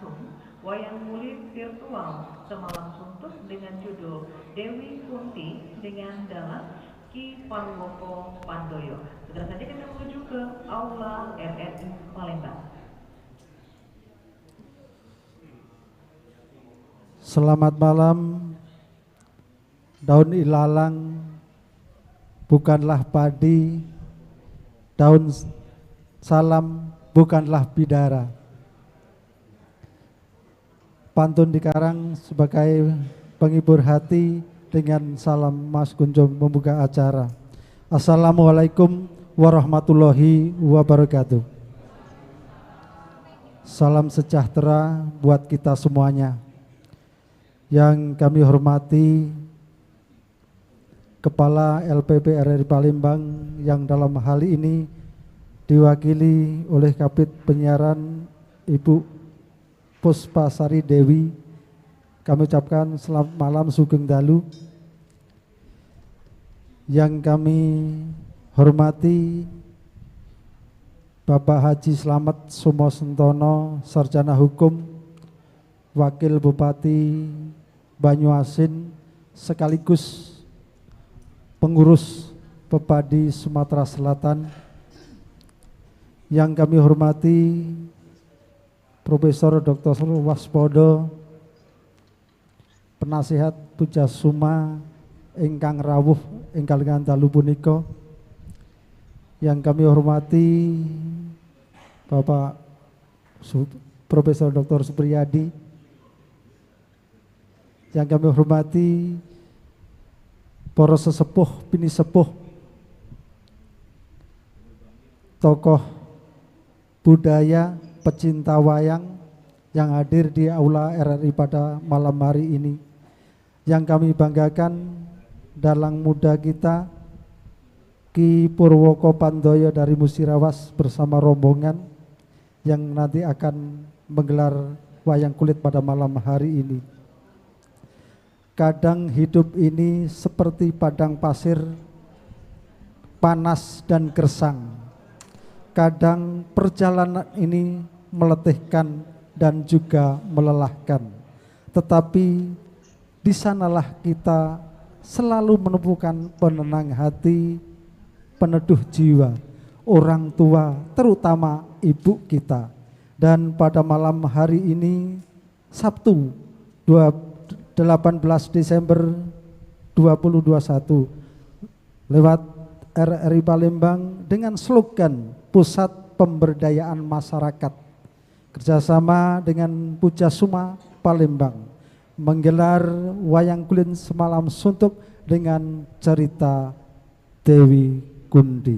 langsung wayang kulit virtual semalam suntuk dengan judul Dewi Kunti dengan dalam Ki Parwoko Pandoyo. Segera saja kita menuju ke Aula RRI Palembang. Selamat malam. Daun ilalang bukanlah padi, daun salam bukanlah bidara. Pantun dikarang sebagai penghibur hati dengan salam Mas Kunjung membuka acara. Assalamualaikum warahmatullahi wabarakatuh. Salam sejahtera buat kita semuanya. Yang kami hormati Kepala LPP RRI Palembang yang dalam hal ini diwakili oleh Kabid Penyiaran Ibu Puspasari Dewi. Kami ucapkan selamat malam Sugeng Dalu. Yang kami hormati Bapak Haji Slamet Sumo Sentono, Sarjana Hukum, Wakil Bupati Banyuasin sekaligus pengurus Pepadi Sumatera Selatan. Yang kami hormati Profesor Dr. Waspodo, penasihat Pujasuma ingkang rawuh ingkang dalu punika. Yang kami hormati Bapak Profesor Dr. Supriyadi. Yang kami hormati para sesepuh, bini sepuh, tokoh budaya, pecinta wayang yang hadir di Aula RRI pada malam hari ini. Yang kami banggakan dalang muda kita Ki Purwoko Pandoyo dari Musirawas bersama rombongan yang nanti akan menggelar wayang kulit pada malam hari ini. Kadang hidup ini seperti padang pasir, panas dan gersang. Kadang perjalanan ini meletihkan dan juga melelahkan. Tetapi di sanalah kita selalu menemukan penenang hati, peneduh jiwa, orang tua, terutama ibu kita. Dan pada malam hari ini, Sabtu 18 Desember 2021, lewat RRI Palembang dengan slogan Pusat Pemberdayaan Masyarakat kerjasama dengan Pujasuma Palembang menggelar wayang kulit semalam suntuk dengan cerita Dewi Kunti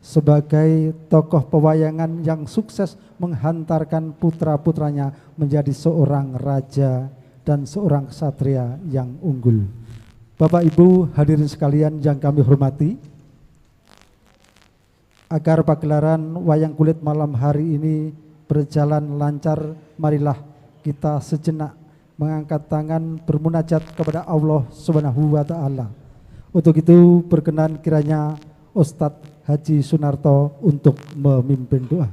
sebagai tokoh pewayangan yang sukses menghantarkan putra-putranya menjadi seorang raja dan seorang ksatria yang unggul. Bapak Ibu hadirin sekalian yang kami hormati, agar pagelaran wayang kulit malam hari ini berjalan lancar, marilah kita sejenak mengangkat tangan bermunajat kepada Allah Subhanahu wa taala. Untuk itu berkenan kiranya Ustadz Haji Sunarto untuk memimpin doa.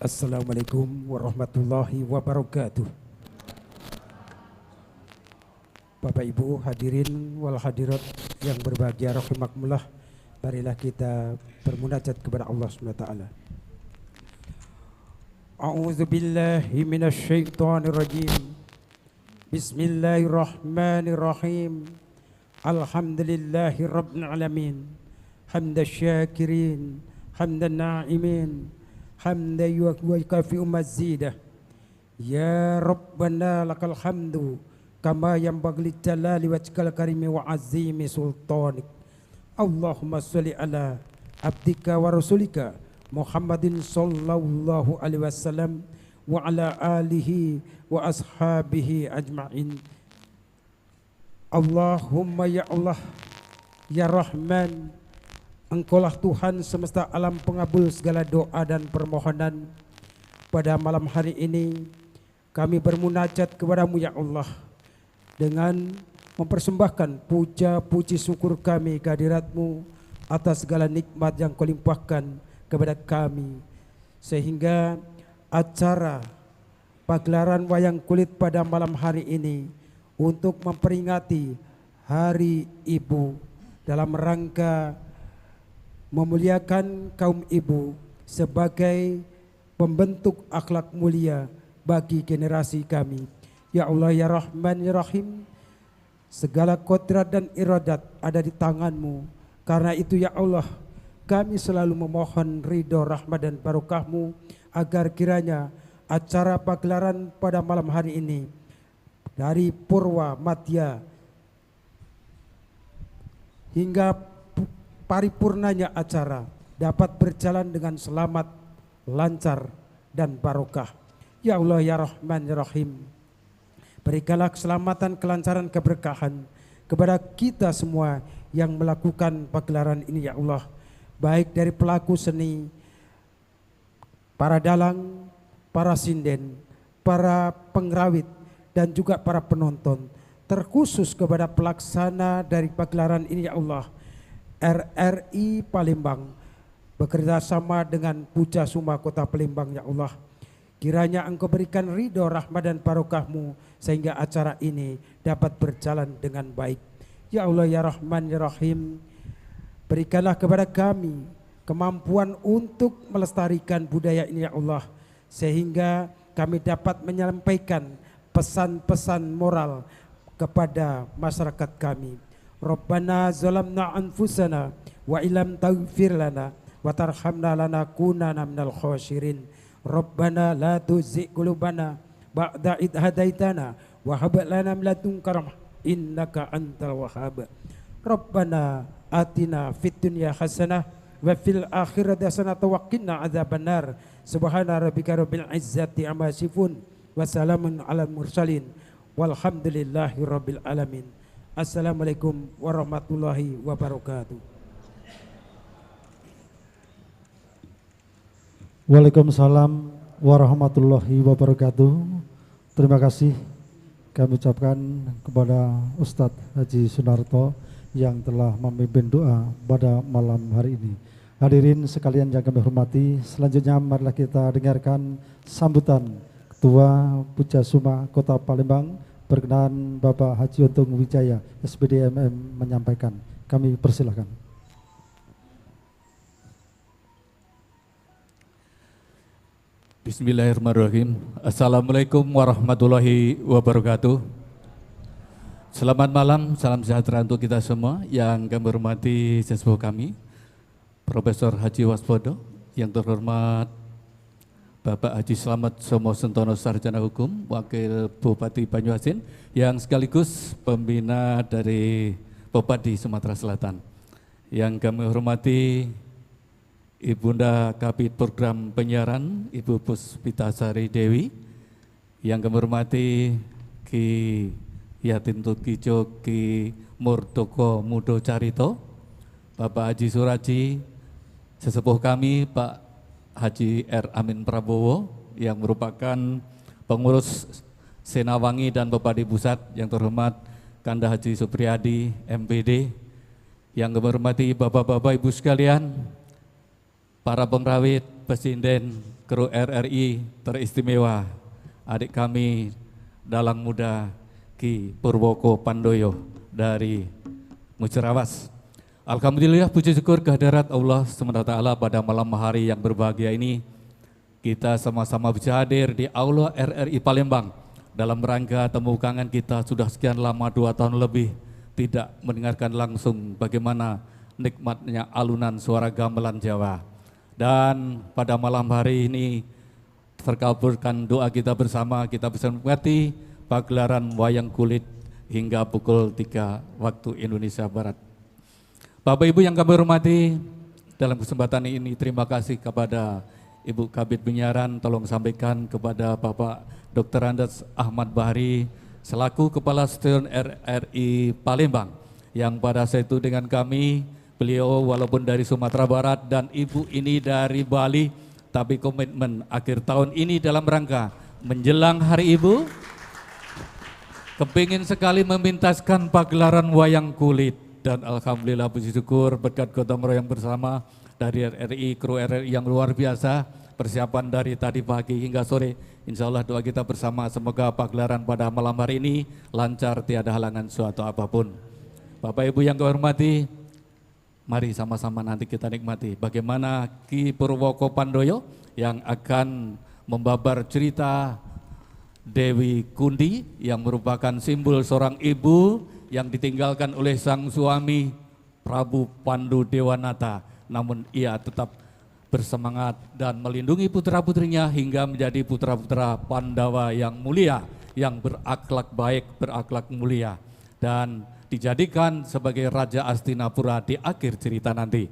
Assalamualaikum warahmatullahi wabarakatuh. Bapak Ibu hadirin wal hadirat yang berbahagia rahimakumullah, marilah kita bermunajat kepada Allah Subhanahu wa taala. A'udzu billahi minasy syaithanir rajim. Bismillahirrahmanirrahim. Alhamdulillahi rabbil alamin. Hamdasy syakirin, hamdan na'imin. Hamda yukafi'u mazidah. Ya Rabbana lakal hamdu kama yanbaghi jalali wajhikal karimi wa azimi sultanik. Allahumma sholli ala abdika wa rasulika Muhammadin sallallahu alaihi wasallam wa ala alihi wa ashabihi ajma'in. Allahumma ya Allah ya Rahman, Engkaulah Tuhan semesta alam pengabul segala doa dan permohonan. Pada malam hari ini kami bermunajat kepadamu ya Allah dengan mempersembahkan puja puji syukur kami kehadirat-Mu atas segala nikmat yang Kau limpahkan kepada kami, sehingga acara pagelaran wayang kulit pada malam hari ini untuk memperingati Hari Ibu dalam rangka memuliakan kaum ibu sebagai pembentuk akhlak mulia bagi generasi kami. Ya Allah ya Rahman ya Rahim, segala kodrat dan iradat ada di tangan-Mu. Karena itu ya Allah, kami selalu memohon ridho, rahmat dan barokah-Mu agar kiranya acara pagelaran pada malam hari ini dari Purwa Madya hingga paripurnanya acara dapat berjalan dengan selamat, lancar dan barokah. Ya Allah ya Rahman ya Rahim, berikanlah keselamatan, kelancaran, keberkahan kepada kita semua yang melakukan pagelaran ini ya Allah, baik dari pelaku seni, para dalang, para sinden, para pengrawit dan juga para penonton, terkhusus kepada pelaksana dari pagelaran ini ya Allah, RRI Palembang bekerja sama dengan Puja Suma Kota Palembang ya Allah. Kiranya Engkau berikan ridho, rahmat dan barokah-Mu sehingga acara ini dapat berjalan dengan baik. Ya Allah ya Rahman ya Rahim, berikanlah kepada kami kemampuan untuk melestarikan budaya ini ya Allah, sehingga kami dapat menyampaikan pesan-pesan moral kepada masyarakat kami. Rabbana zalamna anfusana wa ilam taghfir lana wa tarhamna lanakunanna minal khasirin. Rabbana la tuzigh qulubana ba'da id hadaitana wa hab lana min ladunka rahmah innaka antal wahhab. Rabbana atina fid dunya hasanah wa fil akhirati hasanah wa qina adzabannar. Subhana rabbika rabbil izzati amma yasifun wa salamun alal mursalin walhamdulillahi rabbil alamin. Assalamualaikum warahmatullahi wabarakatuh. Waalaikumsalam warahmatullahi wabarakatuh. Terima kasih kami ucapkan kepada Ustadz Haji Sunarto yang telah memimpin doa pada malam hari ini. Hadirin sekalian yang kami hormati, selanjutnya marilah kita dengarkan sambutan Ketua Puja Suma Kota Palembang. Berkenan Bapak Haji Untung Wijaya SPD MM menyampaikan. Kami persilahkan. Bismillahirrahmanirrahim. Assalamualaikum warahmatullahi wabarakatuh. Selamat malam, salam sejahtera untuk kita semua. Yang kami hormati sesepuh kami, Profesor Haji Waspodo, yang terhormat Bapak Haji Slamet Somo Sentono Sarjana Hukum, Wakil Bupati Banyuasin, yang sekaligus pembina dari Popadi Sumatera Selatan. Yang kami hormati Ibunda Kabid Program Penyiaran, Ibu Puspitasari Dewi. Yang kami hormati Ki Yatin Tukijo Ki Murdoko Mudo Carito, Bapak Haji Suraji, sesepuh kami Pak Haji R. Amin Prabowo yang merupakan pengurus Senawangi dan Popadi Pusat, yang terhormat Kanda Haji Supriyadi MPD, yang kami hormati Bapak-bapak Ibu sekalian, para pengrawit, pesinden, kru RRI teristimewa, adik kami dalang muda Ki Purwoko Pandoyo dari Mucerawas. Alhamdulillah, puji syukur kehadirat Allah SWT pada malam hari yang berbahagia ini. Kita sama-sama bisa hadir di Aula RRI Palembang dalam rangka temu kangen kita sudah sekian lama, 2 tahun lebih tidak mendengarkan langsung bagaimana nikmatnya alunan suara gamelan Jawa. Dan pada malam hari ini terkabulkan doa kita bersama, kita bisa menikmati pagelaran wayang kulit hingga pukul 3 waktu Indonesia Barat. Bapak Ibu yang kami hormati, dalam kesempatan ini terima kasih kepada Ibu Kabid Penyiaran, tolong sampaikan kepada Bapak Dr. Andes Ahmad Bahri selaku Kepala Stasiun RRI Palembang, yang pada saat itu dengan kami, beliau walaupun dari Sumatera Barat dan Ibu ini dari Bali, tapi komitmen akhir tahun ini dalam rangka menjelang Hari Ibu, kepingin sekali memintaskan pagelaran wayang kulit. Dan alhamdulillah puji syukur berkat gotong royong bersama dari RRI, kru RRI yang luar biasa, persiapan dari tadi pagi hingga sore. Insya Allah doa kita bersama semoga pagelaran pada malam hari ini lancar, tiada halangan suatu apapun. Bapak Ibu yang kami hormati, mari sama-sama nanti kita nikmati bagaimana Ki Purwoko Pandoyo yang akan membabar cerita Dewi Kundi yang merupakan simbol seorang ibu yang ditinggalkan oleh sang suami Prabu Pandu Dewanata, namun ia tetap bersemangat dan melindungi putra-putrinya hingga menjadi putra-putra Pandawa yang mulia, yang berakhlak baik, berakhlak mulia, dan dijadikan sebagai Raja Astinapura di akhir cerita nanti.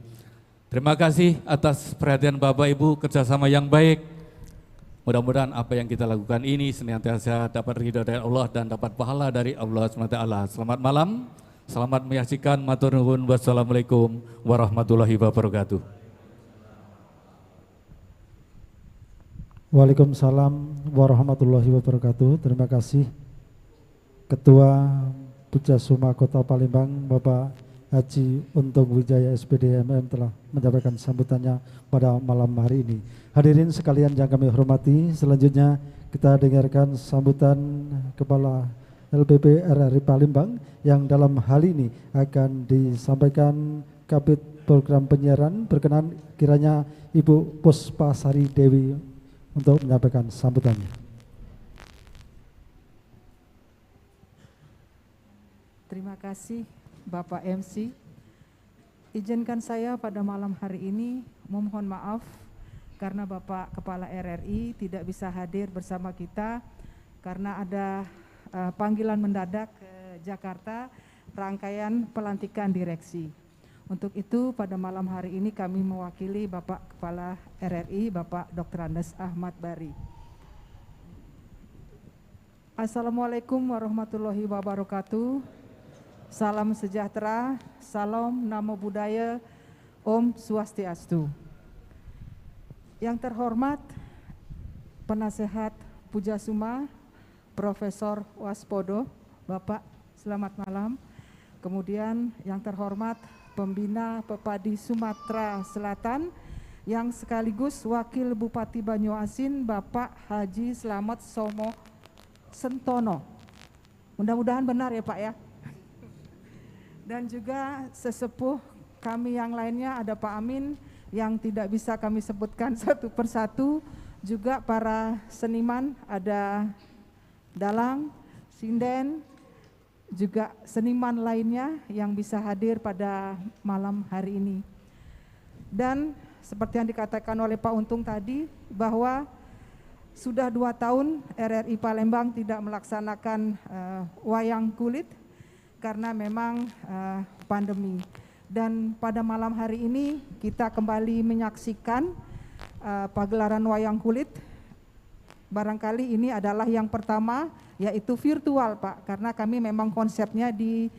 Terima kasih atas perhatian Bapak Ibu, kerjasama yang baik. Mudah-mudahan apa yang kita lakukan ini senantiasa dapat ridho dari Allah dan dapat pahala dari Allah SWT. Selamat malam, selamat menyaksikan, matur nuwun, wassalamualaikum warahmatullahi wabarakatuh. Waalaikumsalam warahmatullahi wabarakatuh. Terima kasih Ketua Pujasuma Kota Palembang Bapak Haji Untung Wijaya SPD MM telah menyampaikan sambutannya pada malam hari ini. Hadirin sekalian yang kami hormati, selanjutnya kita dengarkan sambutan Kepala LPP RRI Palembang yang dalam hal ini akan disampaikan Kabid Program Penyiaran. Berkenan kiranya Ibu Puspasari Dewi untuk menyampaikan sambutannya. Terima kasih Bapak MC. Izinkan saya pada malam hari ini memohon maaf karena Bapak Kepala RRI tidak bisa hadir bersama kita karena ada panggilan mendadak ke Jakarta, rangkaian pelantikan direksi. Untuk itu pada malam hari ini kami mewakili Bapak Kepala RRI, Bapak Dr. Andes Ahmad Bari. Assalamualaikum warahmatullahi wabarakatuh. Salam sejahtera, salam namo buddhaya, Om Swastiastu. Yang terhormat Penasehat Pujasuma Profesor Waspodo, Bapak selamat malam. Kemudian yang terhormat Pembina Pepadi Sumatera Selatan yang sekaligus Wakil Bupati Banyuasin Bapak Haji Slamet Somo Sentono. Mudah-mudahan benar ya Pak ya. Dan juga sesepuh kami yang lainnya ada Pak Amin yang tidak bisa kami sebutkan satu persatu, juga para seniman ada Dalang, Sinden, juga seniman lainnya yang bisa hadir pada malam hari ini. Dan seperti yang dikatakan oleh Pak Untung tadi bahwa sudah 2 tahun RRI Palembang tidak melaksanakan wayang kulit karena memang pandemi. Dan pada malam hari ini kita kembali menyaksikan pagelaran wayang kulit. Barangkali ini adalah yang pertama yaitu virtual Pak, karena kami memang konsepnya di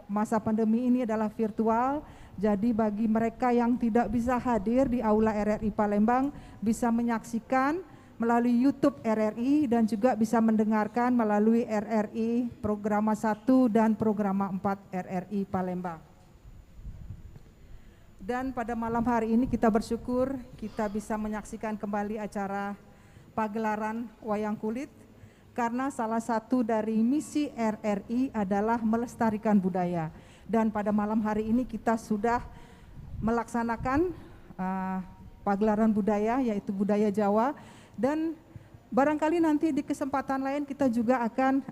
masa pandemi ini adalah virtual. Jadi bagi mereka yang tidak bisa hadir di Aula RRI Palembang bisa menyaksikan melalui YouTube RRI dan juga bisa mendengarkan melalui RRI Programa 1 dan Programa 4 RRI Palembang. Dan pada malam hari ini kita bersyukur kita bisa menyaksikan kembali acara pagelaran wayang kulit karena salah satu dari misi RRI adalah melestarikan budaya. Dan pada malam hari ini kita sudah melaksanakan pagelaran budaya yaitu budaya Jawa, dan barangkali nanti di kesempatan lain kita juga akan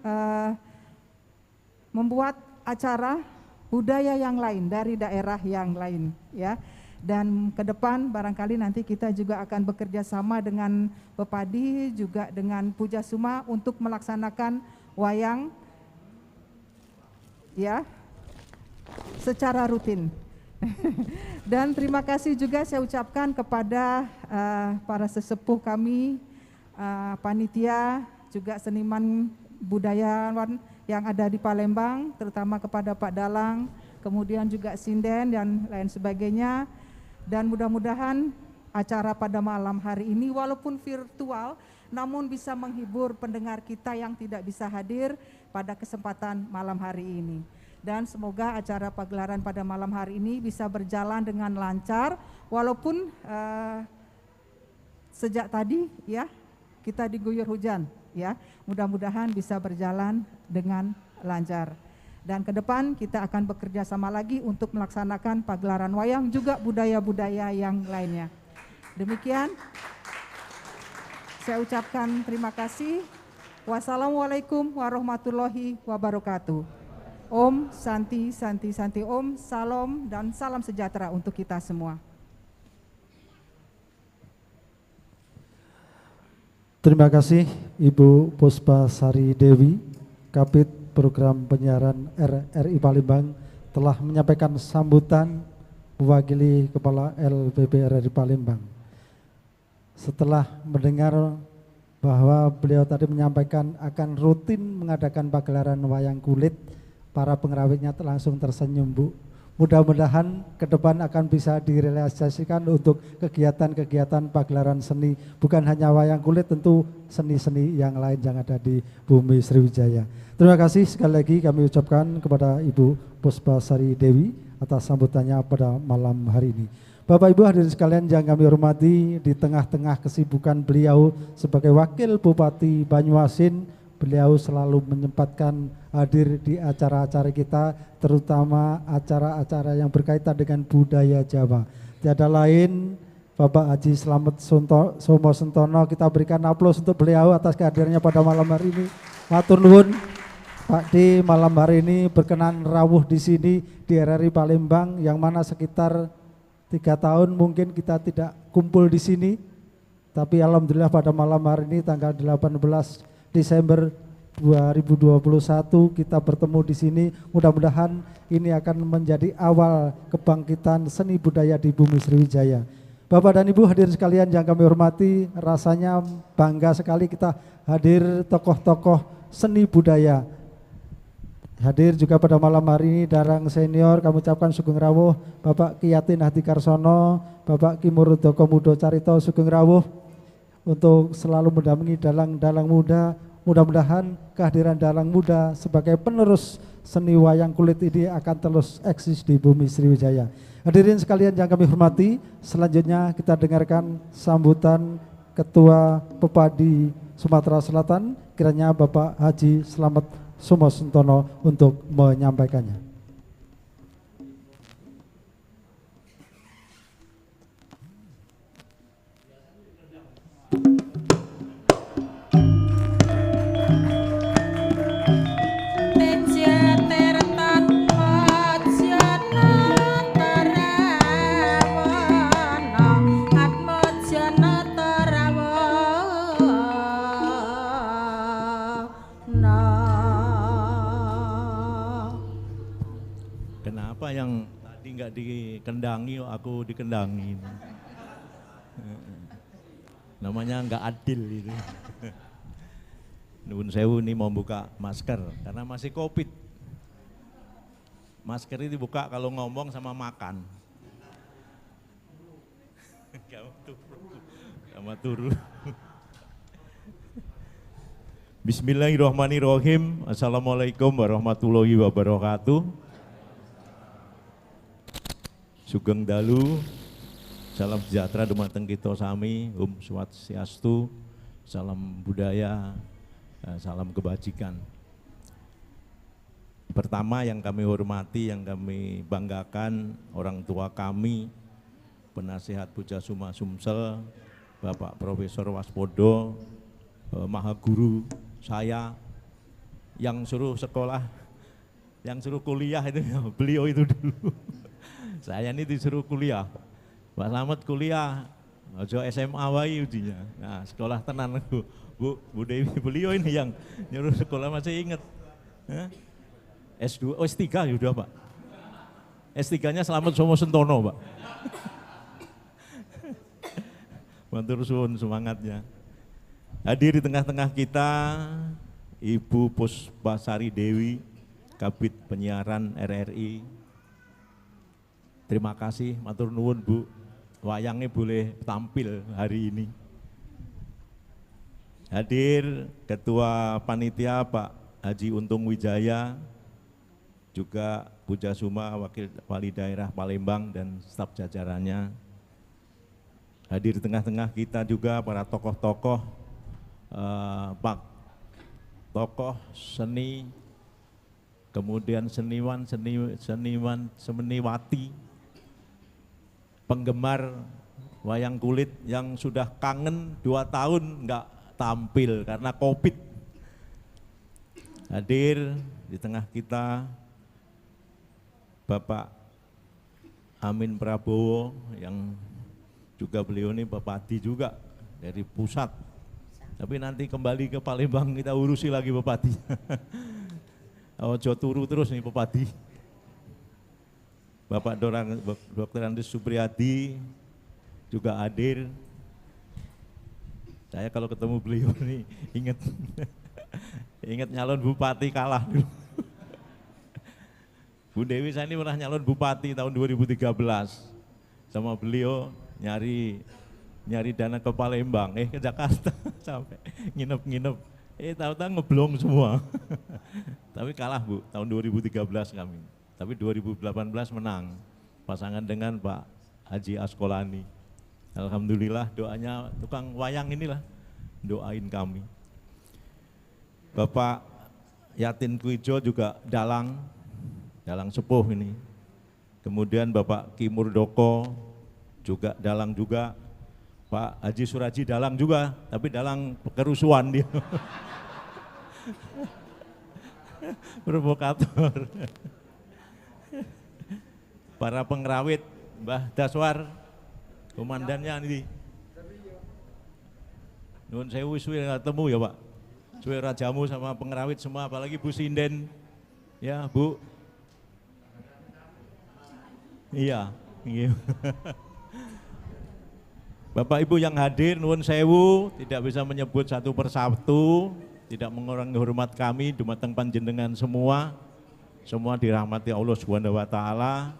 membuat acara budaya yang lain dari daerah yang lain ya. Dan ke depan barangkali nanti kita juga akan bekerja sama dengan Pepadi juga dengan Pujasuma untuk melaksanakan wayang ya secara rutin. Dan terima kasih juga saya ucapkan kepada para sesepuh kami, panitia, juga seniman budayawan yang ada di Palembang, terutama kepada Pak Dalang, kemudian juga Sinden dan lain sebagainya. Dan mudah-mudahan acara pada malam hari ini walaupun virtual namun bisa menghibur pendengar kita yang tidak bisa hadir pada kesempatan malam hari ini. Dan semoga acara pagelaran pada malam hari ini bisa berjalan dengan lancar, walaupun sejak tadi ya kita diguyur hujan ya. Mudah-mudahan bisa berjalan dengan lancar. Dan ke depan kita akan bekerja sama lagi untuk melaksanakan pagelaran wayang juga budaya-budaya yang lainnya. Demikian saya ucapkan terima kasih. Wassalamualaikum warahmatullahi wabarakatuh. Om Santi Santi Santi Om, salam dan salam sejahtera untuk kita semua. Terima kasih Ibu Puspasari Dewi, Kabid Program Penyiaran RRI Palembang, telah menyampaikan sambutan mewakili Kepala LPB RRI Palembang. Setelah mendengar bahwa beliau tadi menyampaikan akan rutin mengadakan pagelaran wayang kulit, para pengrawitnya langsung tersenyum, Bu. Mudah-mudahan ke depan akan bisa direalisasikan untuk kegiatan-kegiatan pagelaran seni, bukan hanya wayang kulit, tentu seni-seni yang lain yang ada di bumi Sriwijaya. Terima kasih sekali lagi kami ucapkan kepada Ibu Puspasari Dewi atas sambutannya pada malam hari ini. Bapak Ibu hadirin sekalian yang kami hormati, di tengah-tengah kesibukan beliau sebagai Wakil Bupati Banyuasin, beliau selalu menyempatkan hadir di acara-acara kita, terutama acara-acara yang berkaitan dengan budaya Jawa. Tiada lain Bapak Haji Slamet Somo Sentono, kita berikan aplaus untuk beliau atas kehadirannya pada malam hari ini. Matur nuwun Pak D, malam hari ini berkenan rawuh di sini di RRI Palembang, yang mana sekitar 3 tahun mungkin kita tidak kumpul di sini, tapi alhamdulillah pada malam hari ini tanggal 18 Desember 2021 kita bertemu di sini. Mudah-mudahan ini akan menjadi awal kebangkitan seni budaya di bumi Sriwijaya. Bapak dan Ibu hadirin sekalian yang kami hormati, rasanya bangga sekali kita hadir tokoh-tokoh seni budaya. Hadir juga pada malam hari ini Darang Senior, kami ucapkan sugeng rawuh Bapak Kiyatin Hadi Karsono, Bapak Kimurudoko Komudo Carito sugeng rawuh untuk selalu mendampingi dalang-dalang muda. Mudah-mudahan kehadiran dalang muda sebagai penerus seni wayang kulit ini akan terus eksis di bumi Sriwijaya. Hadirin sekalian yang kami hormati, selanjutnya kita dengarkan sambutan Ketua Pepadi Sumatera Selatan, kiranya Bapak Haji Slamet Somo Sentono untuk menyampaikannya. Kenapa yang tadi nggak dikendangi, aku dikendangi? Namanya nggak adil itu. Nuwun sewu ini mau buka masker karena masih COVID. Masker ini dibuka kalau ngomong sama makan. Sama turu. Bismillahirrahmanirrahim. Assalamualaikum warahmatullahi wabarakatuh. Sugeng dalu, salam sejahtera dumateng kita sami, Om Swastiastu, salam budaya, salam kebajikan. Pertama yang kami hormati, yang kami banggakan, orang tua kami, penasihat Puja-Suma Sumsel, Bapak Profesor Waspodo, Maha Guru saya, yang suruh sekolah, yang suruh kuliah itu beliau itu dulu. Saya ini disuruh kuliah, Pak Slamet kuliah, ojo SMA wae ujinya. Nah sekolah tenan Bu Dewi, beliau ini yang nyuruh sekolah, masih inget. S2, S3 yaudah Pak. S3-nya Slamet Somo Sentono Pak. Matur suwun semangatnya. Hadir di tengah-tengah kita Ibu Puspasari Dewi, Kabid Penyiaran RRI. Terima kasih, matur nuwun Bu, wayangnya boleh tampil hari ini. Hadir Ketua Panitia Pak Haji Untung Wijaya, juga Puja Suma Wakil Wali Daerah Palembang dan staf jajarannya. Hadir di tengah-tengah kita juga para tokoh-tokoh, Pak tokoh seni, kemudian seniwati, penggemar wayang kulit yang sudah kangen 2 tahun nggak tampil karena COVID. Hadir di tengah kita Bapak Amin Prabowo, yang juga beliau ini Bupati juga dari pusat. Tapi nanti kembali ke Palembang kita urusi lagi Bupati. Ojo turu terus nih Bupati. Bapak Dr. Andis Supriyadi juga hadir. Saya kalau ketemu beliau nih ingat nyalon Bupati kalah dulu. Bu Dewi saya ini pernah nyalon Bupati tahun 2013 sama beliau nyari dana ke Palembang, ke Jakarta sampai nginep, tahu-tahu ngeblong semua. Tapi kalah Bu, tahun 2013 kami. Tapi 2018 menang, pasangan dengan Pak Haji Askolani. Alhamdulillah doanya tukang wayang inilah, doain kami. Bapak Yatin Kuijo juga dalang sepuh ini. Kemudian Bapak Ki Murdoko juga dalang juga. Pak Haji Suraji dalang juga, tapi dalang kerusuhan dia. Provokator. Para pengrawit, Mbah Daswar, komandannya ini. Nuhun sewu suwe ketemu ya Pak. Suwe rajamu sama pengrawit semua, apalagi Bu Sinden. Ya Bu. Iya. Bapak Ibu yang hadir, nuwun sewu, tidak bisa menyebut satu persatu, tidak mengurangi hormat kami, dumateng panjenengan semua dirahmati Allah Subhanahu wa taala,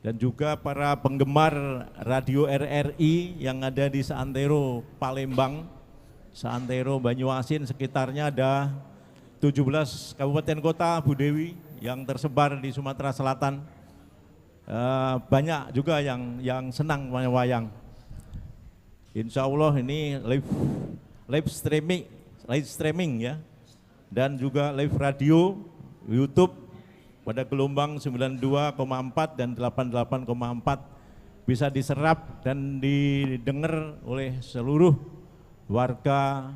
dan juga para penggemar radio RRI yang ada di Seantero Palembang, Seantero Banyuasin, sekitarnya ada 17 kabupaten kota Bu Dewi yang tersebar di Sumatera Selatan. Banyak juga yang senang wayang. Insya Allah ini live streaming ya, dan juga live radio, YouTube pada gelombang 92,4 dan 88,4 bisa diserap dan didengar oleh seluruh warga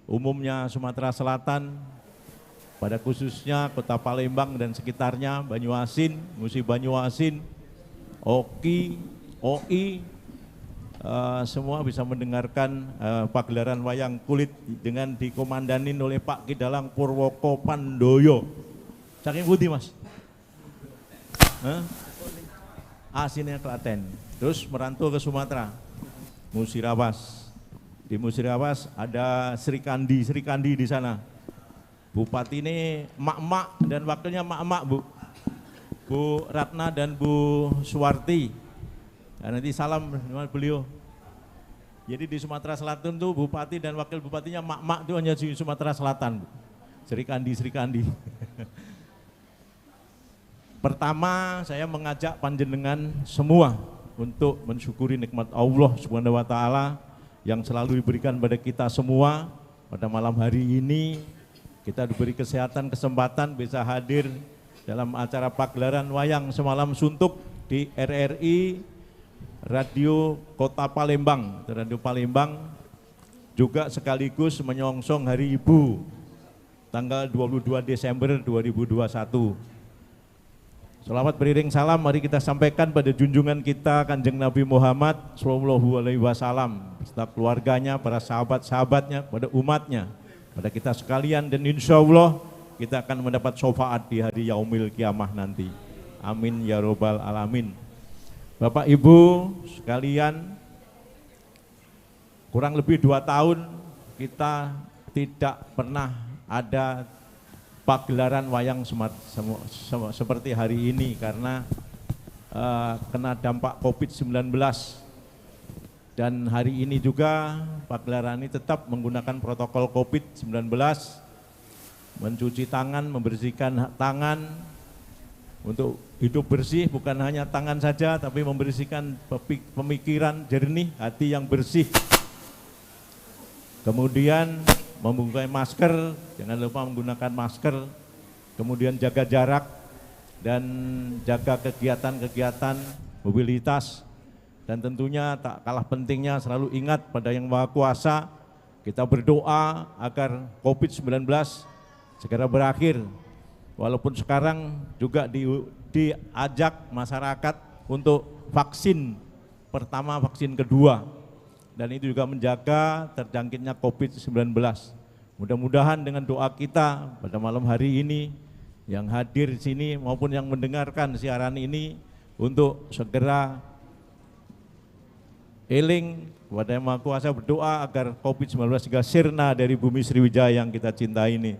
umumnya Sumatera Selatan, pada khususnya Kota Palembang dan sekitarnya, Banyuasin, Musi Banyuasin, Oki, OI, semua bisa mendengarkan pagelaran wayang kulit dengan dikomandanin oleh Pak Kidalang Purwoko Pandoyo. Saking pundi Mas? Asinnya Klaten, terus merantau ke Sumatera, Musirawas. Di Musirawas ada Sri Kandi di sana. Bupati ini emak-emak dan wakilnya emak-emak Bu Ratna dan Bu Suwarti. Nah, nanti salam dengan beliau. Jadi di Sumatera Selatan tuh bupati dan wakil bupatinya mak-mak itu hanya di Sumatera Selatan. Sri Kandi. Pertama saya mengajak panjenengan semua untuk mensyukuri nikmat Allah Subhanahu wa taala yang selalu diberikan pada kita semua. Pada malam hari ini kita diberi kesempatan bisa hadir dalam acara pagelaran wayang semalam suntuk di RRI Radio Kota Palembang, Radio Palembang, juga sekaligus menyongsong Hari Ibu tanggal 22 Desember 2021. Selamat beriring salam, mari kita sampaikan pada junjungan kita Kanjeng Nabi Muhammad Sallallahu Alaihi Wasallam beserta keluarganya, para sahabat-sahabatnya, pada umatnya, pada kita sekalian, dan insya Allah kita akan mendapat syafaat di hari yaumil kiamah nanti. Amin ya robbal alamin. Bapak Ibu sekalian, kurang lebih 2 tahun kita tidak pernah ada pagelaran wayang seperti hari ini karena kena dampak COVID-19. Dan hari ini juga pagelaran ini tetap menggunakan protokol COVID-19, mencuci tangan, membersihkan tangan, untuk hidup bersih, bukan hanya tangan saja, tapi membersihkan pemikiran jernih, hati yang bersih. Kemudian membuka masker, jangan lupa menggunakan masker, kemudian jaga jarak, dan jaga kegiatan-kegiatan mobilitas. Dan tentunya tak kalah pentingnya selalu ingat pada Yang Maha Kuasa, kita berdoa agar COVID-19 segera berakhir. Walaupun sekarang juga diajak masyarakat untuk vaksin pertama, vaksin kedua. Dan itu juga menjaga terjangkitnya COVID-19. Mudah-mudahan dengan doa kita pada malam hari ini, yang hadir di sini maupun yang mendengarkan siaran ini, untuk segera eling kepada Yang Maha Kuasa, berdoa agar COVID-19 juga sirna dari bumi Sriwijaya yang kita cintai ini.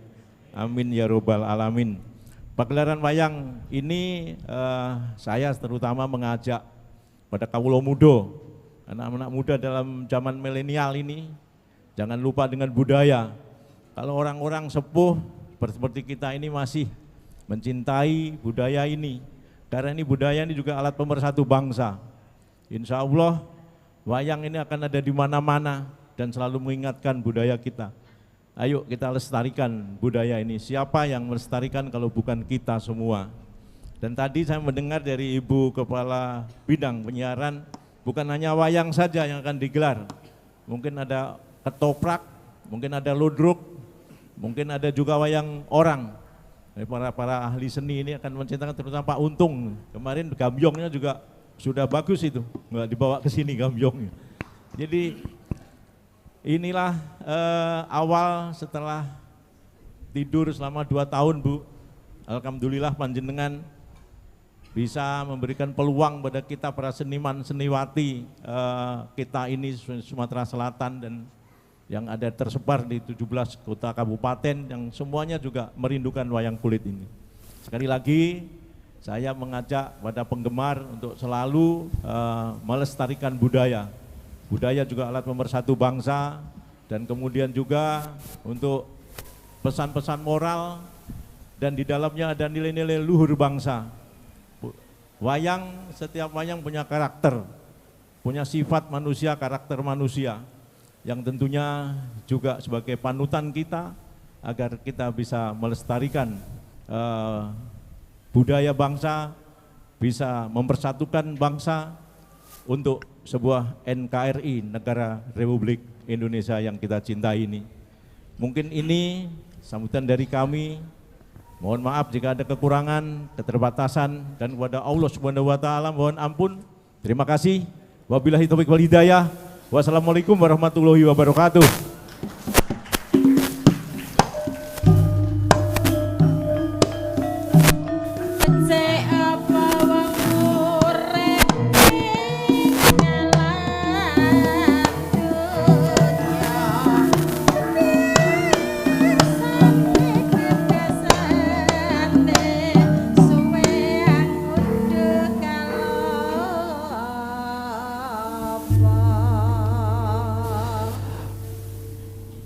Amin ya robbal alamin. Pagelaran wayang ini saya terutama mengajak pada kawula muda, anak-anak muda dalam zaman milenial ini, jangan lupa dengan budaya. Kalau orang-orang sepuh seperti kita ini masih mencintai budaya ini, karena ini budaya ini juga alat pemersatu bangsa. Insya Allah wayang ini akan ada di mana-mana dan selalu mengingatkan budaya kita. Ayo kita lestarikan budaya ini. Siapa yang melestarikan kalau bukan kita semua? Dan tadi saya mendengar dari Ibu Kepala Bidang Penyiaran, bukan hanya wayang saja yang akan digelar. Mungkin ada ketoprak, mungkin ada ludruk, mungkin ada juga wayang orang. Para ahli seni ini akan menceritakan, terutama Pak Untung. Kemarin gambyongnya juga sudah bagus itu, nggak dibawa ke sini gambyongnya. Jadi inilah awal setelah tidur selama 2 tahun, Bu. Alhamdulillah panjenengan bisa memberikan peluang pada kita para seniman seniwati kita ini Sumatera Selatan dan yang ada tersebar di 17 kota kabupaten yang semuanya juga merindukan wayang kulit ini. Sekali lagi saya mengajak pada penggemar untuk selalu melestarikan budaya. Budaya juga alat pemersatu bangsa, dan kemudian juga untuk pesan-pesan moral, dan di dalamnya ada nilai-nilai luhur bangsa. Wayang, setiap wayang punya karakter, punya sifat manusia, karakter manusia, yang tentunya juga sebagai panutan kita agar kita bisa melestarikan budaya bangsa, bisa mempersatukan bangsa untuk sebuah NKRI, Negara Republik Indonesia yang kita cintai ini. Mungkin ini sambutan dari kami. Mohon maaf jika ada kekurangan, keterbatasan, dan kepada Allah Subhanahu wa taala mohon ampun. Terima kasih. Wabillahi taufiq wal hidayah. Wassalamualaikum warahmatullahi wabarakatuh.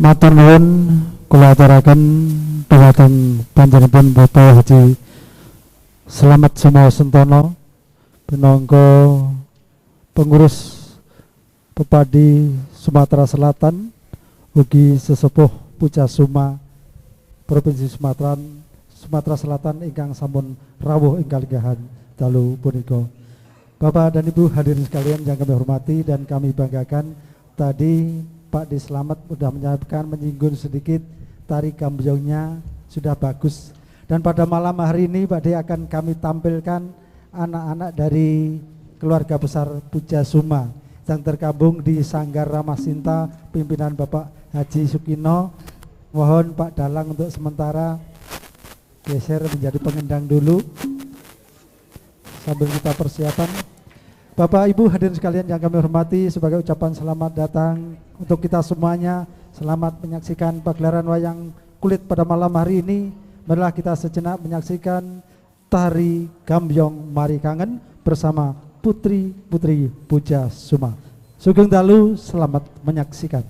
Matur nuwun kula aturaken dhumateng panjenengan Bapak Haji Slamet Sumo Sentono minangka pengurus Pepadi Sumatera Selatan ugi sesepuh Pucasuma Provinsi Sumatera Selatan ingkang sampun rawuh ing kaligahan dalu punika. Bapak dan Ibu hadirin sekalian yang kami hormati dan kami banggakan, tadi Pak Di Slamet sudah menyampaikan, menyinggung sedikit tari gambyongnya sudah bagus. Dan pada malam hari ini Pak Di akan kami tampilkan anak-anak dari keluarga besar Pucasuma yang tergabung di Sanggar Ramah Sinta pimpinan Bapak Haji Sukino. Mohon Pak Dalang untuk sementara geser menjadi pengendang dulu sambil kita persiapan. Bapak Ibu hadirin sekalian yang kami hormati, sebagai ucapan selamat datang untuk kita semuanya, selamat menyaksikan pagelaran wayang kulit pada malam hari ini. Marilah kita sejenak menyaksikan tari gambyong Mari Kangen bersama putri-putri Pucasuma. Sugeng dalu, selamat menyaksikan.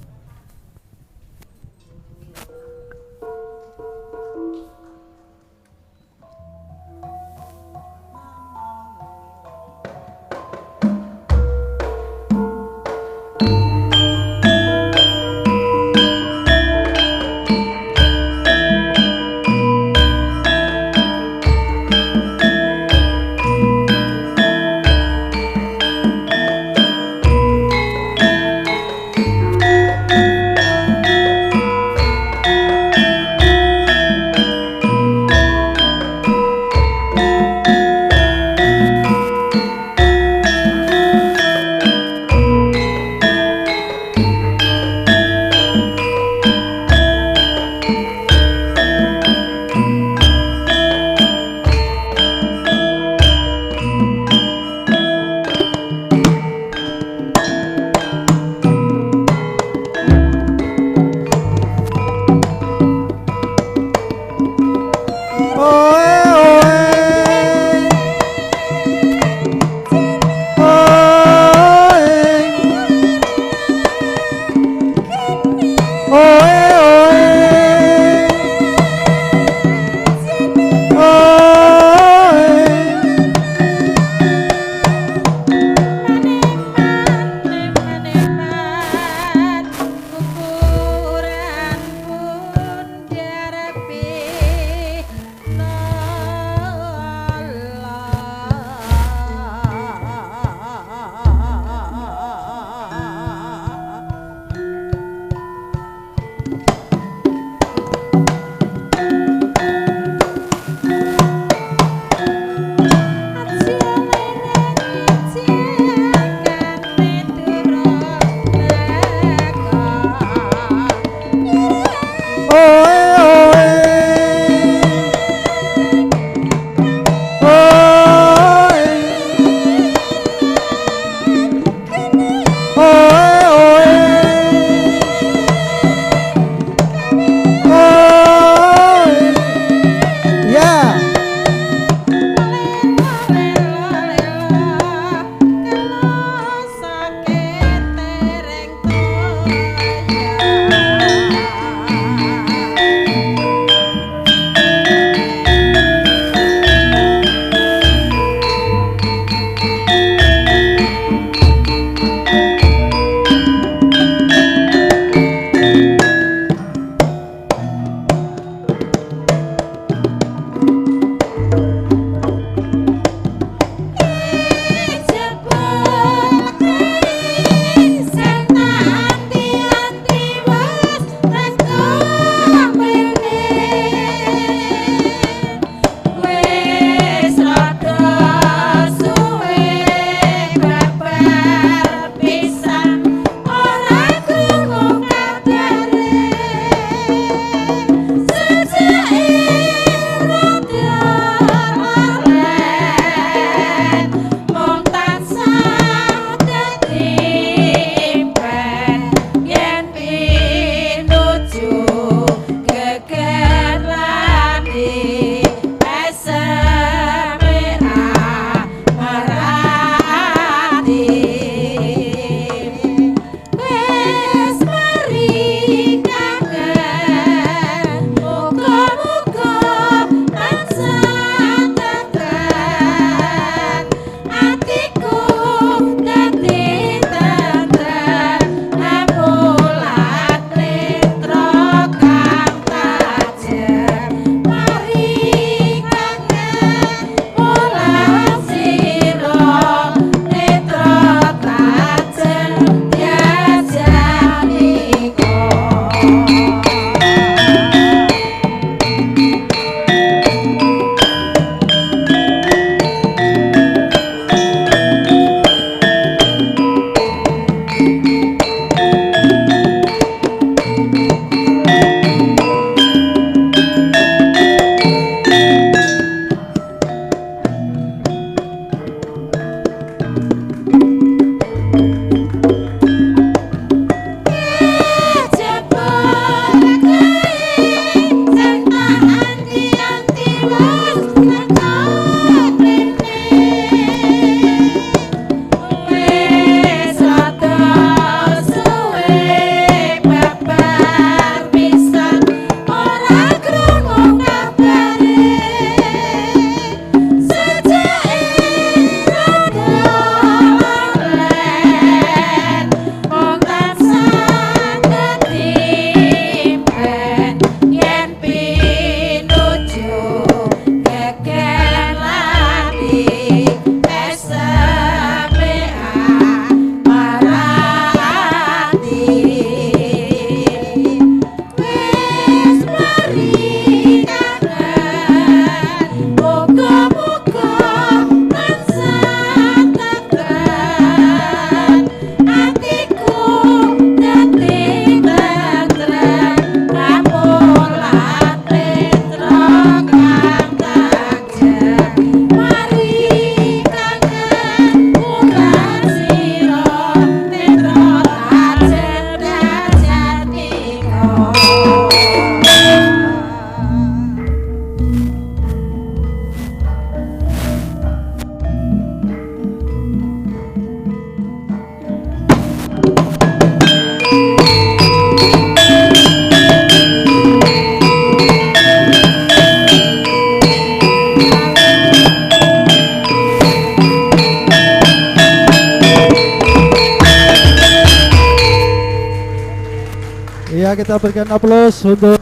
Bisa kita berikan aplaus untuk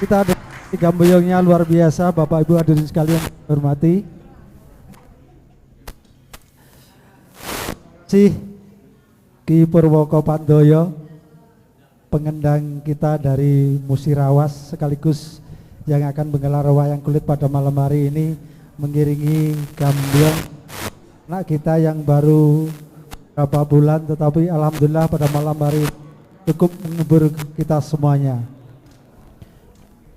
kita Gamboyongnya luar biasa, Bapak Ibu hadirin sekalian hormati. Ki Purwoko Pandoyo, pengendang kita dari Musirawas sekaligus yang akan menggelar wayang kulit pada malam hari ini, mengiringi Gambyong anak kita yang baru beberapa bulan, tetapi alhamdulillah pada malam hari cukup menghibur kita semuanya.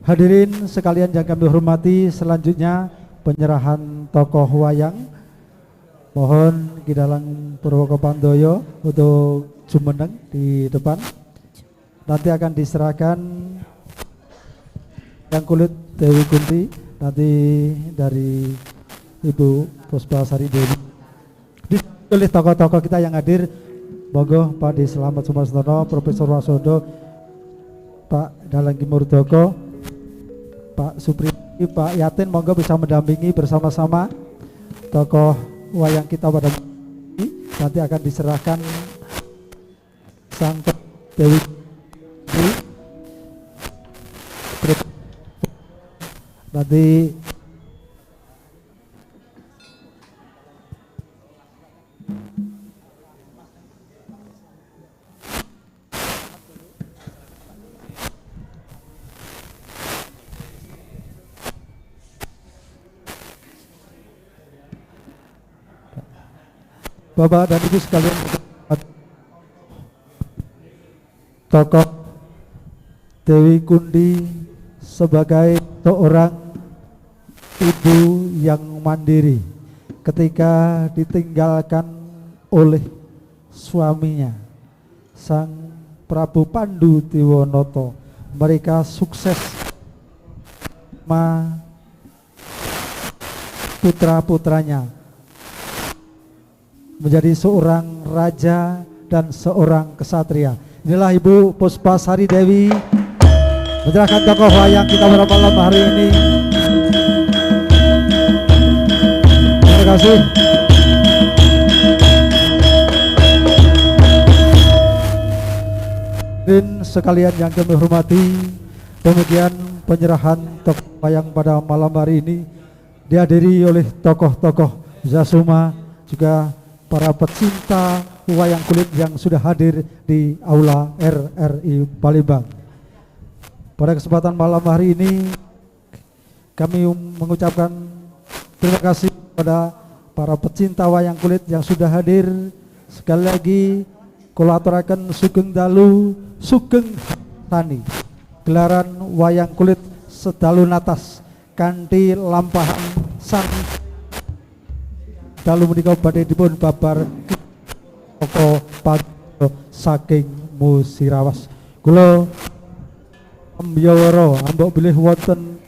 Hadirin sekalian yang kami hormati, selanjutnya penyerahan tokoh wayang. Mohon Ki Dalang Purwoko Pandoyo untuk jumeneng di depan. Nanti akan diserahkan yang kulit Dewi Kunti, nanti dari Ibu Puspasari Dewi. Ditulis tokoh-tokoh kita yang hadir, monggo Pak Di Selamat Sumarsono, Profesor Wasodo, Pak Dalang Ki Murdoko, Pak Supri, Pak Yatin, monggo bisa mendampingi bersama-sama tokoh wayang kita pada ini. Nanti akan diserahkan sang Dewi nanti Bapak dan Ibu sekalian, tokoh Dewi Kunti sebagai seorang ibu yang mandiri ketika ditinggalkan oleh suaminya, Sang Prabu Pandu Tiwonoto. Mereka sukses putra-putranya menjadi seorang raja dan seorang kesatria. Inilah Ibu Puspasari Dewi menyerahkan tokoh wayang kita pada malam hari ini. Terima kasih. Dan sekalian yang kami hormati, demikian penyerahan tokoh wayang pada malam hari ini dihadiri oleh tokoh-tokoh Zasuma, juga para pecinta wayang kulit yang sudah hadir di Aula RRI Palembang. Pada kesempatan malam hari ini kami mengucapkan terima kasih kepada para pecinta wayang kulit yang sudah hadir. Sekali lagi kula aturaken sugeng dalu, sugeng tani. Gelaran wayang kulit sedalu natas kanthi lampahan sang dalu menika badhe dipun babar Purwoko Pandoyo saking Musirawas. Kula Ambyawara ambok bilih wonten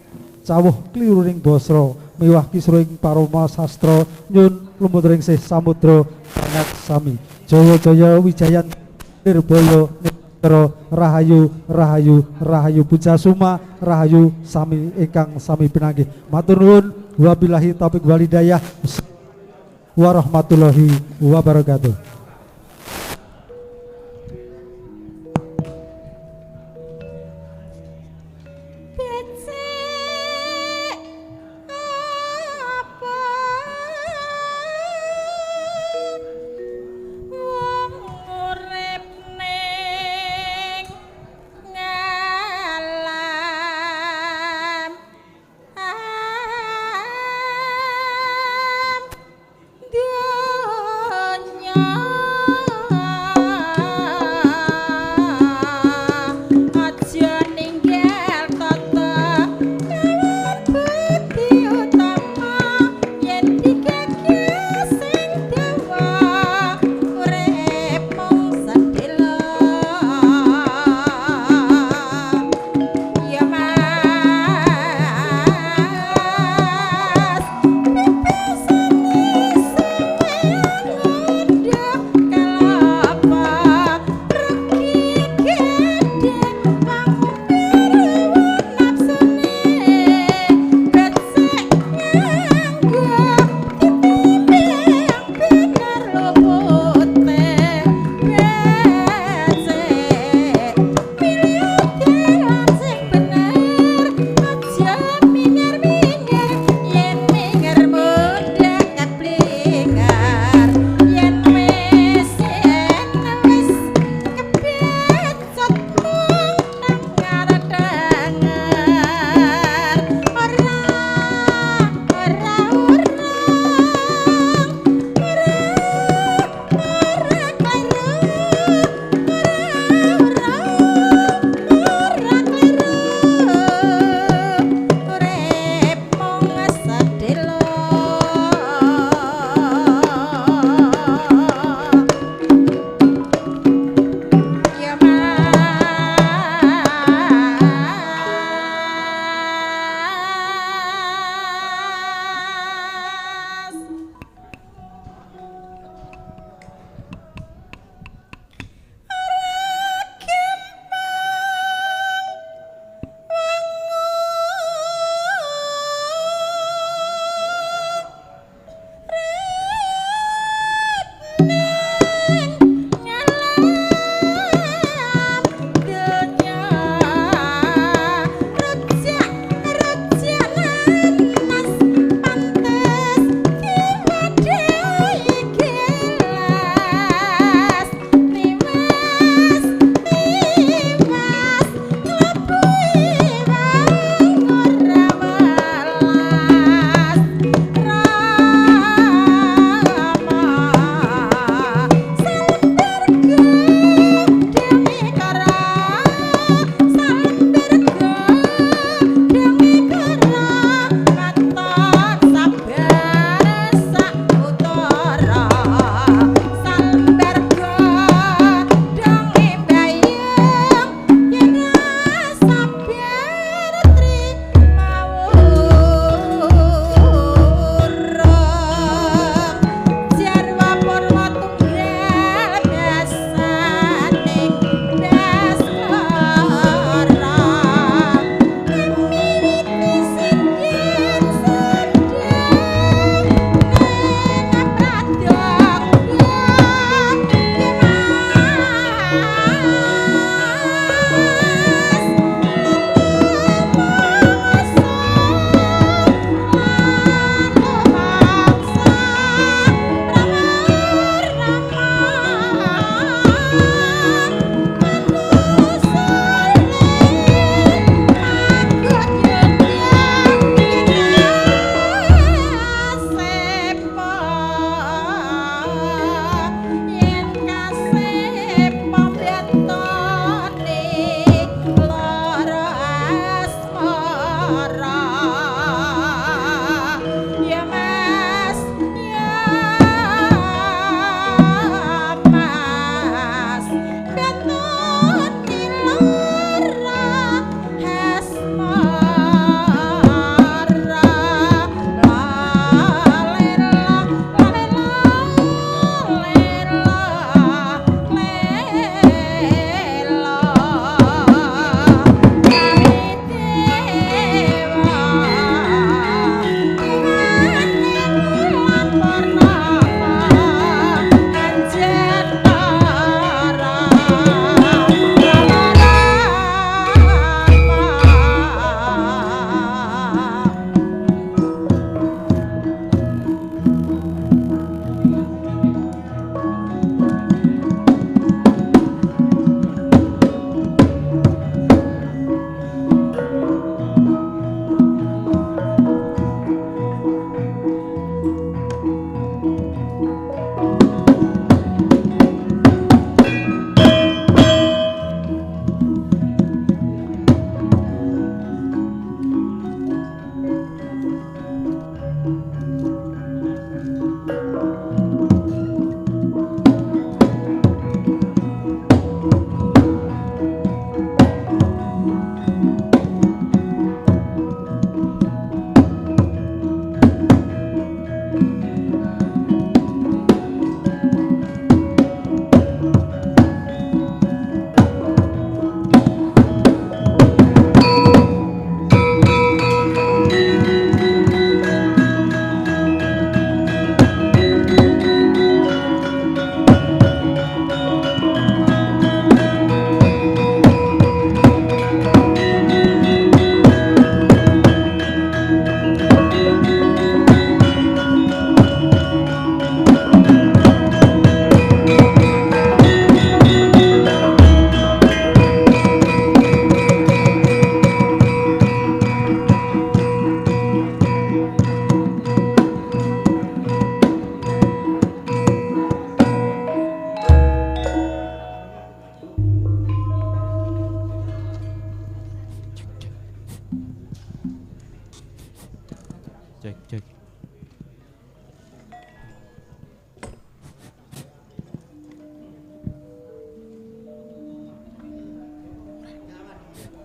cawuh kliruring basa miwah kisruing paroma sastra nyun lumutring sih samudra sangat sami. Jaya-jaya wijayan nirbaya nitra rahayu rahayu rahayu Pujasuma rahayu sami ingkang sami pinanggih. Matur nuwun, wabillahi taufik wal hidayah. Warahmatullahi wabarakatuh.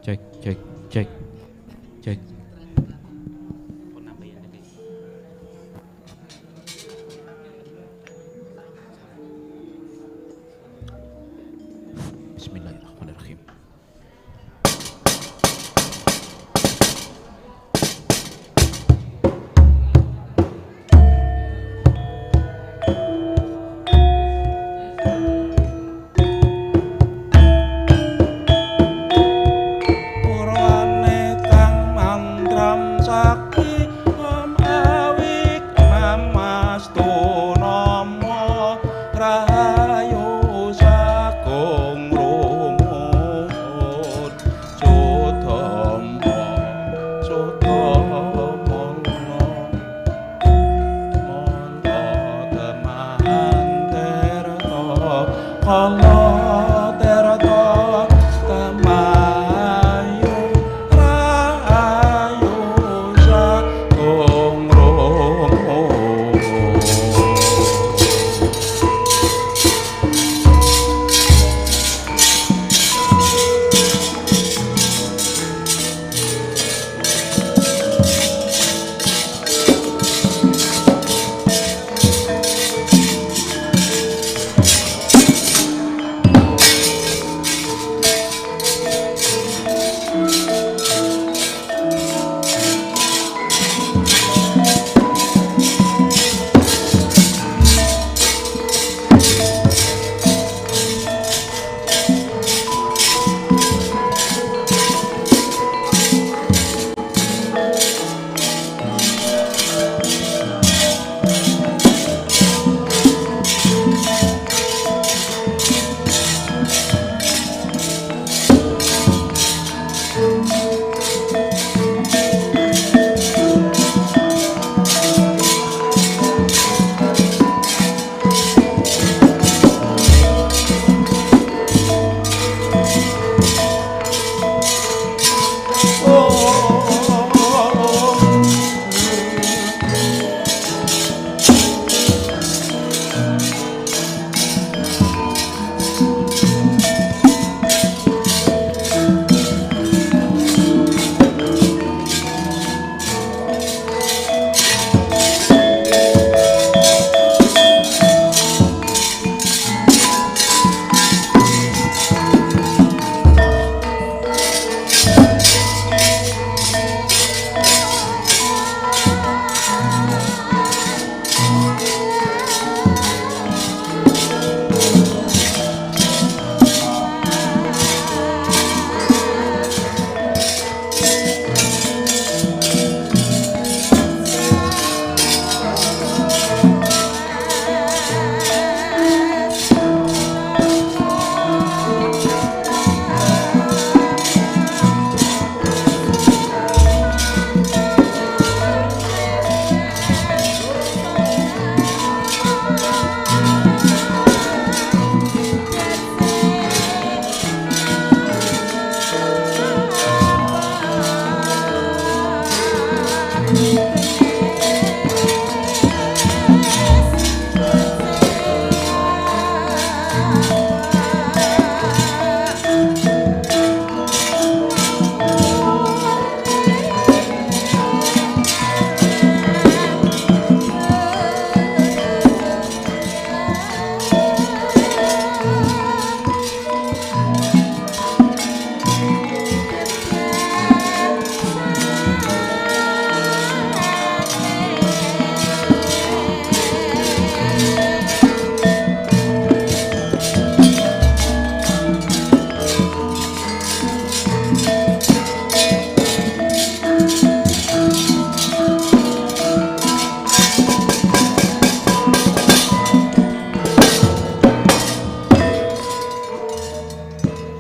cek cek. Bismillahirrahmanirrahim.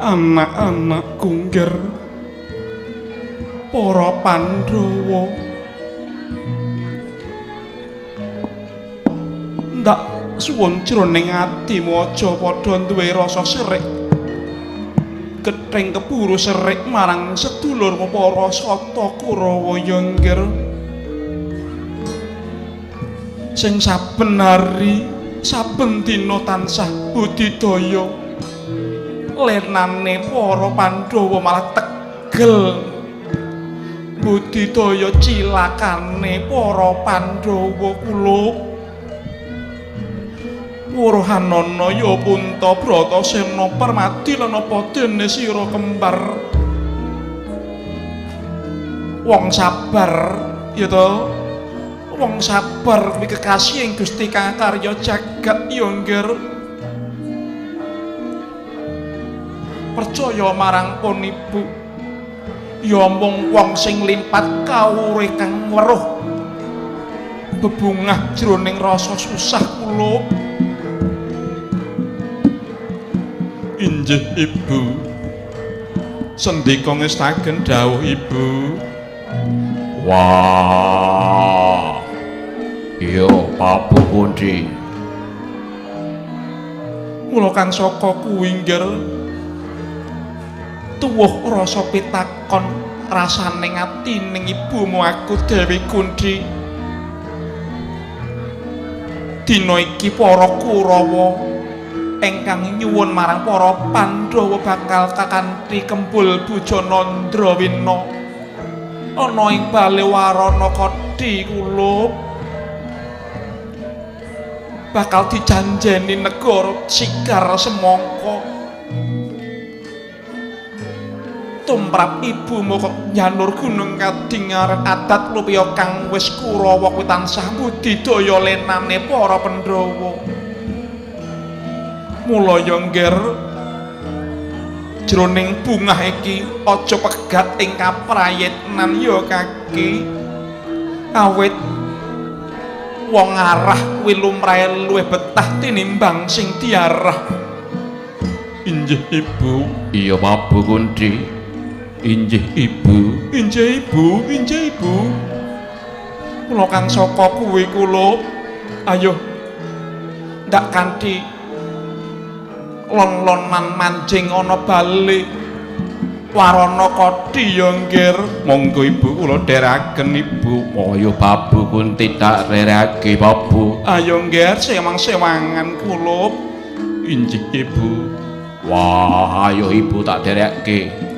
anak-anak kungger para Pandhawa ndak suwun jroning atimu aja padha duwe rasa serik kething keburu serik marang sedulurmu para Sata Kurawa ya nggir sing saben hari saben dina tansah budidaya lenane para Pandhawa malah prigel budidaya cilakane para Pandhawa kula Warahanana ya Punta Bratasena Permati lan apa dene sira kembar wong sabar ya to wong sabar kuwi kekasih ing Gusti Kang karya jagat ya ngger percaya marang pun ibu ya mung wong sing limpat kawruh kang weruh bebungah jroning rasa susah kula injih ibu sendika ngestaken dawuh ibu wah iya pabu pundi mula kang saka kuwi ngger tuwuh rasa pitakon rasaning atining ibumu aku Dewi Kunthi dina iki para Kurawa ingkang nyuwun marang para Pandhawa bakal kakanthi kembul Buja Nandrawina ana ing Balewarana Kodhi kula bakal dijanjeni negara Sikar semangka tumrap ibumu kok nyanur gunung kadingar adat lupiya kang wis Kurawa kuwi tansah budidaya lenane para Pandhawa mula ya ngger jroning bungah iki aja pegat ing kaprayitnan ya kaki awit wong arah kuwi lumrahe luwih betah tinimbang sing diarah injih ibu iya pabu Kunthi injih ibu injih ibu injih ibu kula kang saka kuwi kula ayo ndak kanthi lon-lonan mancing ana bali Warana Kodhi ya ngger monggo ibu kula dherekaken ibu ayo pabu Kunthi tak rerake pabu ayo ngger sewang-sewangan kula injih ibu wah ayo ibu tak dhereke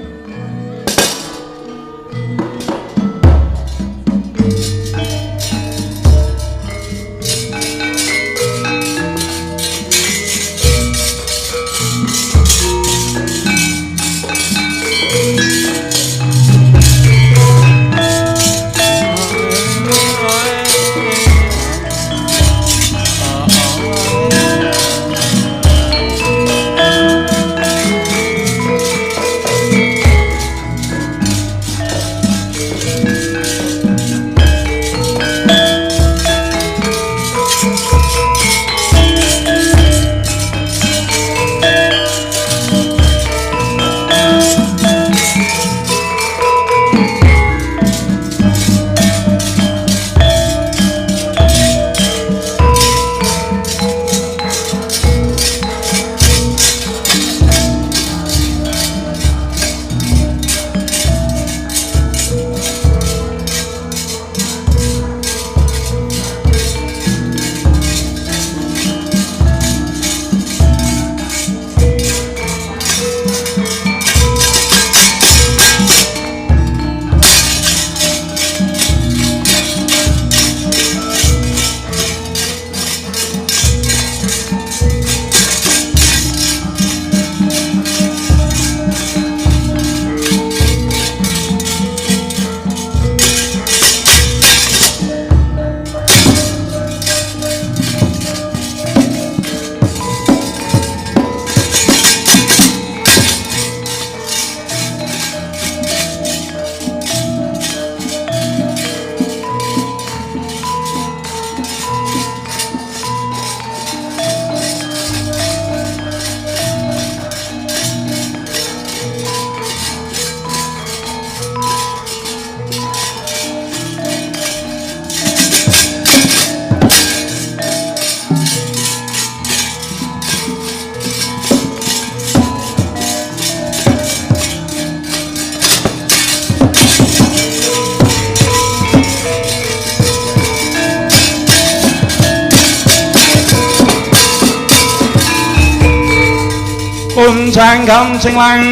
kuncang gancing lang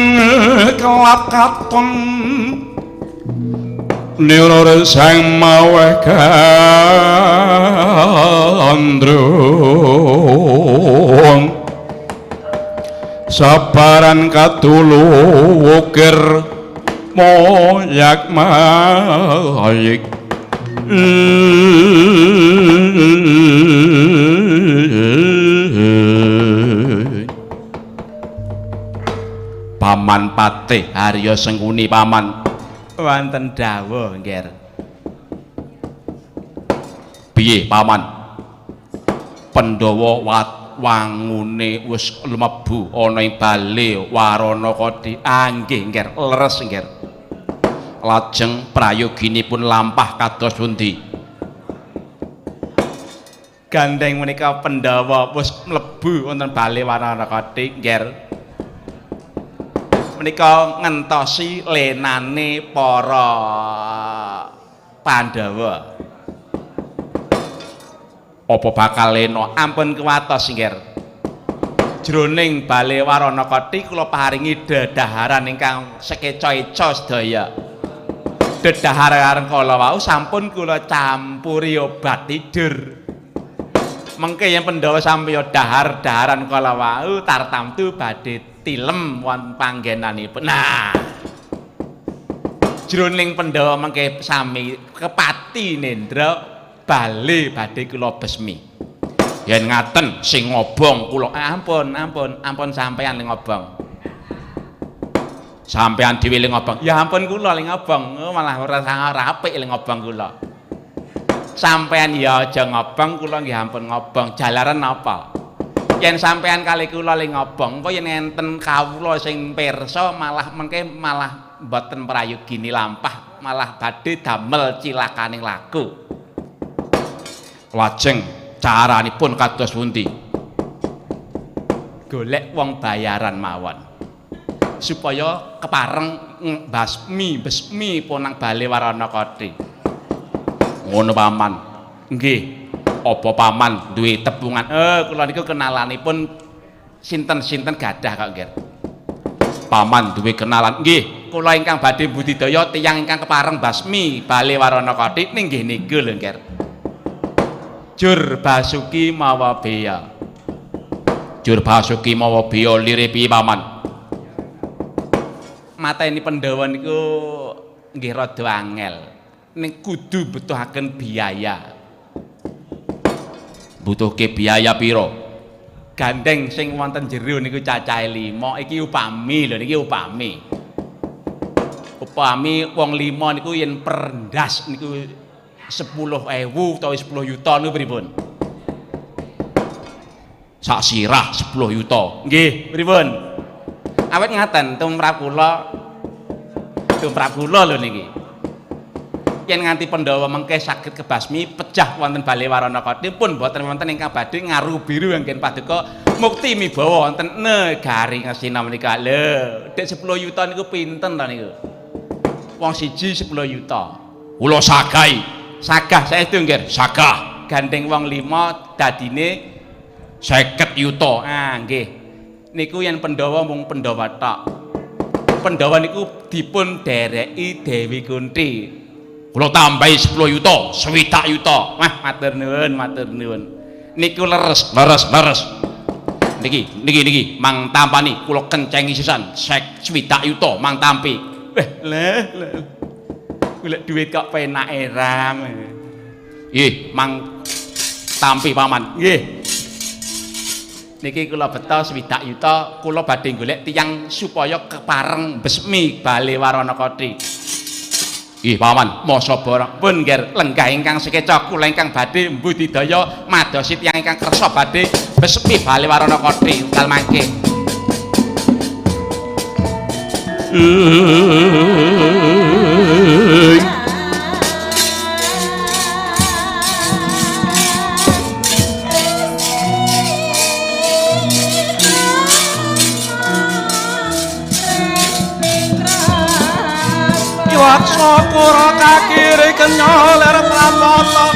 kelap katon niur sang maweh gandrung sabaran katulu wukir moyak mayik Paman Patih Harya Sengkuni paman wonten dawuh nggih piye paman Pandhawa wangune wis mlebu ana ing bale Warana Kodi nggih nggih leres nggih lajeng prayoginipun lampah kados pundi gandeng menika Pandhawa wis mlebu wonten bale Warana Kodi nggih menika ngentosi lenane para Pandhawa apa bakal lena ampun kuwatos nggih jroning bale Warana Kodi kula paringi dedaharan ingkang sekeca-eca sedaya dedaharan kala wau sampun kula campuri obat tidur mengke yen Pandhawa sampeyan dahar-daharan kala wau tartamtu badhe tilem wonten panggenanipun. Nah. Jroning Pandhawa mengke sami kepati nendra bale badhe kula besmi. Yen ngaten sing ngobong kula ampun sampeyan ling ngobong. Sampeyan dhewe ling ngobong. Ya ampun kula ling ngobong. Malah ora apik ling ngobong kula. Sampeyan ya aja ngobong kula nggih ampun ngobong. Jalaran napa? Yen sampean kali kula ling ngobong kok yen enten kawula sing pirsa malah mengke malah mboten prayogini lampah malah badhe damel cilakaning laku lajeng caranipun kados pundi golek wong bayaran mawon supaya kepareng besmi ponang bale Warana Kodi ngono paman nggih apa paman duwe tepungan kula niku kenalanipun sinten-sinten gadah kok nggih paman duwe kenalan nggih kula ingkang badhe budidaya tiyang ingkang kepareng basmi bale Warana Kodi nggih niku lho nggih Jur Basuki mawa Beya Jur Basuki mawa Beya lire piye paman mateni Pandhawa niku nggih rada angel ning kudu butuhaken biaya butuhke biaya piro gandeng sing wonten jero niku cacahe 5 iki upami lho niki upami wong 5 niku yen perendas niku 10.000 utawa 10 yuta niku pripun sak sirah 10 yuta nggih pripun awet ngaten tumrap kula lho niki yen nganti Pandhawa mengke saged kebasmi pecah wonten bale Warana Kodi pun boten wonten ingkang badhe ngarubiru anggen paduka mukti mibawa wonten negari Ngastina menika lho dek 10 yuta niku pinten ta niku wong siji 10 yuta kula sagah saestu nggih sagah gandeng wong 5 dadine 50 yuta nggih niku yen Pandhawa mung Pandhawa tok Pandhawa niku dipun dereki Dewi Kunti kula tambahi 10 yuta, 20 yuta. Wah, matur nuwun. Niku leres. Niki mang tampani kula kencengi sisan 20 yuta mang tampi. Leh. Golek duit kok penake ram. Nggih, mang tampi paman. Nggih. Niki kula beto 20 yuta kula badhe golek tiyang supaya kepareng besmi bale Warana Kodi. Ih paman, masa barang pun nggih lenggah ingkang sekeca kula ingkang badhe mbudidaya madosi tiyang ingkang kersa badhe besmi bale Warana Kodi wekdal mangke. Sapura kakiri kenyoler prapoto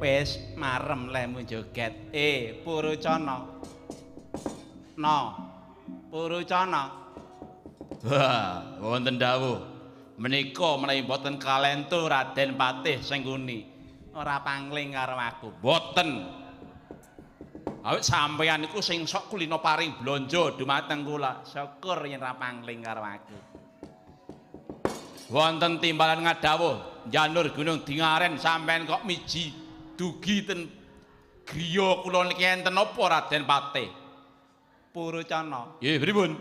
Wis marem lemu joget. Purucana. No. Purucana. Wah, wonten dawuh. Menika menawi boten kalentu Raden Patih Sengguni. Ora pangling karo aku. Boten. Awit sampeyan niku sing sok kulino paring blonjo dumateng kula. Syukur yen ora pangling karo aku. Wonten timbalan ngadawuh, Janur Gunung Dingaren sampeyan kok miji dugi ten griya kula niki enten apa Raden Patih? Purucana. Nggih, pripun?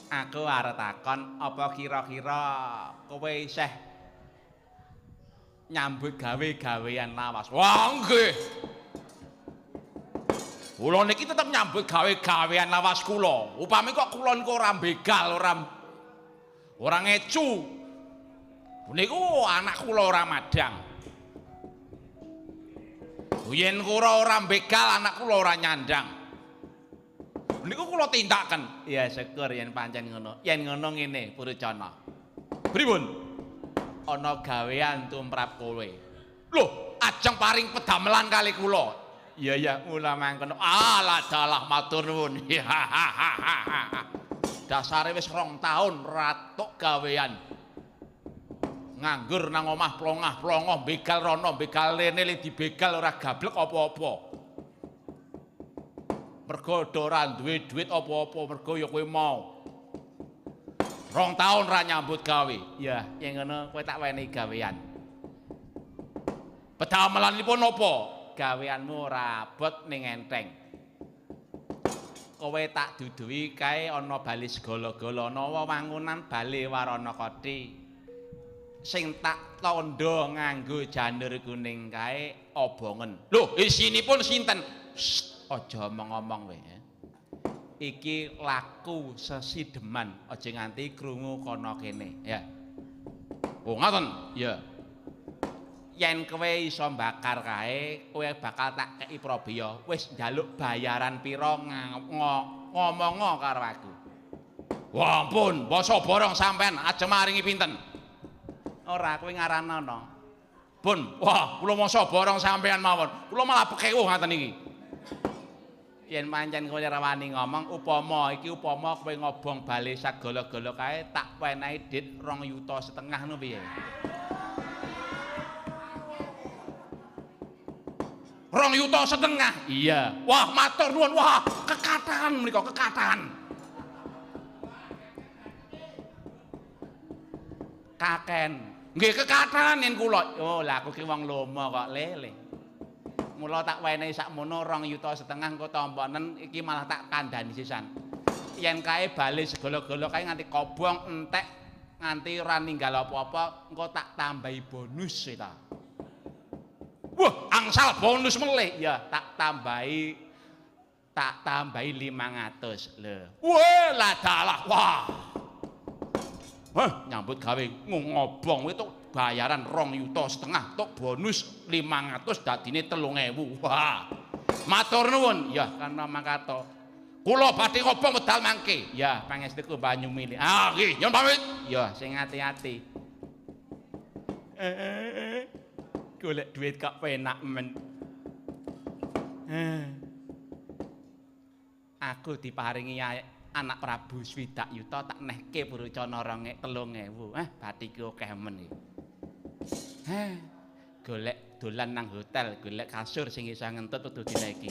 Aku arep takon apa kira-kira kowe isih nyambut gawe-gawean lawas. Wah, nggih. Kula niki tetep nyambut gawe-gawean lawas kula. Upami kok kula niku ora begal, ora ngecu. Niku anak kula ora madang. Yen kula ora begal, anak kula ora nyandang. Niku kula tindaken. Ya syukur yen pancen ngono. Yen ngono ngene, Purucana. Pripun? Ana gawean tumrap kowe. Lho, ajeng paring pedamelan kali kula. Iya, mula mangkono. Alah dalah matur nuwun. Dasare wis 2 taun ratok gawean. Nganggur nang omah plongah-plongoh, begal rono, begal rene, li dibegal ora gablek apa-apa. Mergo ora duwe duit apa-apa, mergo ya kowe mau. 2 taun ra nyambut gawe. Ya, yen ngono kowe tak wenehi gawean. Pedamelanipun napa? Gaweanmu ora abot ning enteng. Kowe tak duduhi kae ana bali segala-gala ana wangunan bale warana koti. Sing tak tandha nganggo janur kuning kae obongen. Lho, isinipun sinten? Aja omong-omong kowe. Iki laku sesideman, aja nganti krungu kono kene, ya. Oh, ngoten? Ya. yen kowe iso bakar kae, kowe bakal tak kei Prabeya. Wis njaluk bayaran pira ngomongo karo aku. Wah ampun, basa borong sampean aja maringi pinten. Ora kowe ngaranana. Pun, wah kula masa borong sampean mawon. Kula malah pekewuh ngaten iki. Yen pancen kowe ora wani ngomong upama kowe ngobong bale sagala-gala kae tak wenehi dit 2,5 juta ngono piye? 2,5 juta. Iya. Wah, matur nuwun. Wah, kekathan menika, kekathan. Kaken. Nggih kekathan yen kula. Oh, lah aku ki wong lomo kok lele. Mula tak wenehi sakmono 2,5 juta engko tamponen iki malah tak kandhani sisan. Yen kae bali segala-gala kae nganti kobong entek nganti ora ninggal apa-apa engko tak tambahi bonus ta. Wah, angsal bonus melih. Ya, tak tambahi 500 lho. Wah, lah dalah. Wah. Nyambut gawe ngobong itu bayaran 2,5 juta tok bonus 500 dadine 3.000. Wah. Matur nuwun. Ya, karena mangkato. Kula badhe ngobong medal mangke. Ya, pangestuku banyu milih. Ah, nggih, nyuwun pamit. Ya, sing ati-ati. Golek duit kok penak men. Aku diparingi anak Prabu swidak yuta tak nehke Purocana 3.000. Bathike akeh men iki. Golek dolan nang hotel, golek kasur sing iso ngentut kudu dinaiki.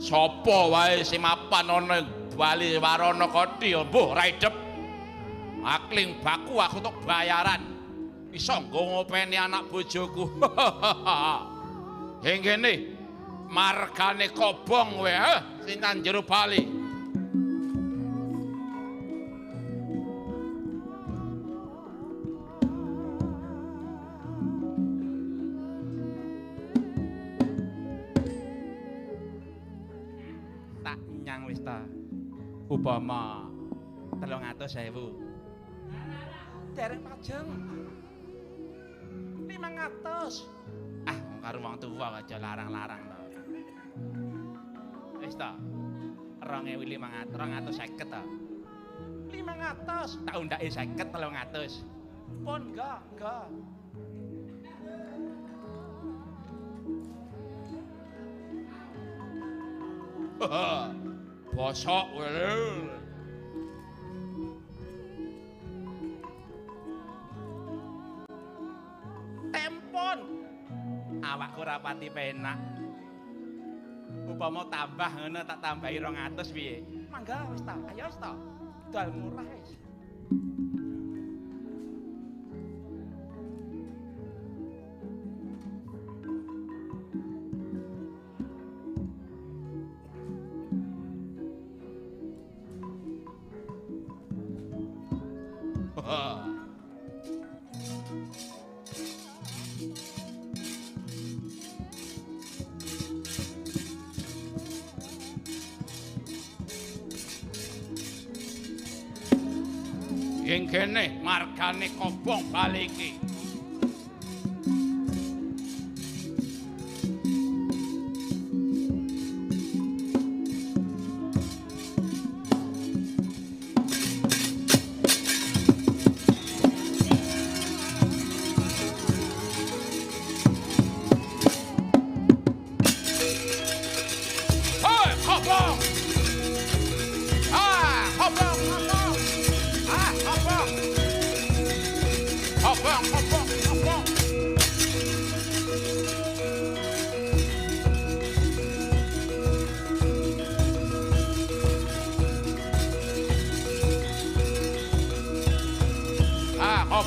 Sapa wae sing mapan ana Bali Warana Koti mbuh raidep. Akling baku aku tok bayaran. Iso nggo ngopeni anak bojoku. Heng kene margane kobong kowe sing nang jero Bali. Wis ta. Upama 300.000. Dereng pajeng. 500. Wong karo wong tuwa aja larang-larang to. Wis ta. 2.500, 250 ta. 500, tak undake 50 300. Pun enggak. Bosok wae. Tempon. Awakku ora pati penak. Upama tambah ngono tak tambahi 200 piye? Mangga wis ta. Ayo wis ta. Dal murah wis. Ing kene margane kobong Bali iki.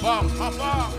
Obong, obong.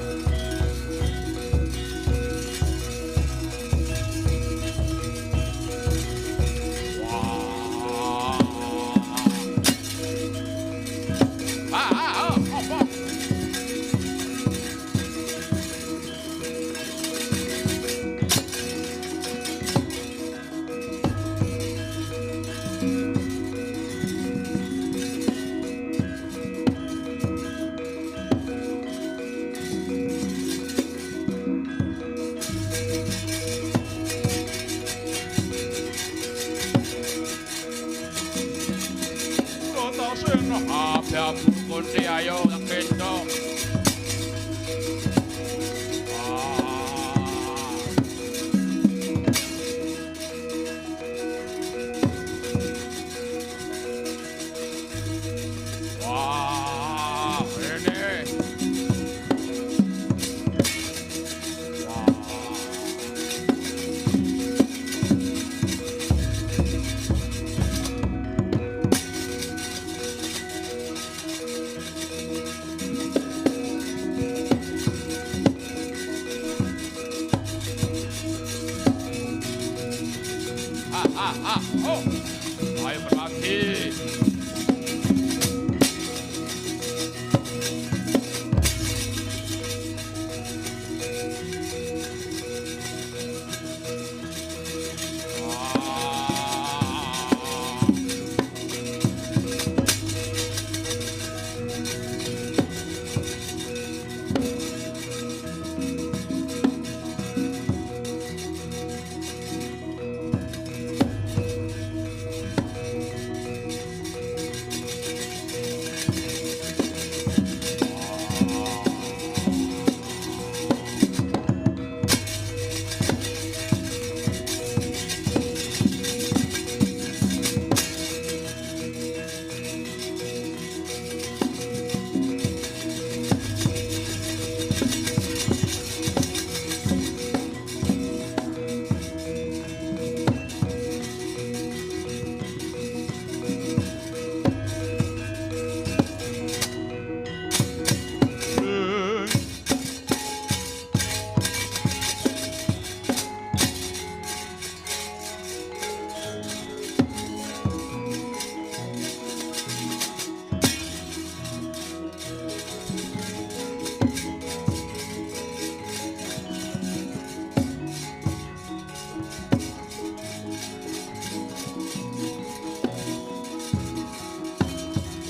Kunci ayo gendong. Wah, ini. Oh, ayo berlatih.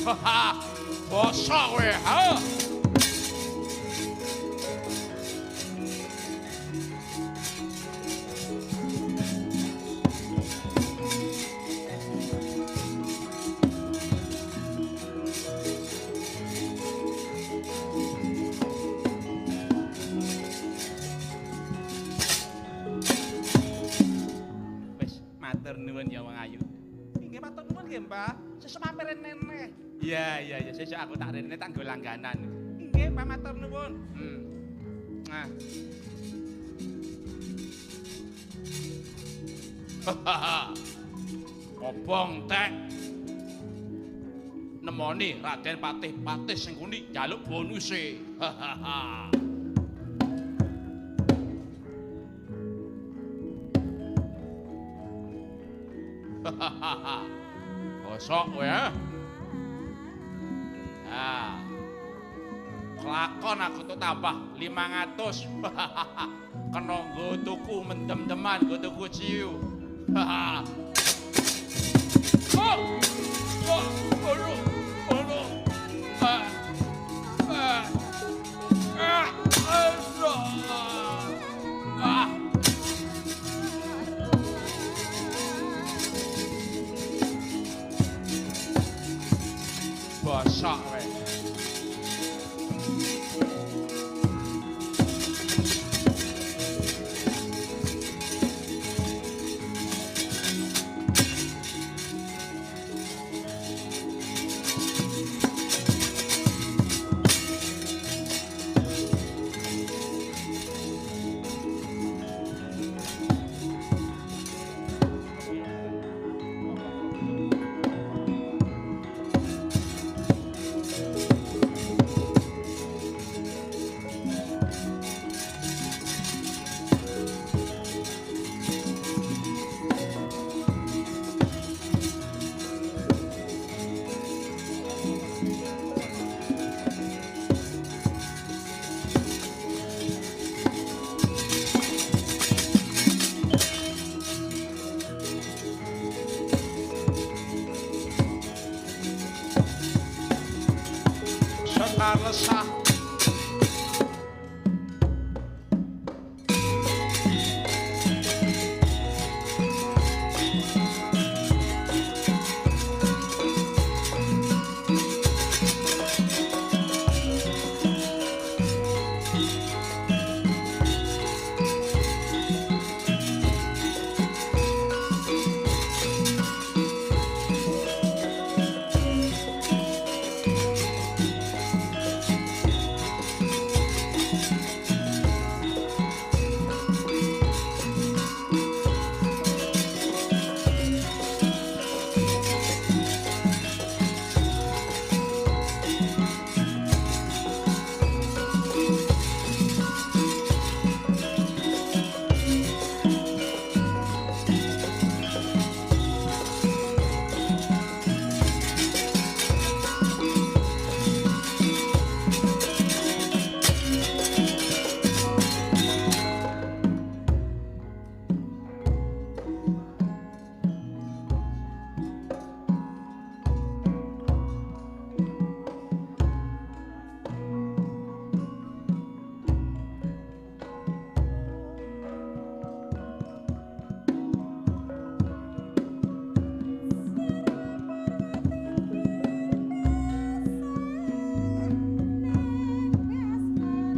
Haha, bosok we, ha? Wis, matur nuwun ya wong ayu. Nggih matur nuwun nggih, Mbah. Sesuk mampir neneh. Iya, sesuk aku tak rene tak nggo langganan. Nggih, Pak matur nuwun. Nah. Obong tek. Nemoni Raden Patih sing kuning njaluk bonuse. Bosok kowe ha. Ah. Kelakon aku tuh tambah 500. Kena nggo tuku mendem-deman, nggo tuku ciu. Oh! Oh! Aduh! Aduh! Bosok we. kalesah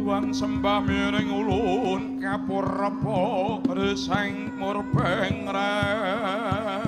Tuhan sembah miring ulun kapurapa reseng murbeng ret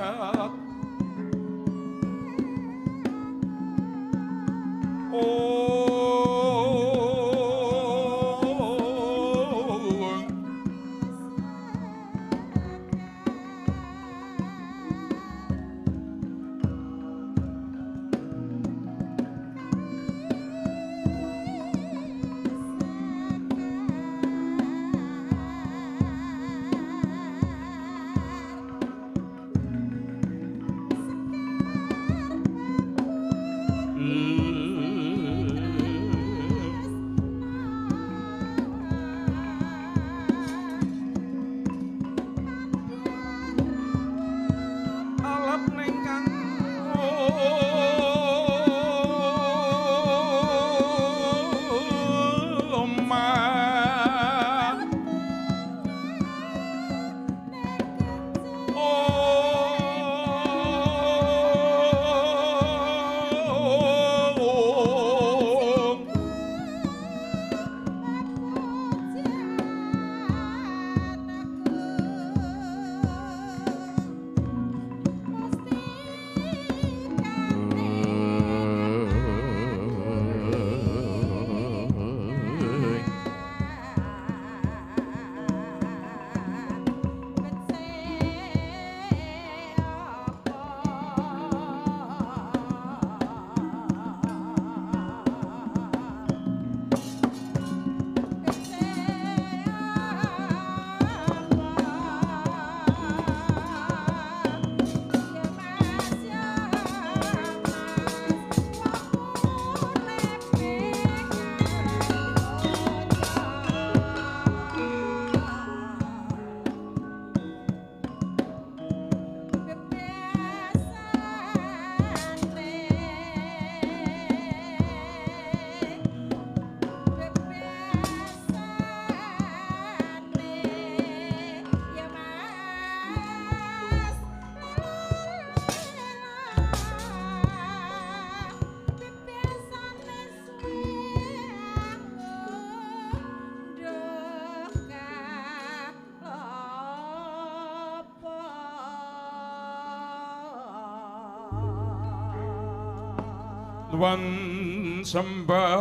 Tuhan sembah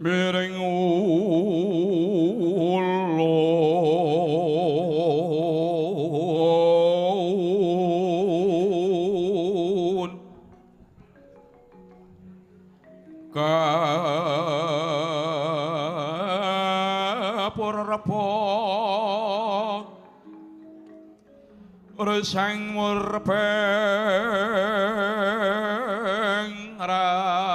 miring ulun kapurapa reseng murbeng rat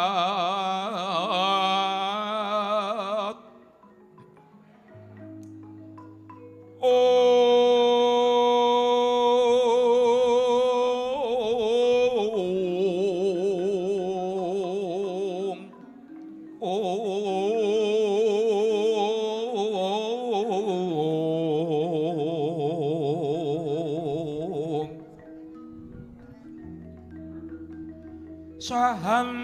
sahalan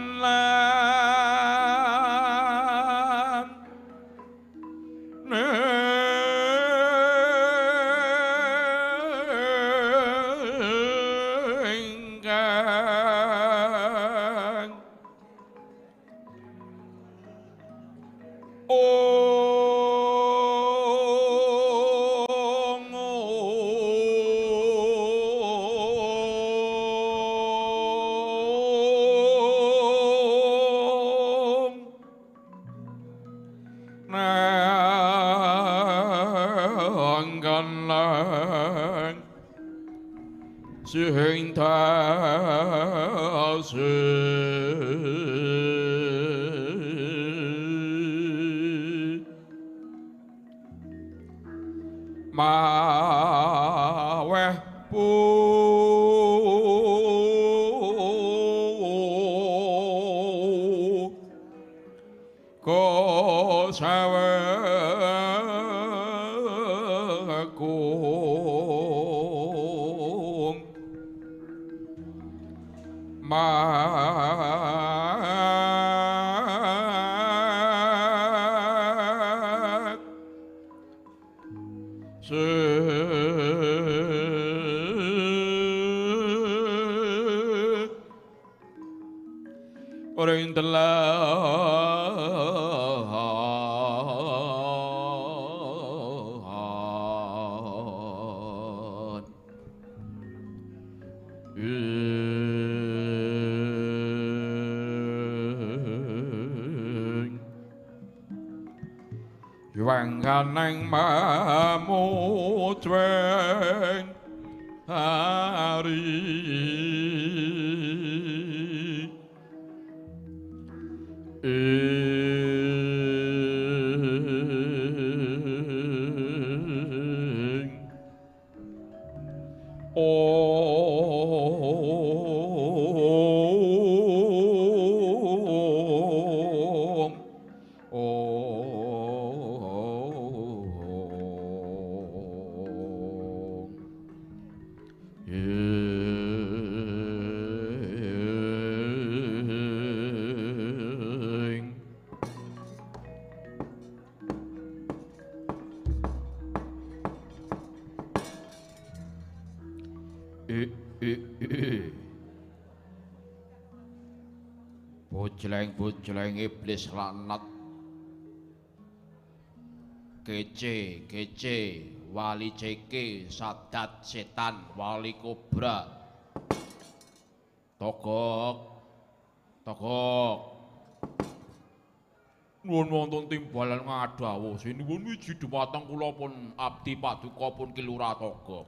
ingkang sing tasih maweh ko saweku mat orang Wanganeng mamutweng hari Bojleng iblis lanat kece wali ceke sadat setan wali kobra togok nuwun wonten timbalan ngadawu sinuwun wiji dumateng kula pun abdi paduka pun Kilura Togok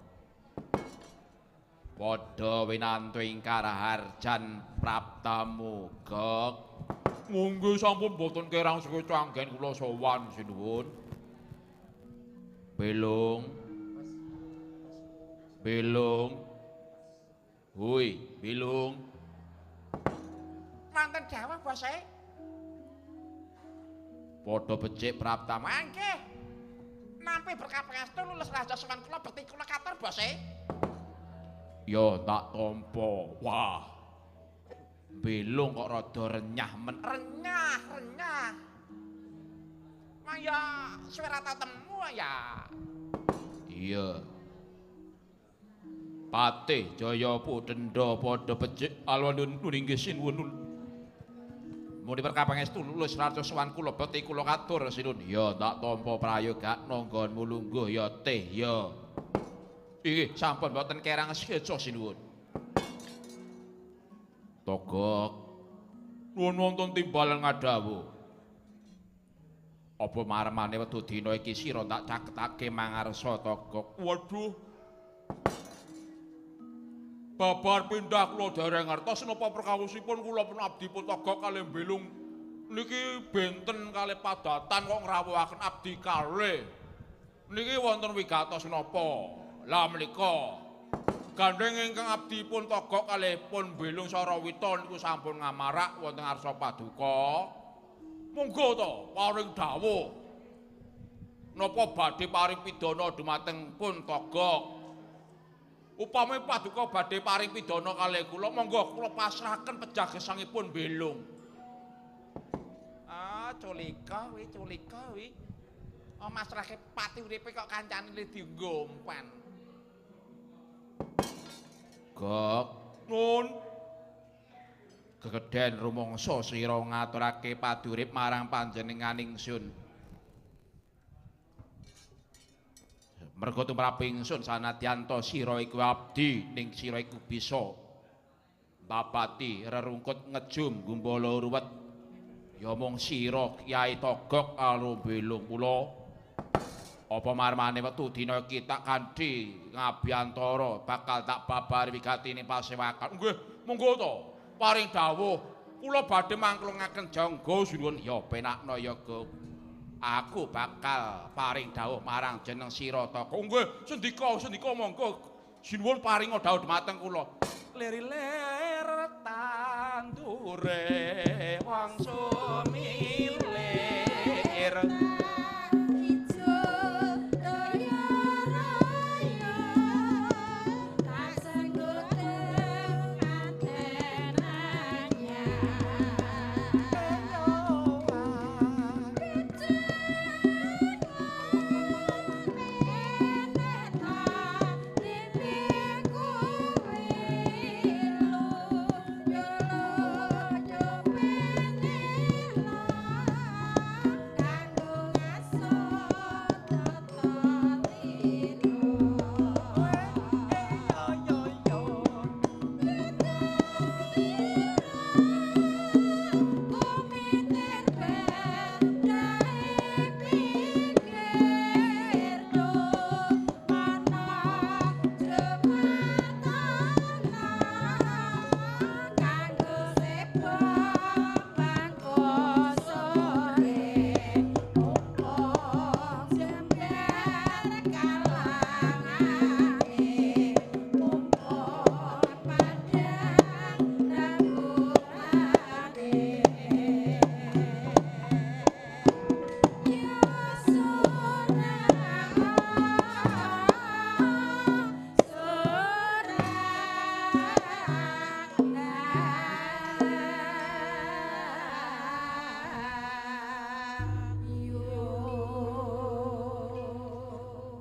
padha winantu ingkang harjan prapta mugok monggo sampun boten kerang sekeca anggen kula sowan sinuwun belung hui belung manten Jawa bose padha becik prapta mangke nampi berkah pangestu lulus raja sowan kula bekti kula katur bose ya tak tampa wah belung kok rada renyah renyah maya suwe ra tau temu ya iya Patih Jaya Pudenda padha becik alwanun nuringgih sinuwun muni berkah pangestu lulus raja sowan kula bekti kula katur sinuwun ya tak tampa prayoga nanggonmu lungguh ya teh ya iki sampun boten kerang sekeca sinuwun Togok nuwun wonten timbalan ngadawu apa marmane wedu dina iki sira tak caketake mangarsa Togok waduh babar pindah kula dereng ngertos napa perkawusipun kula pun abdi pun Togok kalih belung niki benten kalih padatan kok ngrawuhaken abdi kalih niki wonten wigatos napa lah menika gandeng ingkang abdi pun Togok kalih pun belung Sarawita niku sampun ngamarak wonten ngarsa paduka monggo to paring dawuh napa badhe paring pidana dumateng pun Togok Upami paduka badhe paring pidana kalih kula, monggo kula pasrahaken pejah gesangipun belung. Ah, culika wi. Oh, masrahke pati uripe kok kancane dienggo umpan. Gok, nun. Gegeden rumangsa sira ngaturake padurip marang panjenengan ingsun. Mergo tumrap ingsun sanadyan to sira iku abdi ning sira iku bisa babati rerungkut ngejum gumbala ruwet ya mung sira Kyai Togok karo belung kula apa marmane wektu dina iki tak kanthi ngabiyantara bakal tak babari wigatine pasewakan. Nggih monggo to paring dawuh kula badhe mangklungaken jangga sinuwun ya penakna ya Gok. Aku bakal paring dawuh marang jeneng sira Togok. Nggih, sendika monggo sinuwun paringa dawuh dhumateng kula. Lir-lir tandure wong sumilir.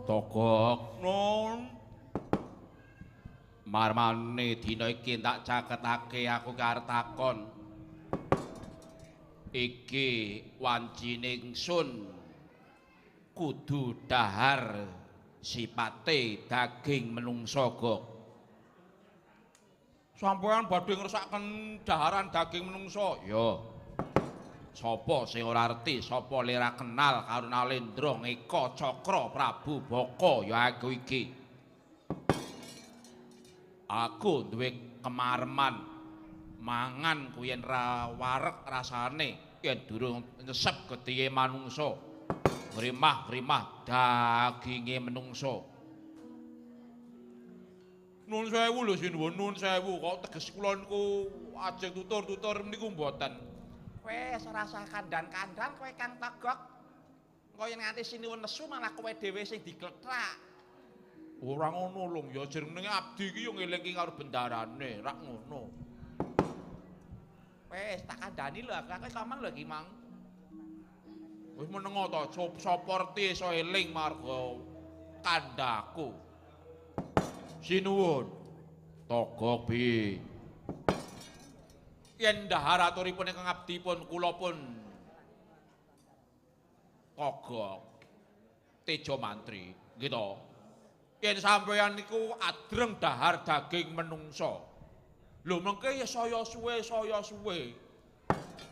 Togok nun marmane dina iki tak caketake aku karep takon iki wancine ingsun kudu dahar sipate daging menungsa Gok. Sampeyan badhe ngersakaken daharan daging menungsa? Ya. Sapa sing ora arti, sapa lera kenal karo Nalendra Eka Cakra Prabu Baka ya aku iki. Aku duwe kemareman mangan ku yen ra wareg rasane yen durung nyesep getihe manungsa. Grimah-grimah daginge menungsa. Nun sewu lho sinuwun, nun sewu kok teges kula niku ajeng tutur-tutur niku mboten. Wes rasa kandan-kandan kowe Kang Togok. Engko yen nganti sinuwun nesu malah kowe dhewe sing diglethrak. Ora ngono lho, ya jenenge abdi iki yo ngelingke karo bendarane, rak ngono. Wes tak kandhani lho, aku kaman lho iki Mang. Wis menengo to, sapa reti iso eling marga kandhaku. Sinuwun. Togok bi. Yen dahar aturipun ingkang abdi pun kula pun Togok Tejo Mantri gitu. Yen sampeyan niku adreng dahar daging menungsa. Lho mengke ya saya suwe.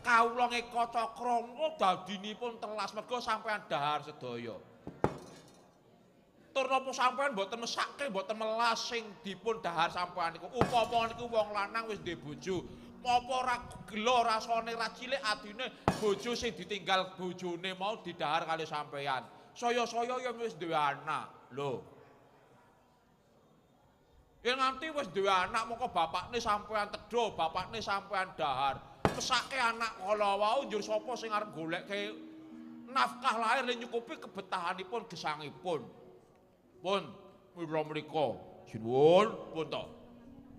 Kawula Eka Cakra dadinipun telas mergo sampeyan dahar sedaya. Tur napa sampeyan mboten mesake, mboten melas sing dipun dahar sampeyan niku. Upama niku wong lanang wis duwe bojo, apa ora gelo rasane ra cilik adine bojo sing ditinggal bojone mau didahar kali sampeyan. Saya-saya ya wis duwe anak. Lho. Yen nganti wis duwe anak mongko bapakne sampeyan tedha, bapakne sampeyan dahar. Mesake anak kala wau njur sapa sing arep goleke nafkah lahir lan nyukupi kebetahanipun gesangipun. Pun mila mriku Sinuwun pun to.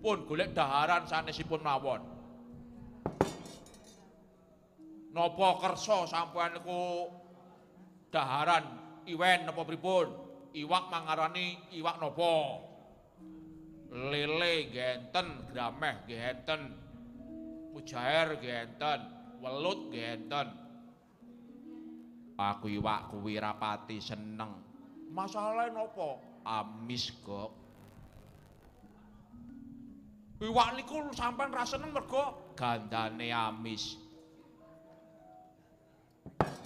Pun golek daharan sanesipun mawon. Napa kersa sampean niku daharan iwen napa pripun? Iwak mangarani iwak napa? Lele genten, grameh genten. Mujair genten, welut genten. Aku iwak kuwi rapati seneng. Masalahe napa? Amis kok. Iwak niku sampean ra seneng mergo gandane amis.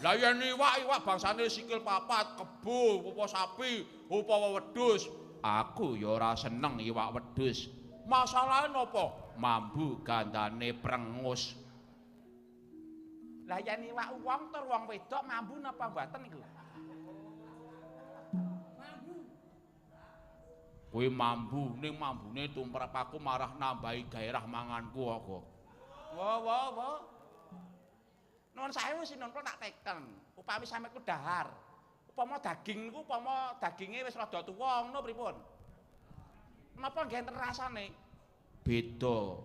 Lah yen iwak bangsane sikil papat, kebo, apa sapi, apa wedhus, aku ya ora seneng iwak wedhus. Masalahe napa? Mambu gandane prengus. Lah yen iwak wong tur wong wedok mambu napa mboten niku? Kuwi mambu, ning mambune tumrap aku marah nambahi gairah manganku kok. Wo. Nuwun sewu sinun kula tak teken. Upami sampe ku dahar. Upama daging niku upama daginge wis rada tuwa ngono pripun? Napa ngenten rasane? Beda.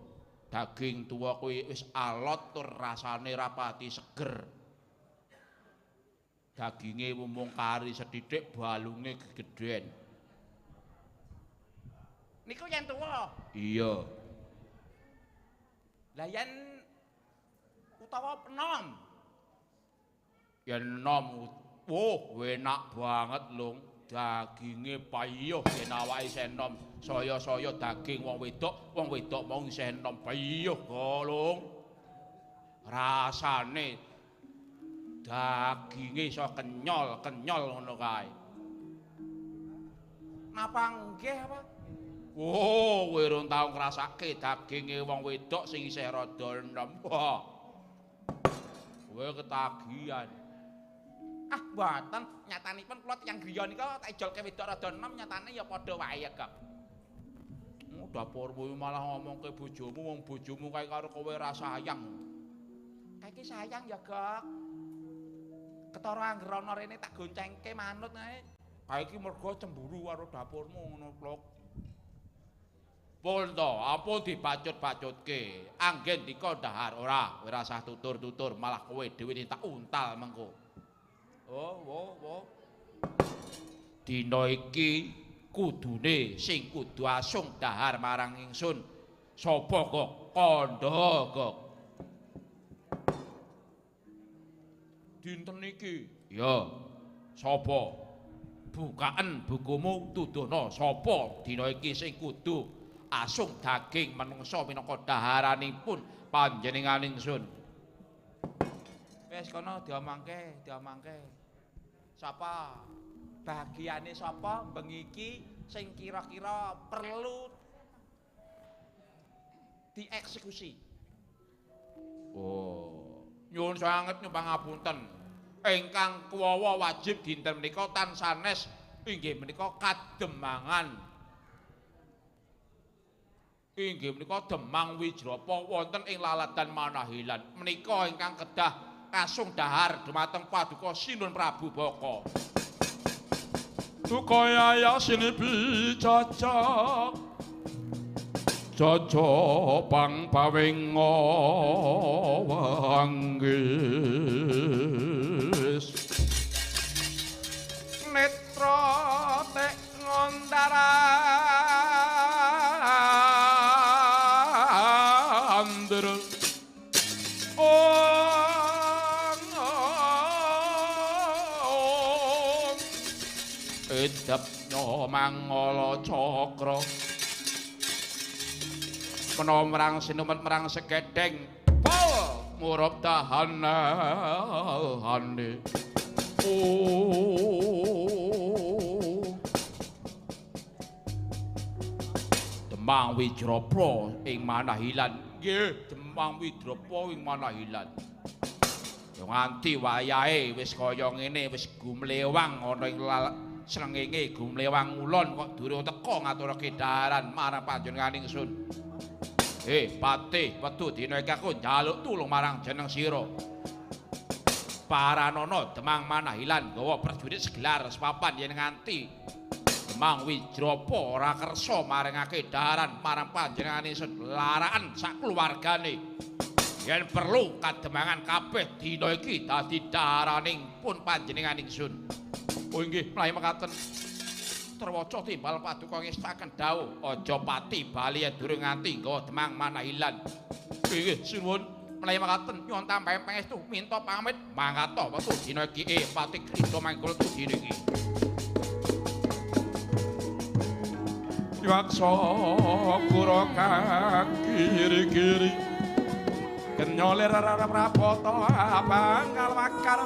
Daging tuwa kuwi wis alot tur rasane rapati seger. Daginge mumung kari sethithik balunge gegeden. Niku yen tuwa. Iya. Lah yen utawa enom. Yen enom, enak banget lung. Daginge payuh yen awake isih enom. Saya-saya daging wong wedok mau isih enom payuh kok lung. Rasane daginge iso kenyol ngono kae. Napa nggih apa? Kowe urung tau ngrasake daginge wong wedok sing isih rada enom. Kowe ketagihan. Ah, mboten, nyatanipun kula tiyang griya nika tak ijolke wedok rada enom nyatane ya padha wae kok. Dapurmu malah ngomongke bojomu wong bojomu kae karo kowe ra sayang. Kae iki sayang ya, Gok. Ketara angger ana rene tak goncengke manut ae. Kae iki mergo cemburu karo dapurmu ngono, Plok. Pun to, ampun dibacut-bacutke. Anggen dika dahar ora, ora usah tutur-tutur, malah kowe dhewe tak untal mengko. Oh. Dina iki kudune sing kudu asung dahar marang ingsun. Sapa kok? Kandha kok. Dinten iki. Ya. Sapa? Bukaan bukumu tuduhna sapa dina iki sing kudu asung daging manungsa minangka daharanipun panjenengan ingsun. Wis kono diomongke. Sapa? Bagiane sapa bengi iki sing kira-kira perlu dieksekusi? Oh, nyuwun sanget nyumbang ngapunten. Ingkang kuwawa wajib dinten menika tan sanes inggih menika kademangan. Inggih menika Demang Wijrapa wonten ing Laladan Manahilan. Menika ingkang kedah kasung dahar dumateng Paduka Sinun Prabu Baka. Tukaya sinipi cacak pang pawing wanggis netra tek ngondara Edapnya mangala cakra menawa merang sinumet merang segedeng pol murup dahanane Demang Wijrapa ing Manahilan nggih Demang Wijrapa ing Manahilan ya nganti wayahe wis kaya ngene wis gumlewang ana ing srengenge gumlewang ulon kok durung teka ngaturake daharan marang panjenengan ingsun. Patih wetu dina iki aku njaluk tulung marang jeneng sira. Paranana Demang Manahilan gawa prajurit segelar sepapan yen nganti Demang Wijrapa ora kersa maringake daharan marang panjenengane laraan sak keluargane. Yen perlu kademangan kabeh dina iki dadi daharaning pun panjenengan ingsun. Oh inggih, mlayu mekaten. Terwaca timbal paduka ngestaken dawuh aja pati bali durung nganti nggawa demang manahilan. Nggih, suwun mlayu mekaten nyuwun tambahe pangestu minta pamit mangkata wektu dina iki pati krida mangkul dina iki. Yaksa kura kang kiri-kiri kenyolir rara prapata bangkal makar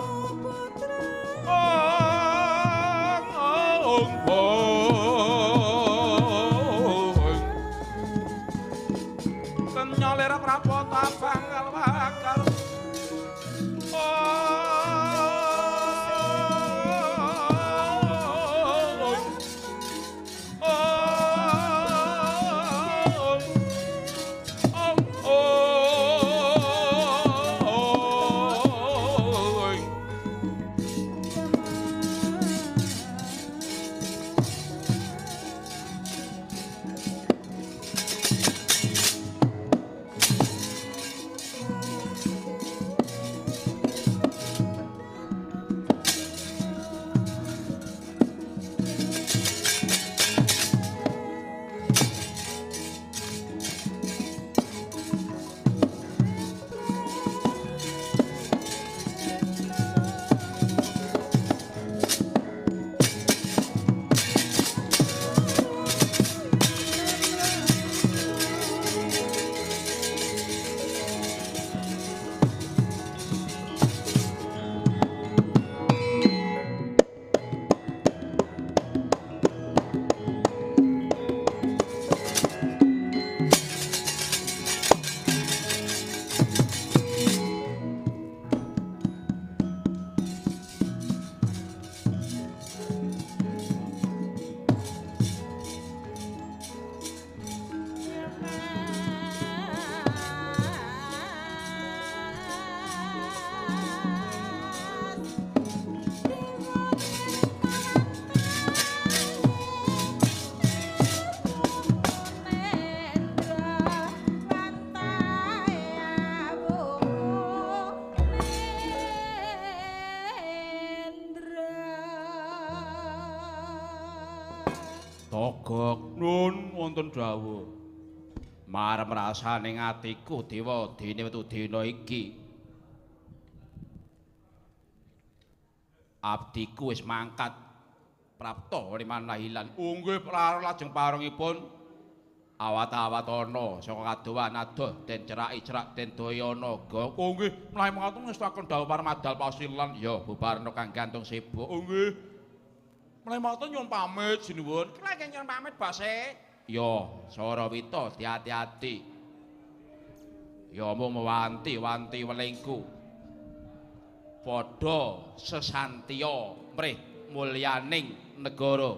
kenyolir prapata bangkal makar Togok nun wonten dawuh. Marem rasane atiku dewa dene wetu dina iki. Abdiku wis mangkat prapta manahilan. Nggih lajeng parengipun awat-awatana saka kadowan adoh den ceraki-cerak den dayana ga. Nggih mlayu mekaten ngestaken dawuh parmadal pasilan ya bubarna kang gantung sibuk. Nggih. Mulai mata nyuwun pamit sinuwun. Lagi nyuwun pamit Base. Yo, Sarawita hati-hati. Yo mung wanti-wanti welingku. Padha sesantiya mrih mulyaning negara.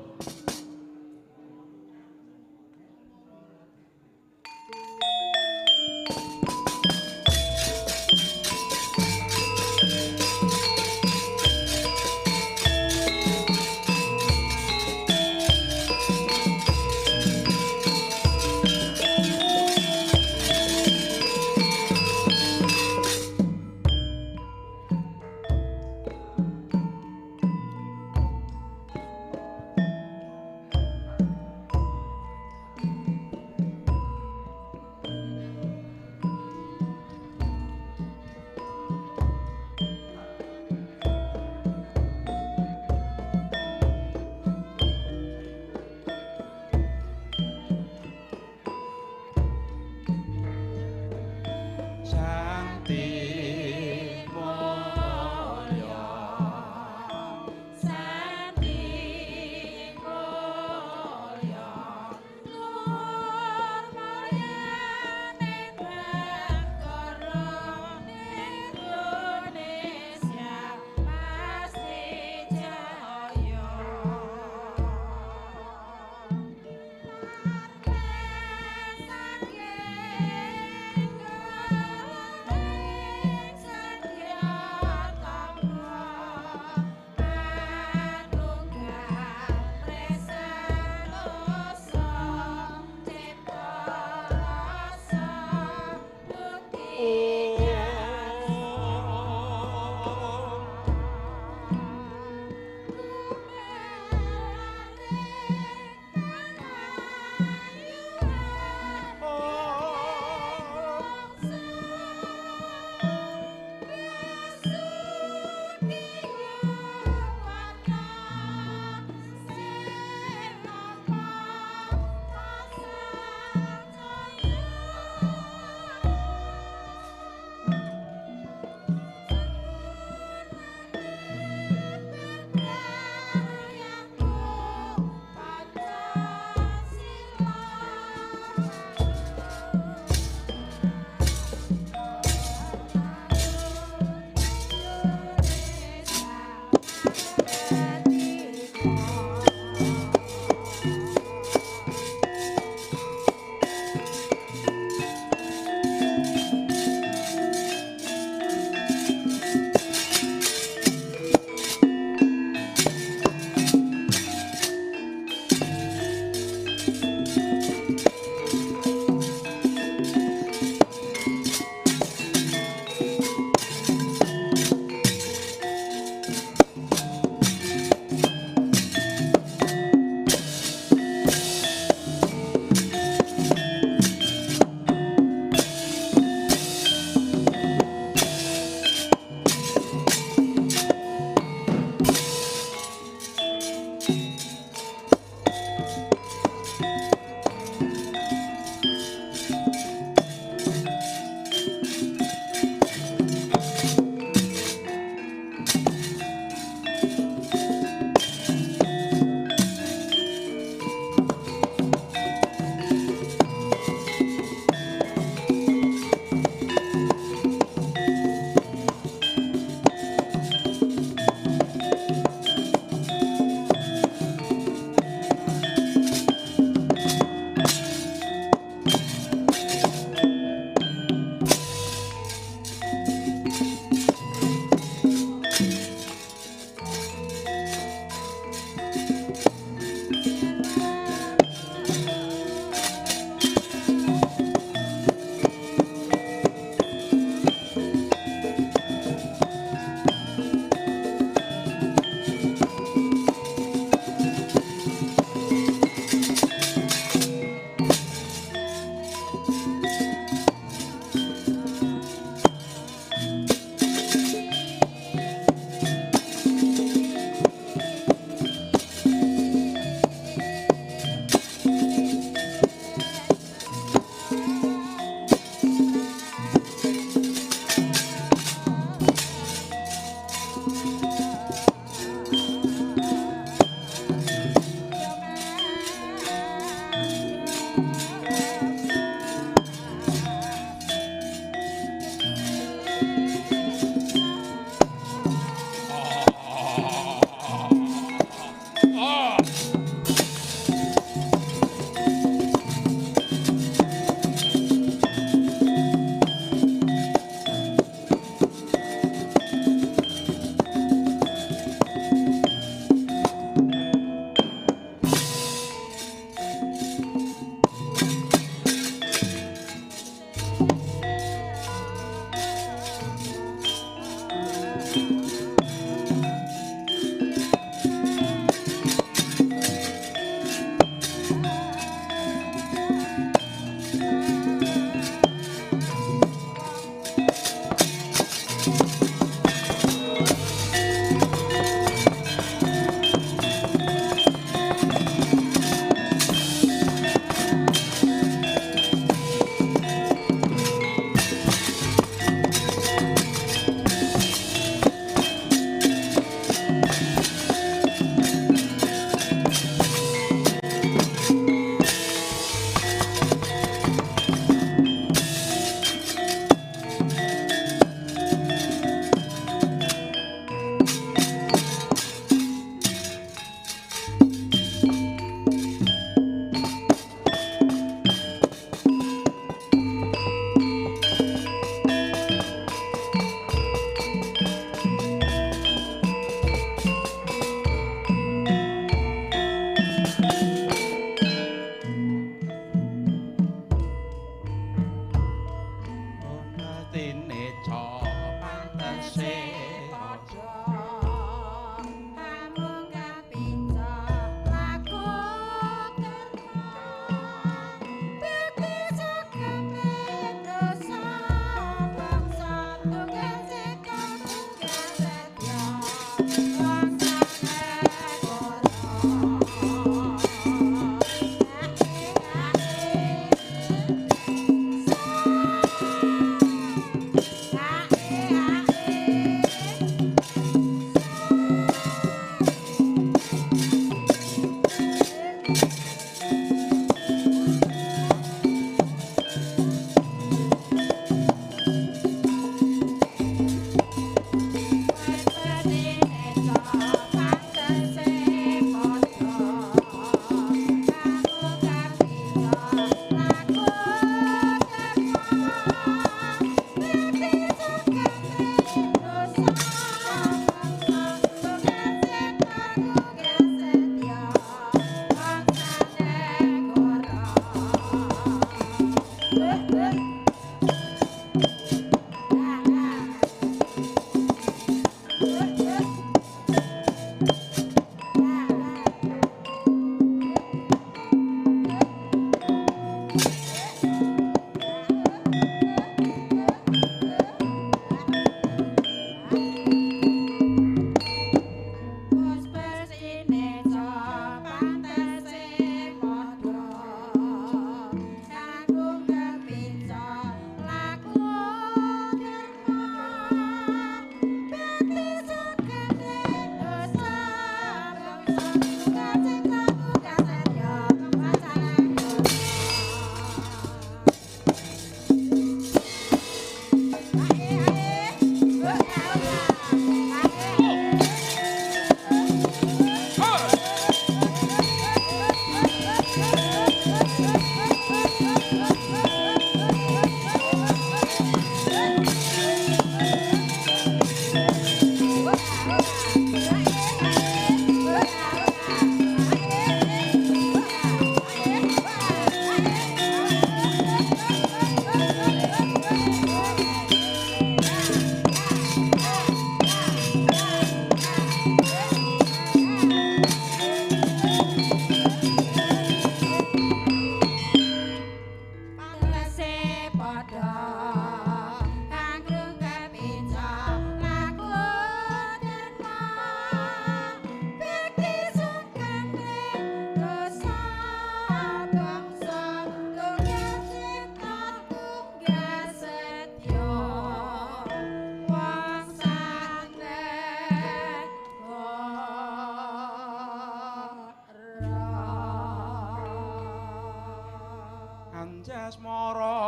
jasmara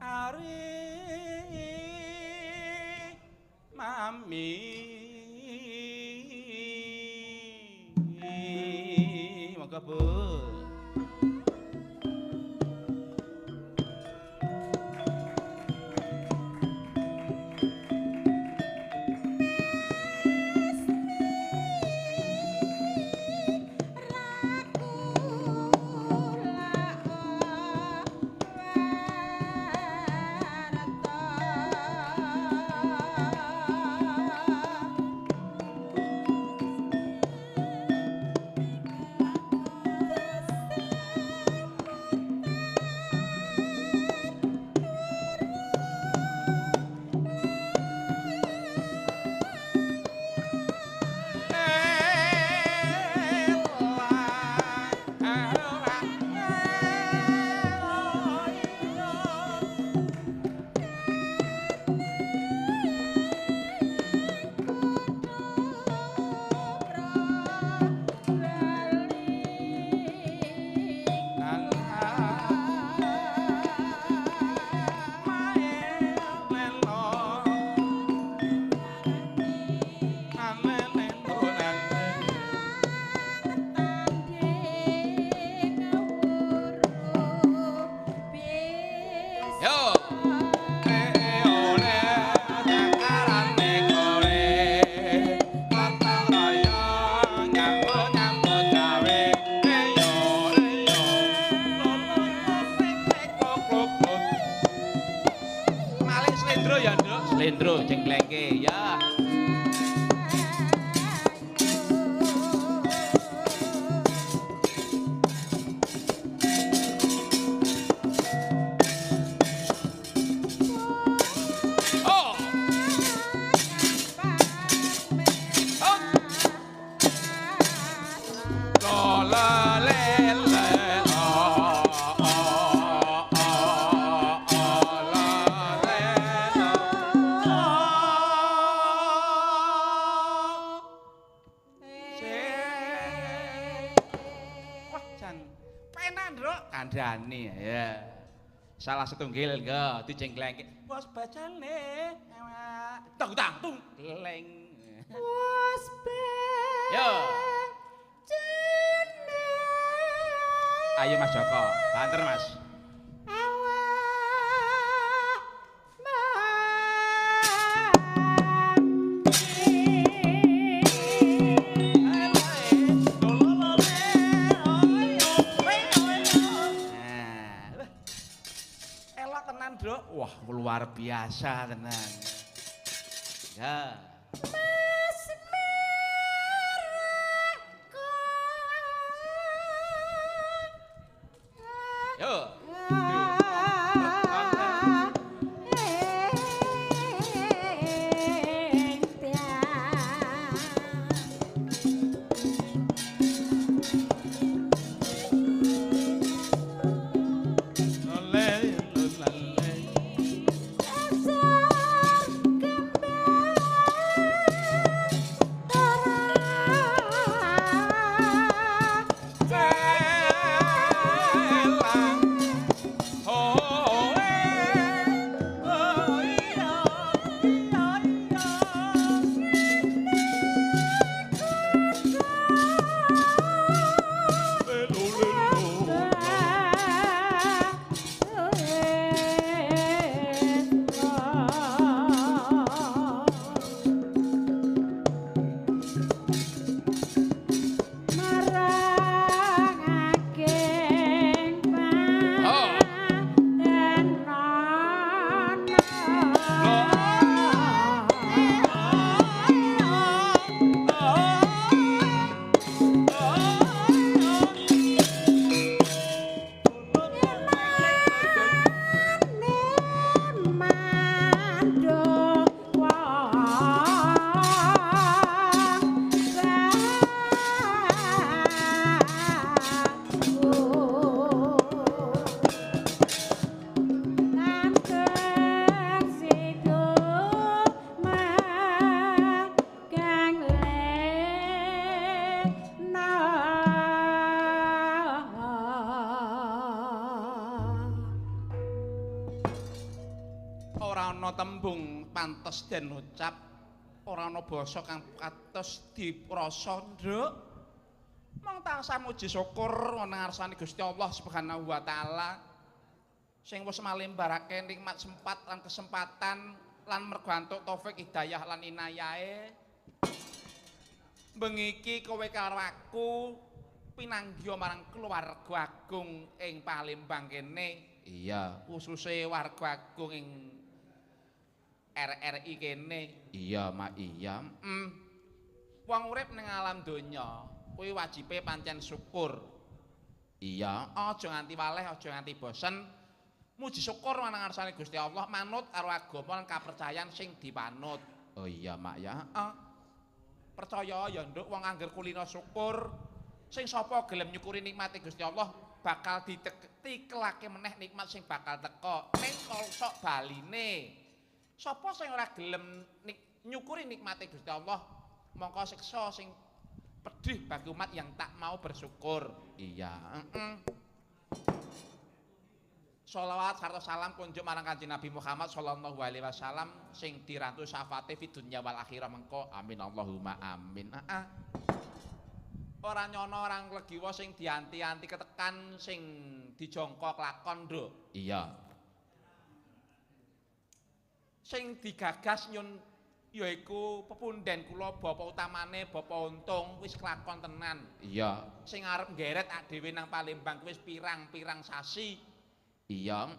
ari mami monggo Bu. Slendro jengklengke ya. Kandhani ya. Salah setunggal enggak dijengklengke. Bos bacane. Tang tang tung leng. Bos yo. Ayo Mas Joko, banter Mas. Wah, luar biasa tenan. Ya. Yo. ora ana tembung pantes den ucap, ora ana basa kang katos diprasa, Nduk. Mong tansah muji syukur ana ngarsane Gusti Allah Subhanahu wa taala sing wis malembarake nikmat sempat lan kesempatan lan mergo antuk taufik hidayah lan inayahe. Bengi iki kowe karo aku pinanggih marang keluarga agung ing Palembang kene. Iya, khususe warga agung ing RRI kene. Iya, Mak, iya. Wong urip ning alam donya kuwi wajibe pancen syukur. Iya, aja nganti waleh, aja nganti bosen. Muji syukur marang ngarsane Gusti Allah, manut karo agama lan kapercayan sing dipanut. Oh iya, Mak ya. Percaya ya, Nduk, wong angger kulino syukur, sing sapa gelem nyukuri nikmate Gusti Allah bakal ditikelake meneh nikmat sing bakal teka ning kosok baline. Sapa sing ora gelem nyukuri nikmate Gusti Allah, mongko siksa sing pedih bagi umat yang tak mau bersyukur. Iya, Sholawat sarta salam kunjuk marang Kanjeng Nabi Muhammad sallallahu alaihi wasallam sing dirantu syafaate fi dunya wal akhirah mengko amin Allahumma amin. Ora nyono orang legiwa sing dianti-anti ketekan sing dijongkok lakon, Nduk. Iya. Sing digagas nyun yaiku pepunden kula bapak utamane Bapak Untung wis kelakon tenan. Iya. Sing arep nggeret ak dhewe nang Palembang wis pirang-pirang sasi. Iya,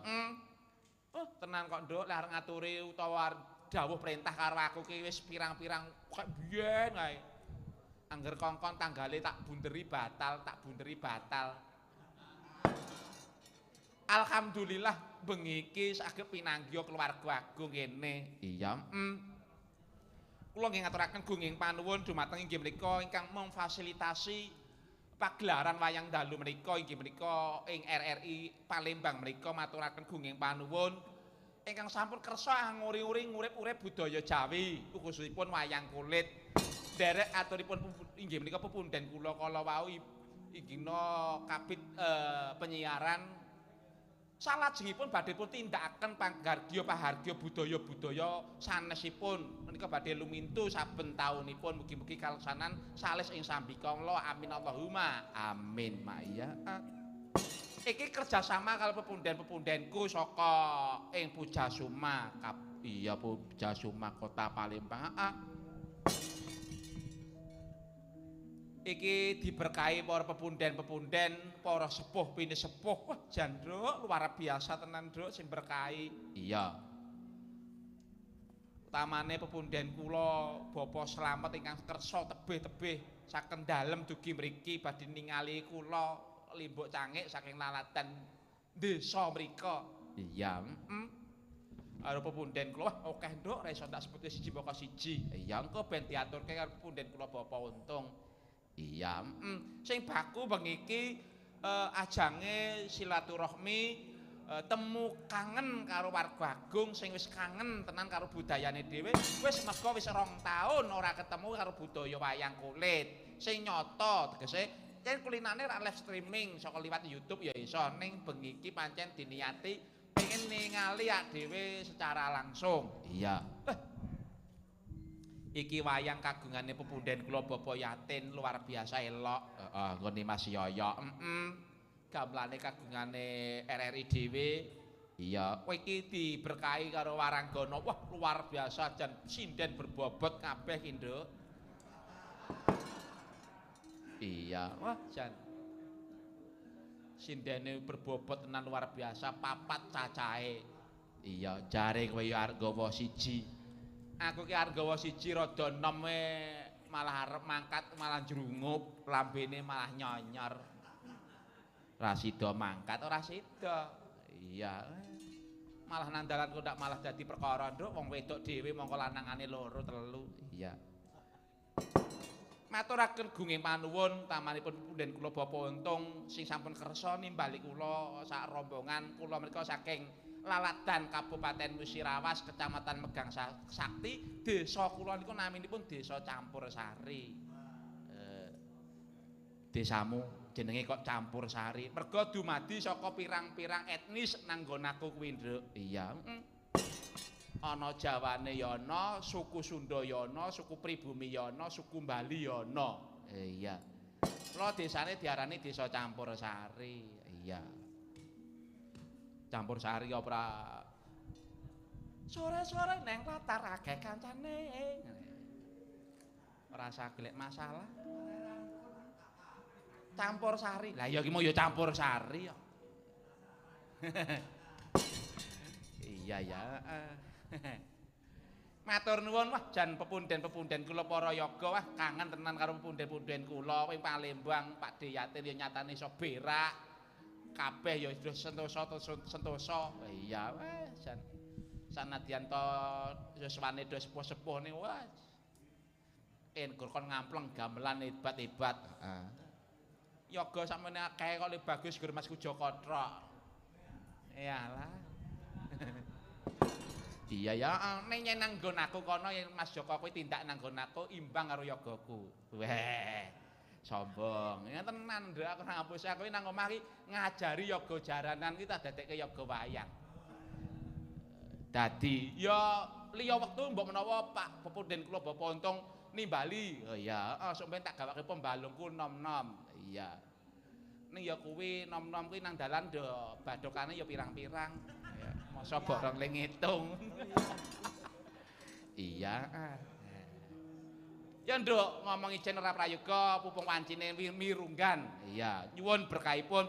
tenan kok, Nduk, lek arep ngaturi utawa dawuh perintah karo aku ki wis pirang-pirang kok biyen ae. Angger kongkon tanggale tak bunderi batal, Alhamdulillah bengi iki saged pinanggih keluarga agung kene. Iya, Kula nggih ngaturaken gunging panuwun dumateng inggih menika ingkang memfasilitasi pagelaran wayang dalu menika inggih menika ing RRI Palembang menika maturaken gunging panuwun ingkang sampun kersa nguri-uri ngurip-urip budaya Jawi khususipun wayang kulit. Derek aturipun inggih menika pepunden kula kala wau inggihna kabit penyiaran salajengipun badhe pun tindakaken pahargya budaya-budaya sanesipun menika badhe lumintu saben taunipun mugi-mugi kaleksanan salis ing sambikala amin Allahumma amin. Mak iya. Iki kerjasama karo pepunden-pepundenku saka ing Pujasuma iya Pujasuma Kota Palembang. Iki diberkahi para pepunden-pepunden, para sepuh pini sepuh. Wah, jan Nduk, luar biasa tenan, Nduk, sing berkahi. Iya. Utamane pepunden kula Bapak Slamet ingkang kersa tebih-tebih saking dalem dugi mriki badhe ningali kula limbuk cangik saking lalatan desa mrika. Iya, karo pepunden kula wah akeh, Nduk, ra iso tak sebut siji pokok siji. Iya, engko ben diaturke karo pepunden kula Bapak Untung. Iya, sing baku bengi iki ajange silaturahmi temu kangen karo warga agung sing wis kangen tenan karo budayane dhewe. Wis mergo wis 2 taun ora ketemu karo budaya wayang kulit. Sing nyata tegese yen kulinane ra live streaming saka liwat YouTube ya iso ning bengi iki pancen diniati pengen ningali ak dhewe secara langsung. Iya. Iki wayang kagungane pepunden kula Bapak Yatin luar biasa elok. Nggone Mas Yoyo. Gamelane kagungane RRI dhewe. Iya, kowe iki diberkahi karo waranggana. Wah, luar biasa jan sinden berbobot kabeh ki, Nduk. Iya, wah jan sindene berbobot tenan luar biasa, 4 cacahe. Iya, jare kowe yo arep gawa siji. Aku ki arep gawa siji rada enom malah arep mangkat malah njrungup, lambene malah nyonyor. Ra sida mangkat ora sida. Iya. Malah nandalanku ndak malah dadi perkara, Nduk, wong wedok dhewe mongko lanangane 2 3. Iya. Maturaken gunging panuwun tamanipun punden kula Bapak Untung sing sampun kersa nimbali kula sak rombongan kula menika saking Laladan Kabupaten Musirawas Kecamatan Megang Sakti. Desa kula niku naminipun Desa Campursari. Desamu jenenge kok Campursari. Merga dumadi saka pirang-pirang etnis nang nggon aku kuwi, Nduk. Iya. Ana Jawane ya ana, suku Sunda ya ana, suku Pribumi ya ana, suku Bali ya ana. Iya. Kula desane diarani Desa Campursari. Iya. Campursari ora sore-sore neng latar akeh kancane. Ora usah golek masalah. Campursari. Lah ya ki mau ya Campursari ya. Iya ya. Matur nuwun wah jan pepunden-pepunden kula para yoga wah kangen tenan karo pepunden-pepunden kula ing Palembang Pak Deyatin ya nyatane iso berak kabeh ya wis sentosa. Iya wah jan sanadyan to yuswane do sepuh-sepuh niku wah enggur kon ngampleng gamelan hebat-hebat. Heeh. Yoga sakmene akeh kok le bagus Gur Mas Kujokotro. Iyalah. Iya ya, ning yen nang nggon aku kono yen Mas Joko kuwi tindak nang nggon aku imbang karo yogaku. Weh, sombong. Ya tenan nduk aku nang ngampus aku nang omah iki ngajari yoga jaranan ki tak dadekke yoga wayang. Dadi ya liya wektu mbok menawa Pak Pepunden kula Bapak Untung nimbali. Oh iya, sampeyan tak gawake pembalungku nom-nom. Iya. Ning ya kuwi nom-nom kuwi nang dalan do badokane ya pirang-pirang. Ya, masa borong le ngitung. Iya. Ya nduk ngomong ijen ora prayoga pupung wancine mirunggan. Iya, nyuwun berkahipun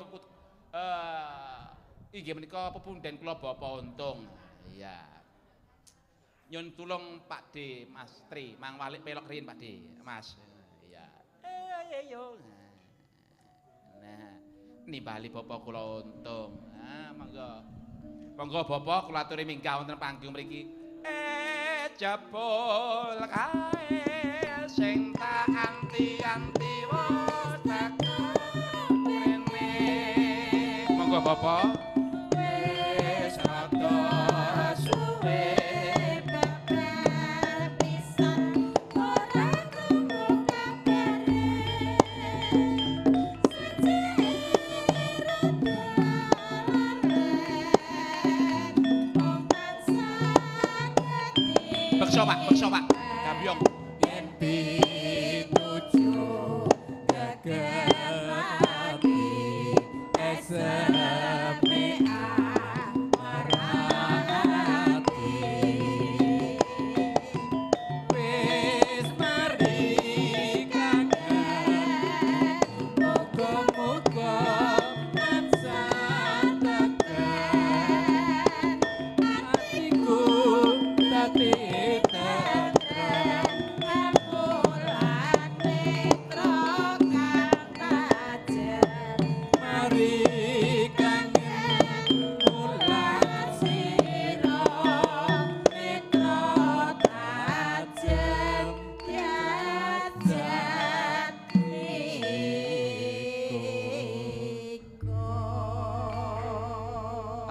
inggih menika pepunden kula Bapak Untung. Iya. Nyun tulung Pak D, Mas Tri, Mang Walik pelok riyin Pak D, Mas. Iya. Ayo. Nah, nimbali Bapak kula Untung. Ah, monggo. Monggo Bapak kula aturi minggah wonten panggung mriki. Jebul kae sing tak anti-anti watak rene. Monggo Bapak. Wis rada suwe bekso Pak, gambyong. Yen pinuju gagapati eseme amarati wis mari kangen muga-muga tansah tekan atiku dadi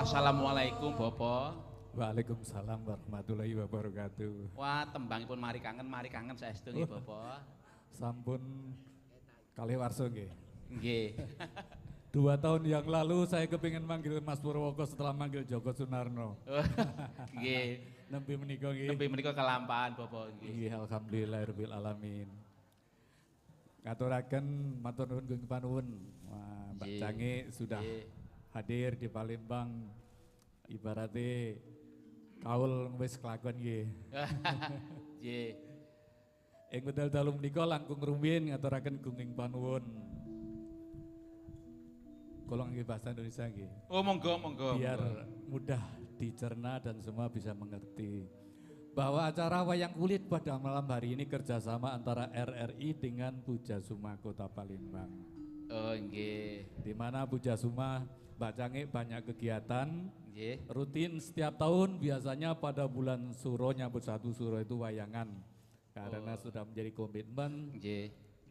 Assalamualaikum Bapak. Waalaikumsalam warahmatullahi wabarakatuh. Wah, tembangipun mari kangen saestu nggih Bapak. Sampun kalih warsa nggih. Nggih. 2 tahun yang lalu saya kepingin manggil Mas Purwoko setelah manggil Joko Sunarno. Nggih. Nembe menika nggih. Nembe menika kelampahan Bapak nggih. Nggih, alhamdulillahirabbil alamin. Ngaturaken matur nuwun Gung Panuwun. Wah, Mbak Cange sudah hadir di Palembang. Ibaratnya kaul wis kelakon nggih. Nggih. Ing wekdal dalu menika langkung rumiyin ngaturaken Gung Panuwun. Kula nggih bahasa Indonesia nggih. Oh monggo. Biar mudah dicerna dan semua bisa mengerti. Bahwa acara wayang kulit pada malam hari ini kerjasama antara RRI dengan Pujasuma Kota Palembang. Oh nggih. Di mana Pujasuma Mbak Cange banyak kegiatan. Nggih. Rutin setiap tahun biasanya pada bulan Suro nyambut 1 Suro itu wayangan. Karena sudah menjadi komitmen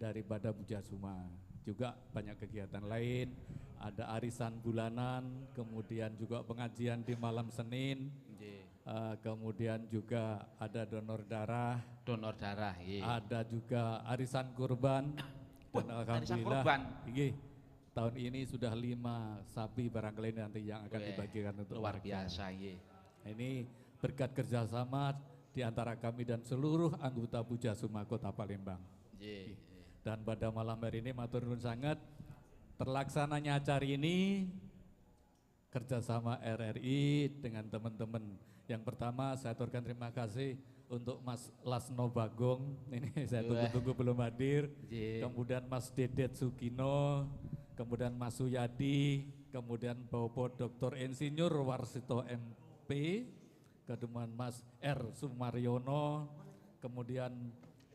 daripada Pujasuma. Juga banyak kegiatan lain, ada arisan bulanan, kemudian juga pengajian di malam Senin, kemudian juga ada donor darah, ada juga arisan kurban, dan alhamdulillah tahun ini sudah 5 sapi barangkali nanti yang akan dibagikan untuk luar warga. Biasa. Ini berkat kerjasama di antara kami dan seluruh anggota Puja Suma Kota Palembang. Dan pada malam hari ini matur nuwun sangat terlaksananya acara ini kerjasama RRI dengan teman-teman. Yang pertama saya aturkan terima kasih untuk Mas Lasno Bagong, ini saya tunggu-tunggu belum hadir. Kemudian Mas Dedet Sugino, kemudian Mas Suyadi, kemudian Bapak Dr. Insinyur Warsito MP, kemudian Mas R. Sumaryono, kemudian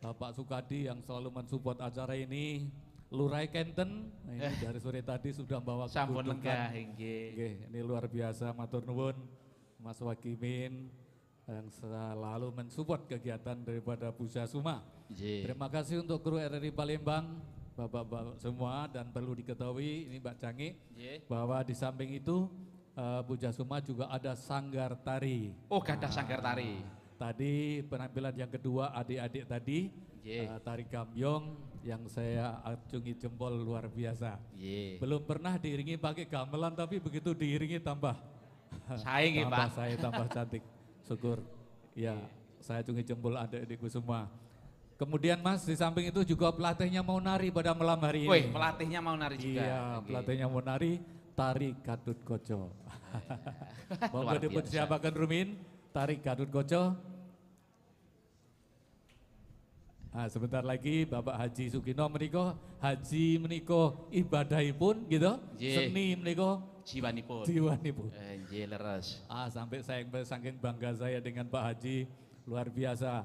Bapak Sukadi yang selalu mensupport acara ini, Lurai Kenten, nah ini dari sore tadi sudah bawa sampun lenggah ini luar biasa, matur nuwun Mas Wakimin yang selalu mensupport kegiatan daripada Puja Suma. Terima kasih untuk kru RRI Palembang, Bapak-bapak semua, dan perlu diketahui ini Mbak Cangi bahwa di samping itu Puja Suma juga ada sanggar tari. Oh, gak ada sanggar tari. Tadi penampilan yang kedua adik-adik tadi tari gambyong yang saya acungi jempol luar biasa. Belum pernah diiringi pakai gamelan tapi begitu diiringi tambah saing tambah Pak. saya tambah cantik. Syukur. Ya, saya acungi jempol adik-adikku semua. Kemudian Mas, di samping itu juga pelatihnya mau nari pada malam hari ini. Wih, pelatihnya mau nari juga. Iya, pelatihnya mau nari tari Gatut Koco. Monggo dipersiapkan Rumin, tari Gatut Koco. Nah, sebentar lagi Bapak Haji Sugino meniko, haji meniko ibadahipun gitu, seni meniko jiwanipun. Leres. Sampai saya saking bangga saya dengan Pak Haji, luar biasa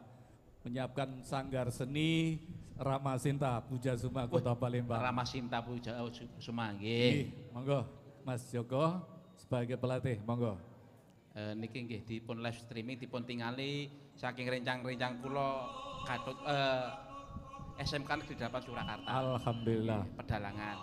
menyiapkan sanggar seni Rama Sinta Puja Suma Kota Palembang. Rama Sinta Puja Suma nggih. Monggo Mas Joko sebagai pelatih, monggo. Niki nggih dipun live streaming dipun tingali saking rencang-rencang kula Gatut SMK Negeri 8 Surakarta. Alhamdulillah. Pedalangan.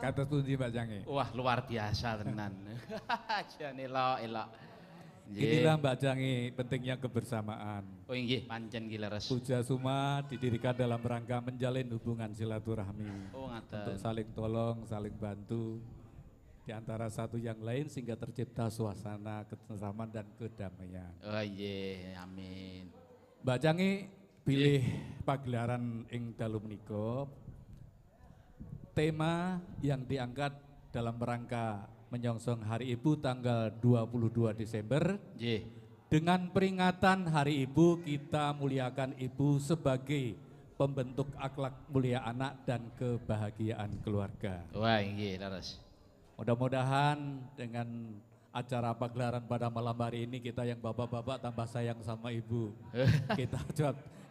Kados pundi Mbak Jange? Wah, luar biasa tenan. Jan elok. Inilah Mbak Jange pentingnya kebersamaan. Oh nggih, pancen ki leres. Puja Suma didirikan dalam rangka menjalin hubungan silaturahmi. Oh ngaten. Untuk saling tolong, saling bantu di antara satu yang lain sehingga tercipta suasana ketentraman dan kedamaian. Oh iya, amin. Mbak Jange pilih pagelaran ing dalu menika. Tema yang diangkat dalam rangka menyongsong Hari Ibu tanggal 22 Desember. Nggih. Dengan peringatan Hari Ibu, kita muliakan Ibu sebagai pembentuk akhlak mulia anak dan kebahagiaan keluarga. Wah, nggih, leres. Mudah-mudahan dengan acara pagelaran pada malam hari ini kita yang bapak-bapak tambah sayang sama Ibu. Kita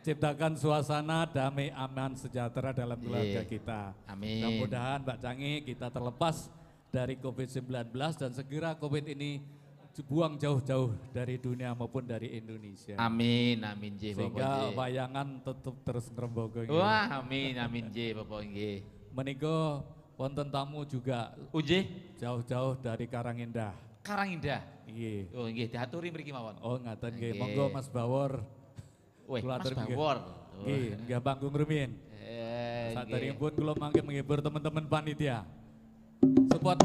ciptakan suasana damai, aman, sejahtera dalam keluarga kita. Amin. Mudah-mudahan Mbak Cangi kita terlepas dari COVID-19 dan segera COVID ini buang jauh-jauh dari dunia maupun dari Indonesia. Amin J Sehingga wayangan tetap terus ngrembogo. Wah, amin J Bapak nggih. Menika wonten tamu juga jauh-jauh dari Karangindah. Karangindah. Nggih. Oh nggih, diaturi mriki mawon. Oh ngaten nggih. Monggo Mas Bawor. Weh, Mas Bawor. Nggih, nggih panggung rumiyin. Saderengipun kula mangke menghibur teman-teman panitia. Support.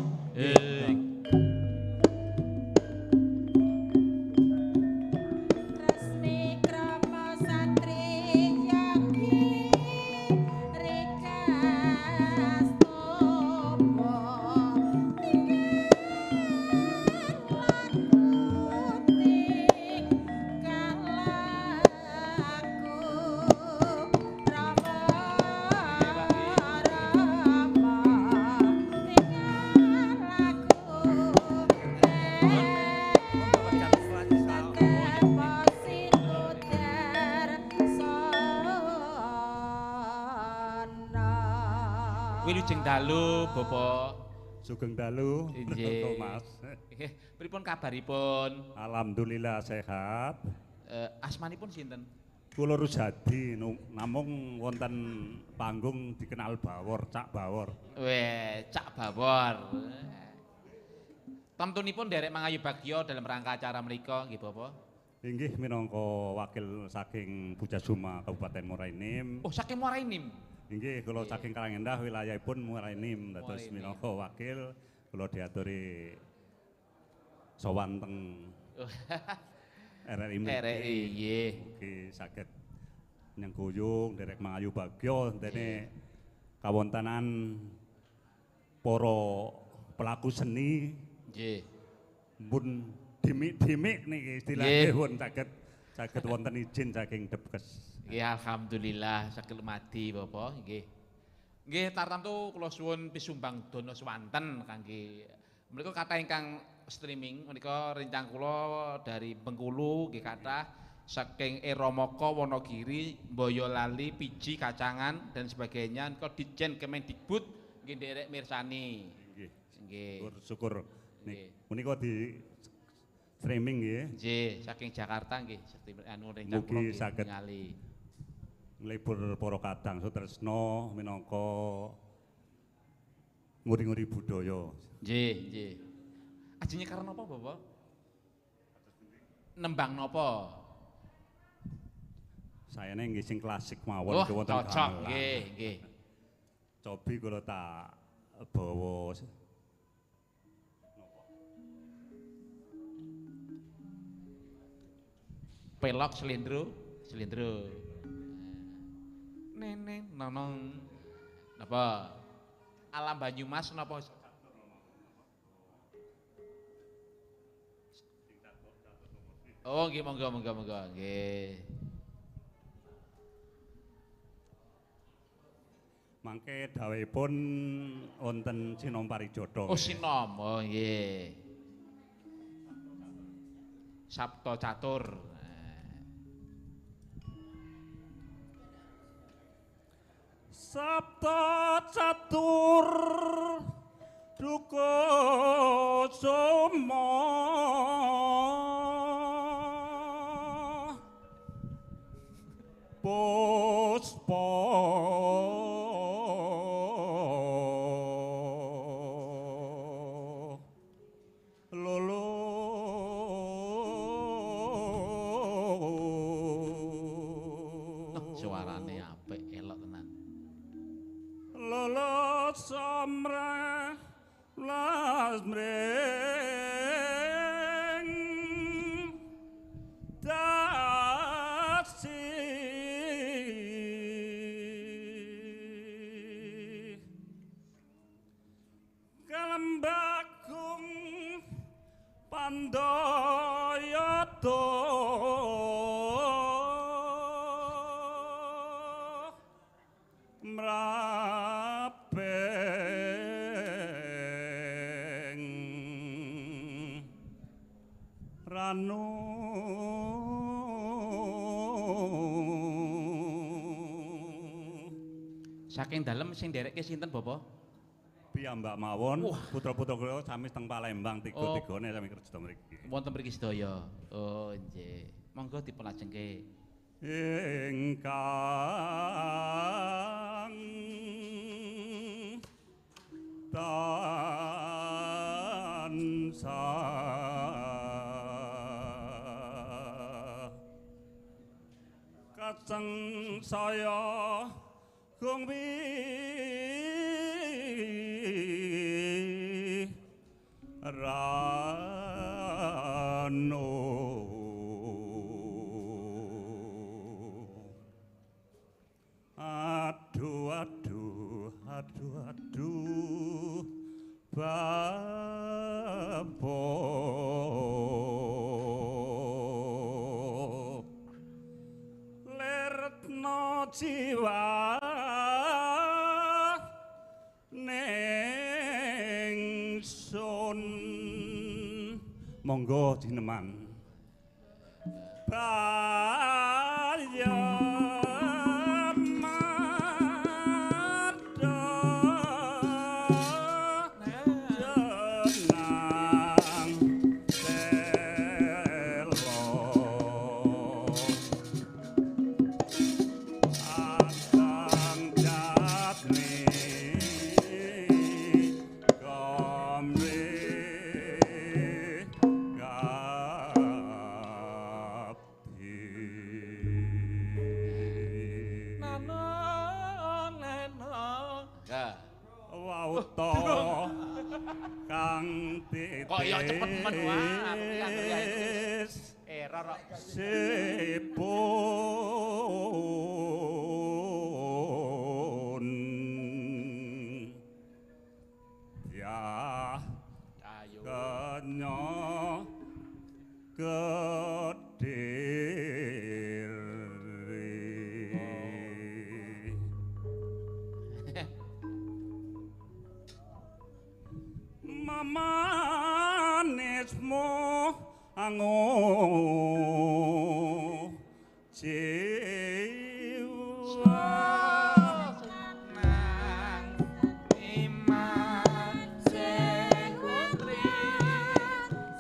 Wilujeng dalu, Bapak. Sugeng dalu, Nggih. Mas. Nggih, pripun kabaripun? Alhamdulillah sehat. Asmanipun sinten? Kula Rusadi, namung wonten panggung dikenal Bawor, Cak Bawor. Weh, Cak Bawor. Tamtunipun derek mangayu bagya dalam rangka acara menika, nggih Bapak. Inggih minangka wakil saking Pujasuma Kabupaten Muara Enim. Oh, saking Muara Enim. Inggih, kula saking Karangindah wilayahipun Muara Enim, dados minangka wakil kula diaturi sowan teng RRI mriki. RRI nggih. Mugi saged nyengkuyung derek mangayu bagya dene kawontenan para pelaku seni. Nggih. Mun dimik-dimik niki istilahipun pun saged wonten izin saking Depkes. Nggih, alhamdulillah saged mati Bapak, nggih. Nggih, tartamtu kula suwun pisumbang dana swanten kangge menika kathah ingkang streaming menika rencang kula dari Bengkulu nggih kathah saking Eromoko, Wonogiri, Boyolali, Piji, Kacangan dan sebagainya menika Ditjen Kemendikbud nggih nderek mirsani. Nggih. Nggih. Syukur. Menika di streaming nggih. Nggih, saking Jakarta nggih, anu rencang kula mugi saged ningali. Nglebur para kadang sutresna minangka nguri-nguri budaya. Nggih, nggih. Ajenge karena apa, Bapak? Nembang napa? Sayane nggih sing klasik mawon Oh, wonten cocok, gamelan. nggih, nggih. Cobi kula tak bawa Pelok selindro. Neneng nonong. Napa? Alam Banyumas napa? Oh, nggih monggo nggih. mangke dawuhipun wonten Sinom Parijata. Oh, Sinom. Oh, nggih. Sabto Catur. Sabto Catur Duka Soma Puspa lolo suarane apik elok tenan lolo samra lasmreng dasi kalembagung pandayata mrapeng ranu saking dalem sing nderekke sinten Bapak? piyambak mawon putra-putra kula sami teng Palembang tiga-tigane sami kerja mriki Wonten mriki sedaya. Oh, nggih. Monggo dipun lajengke. Ingkang tansah kaceng saya gumbi rano aduh aduh aduh aduh babok leretno jiwa neng sun monggo jineman baya kang kok ya cepet men wae error sepun ya ayo kenya manismu ango jiwa nang iman sing putri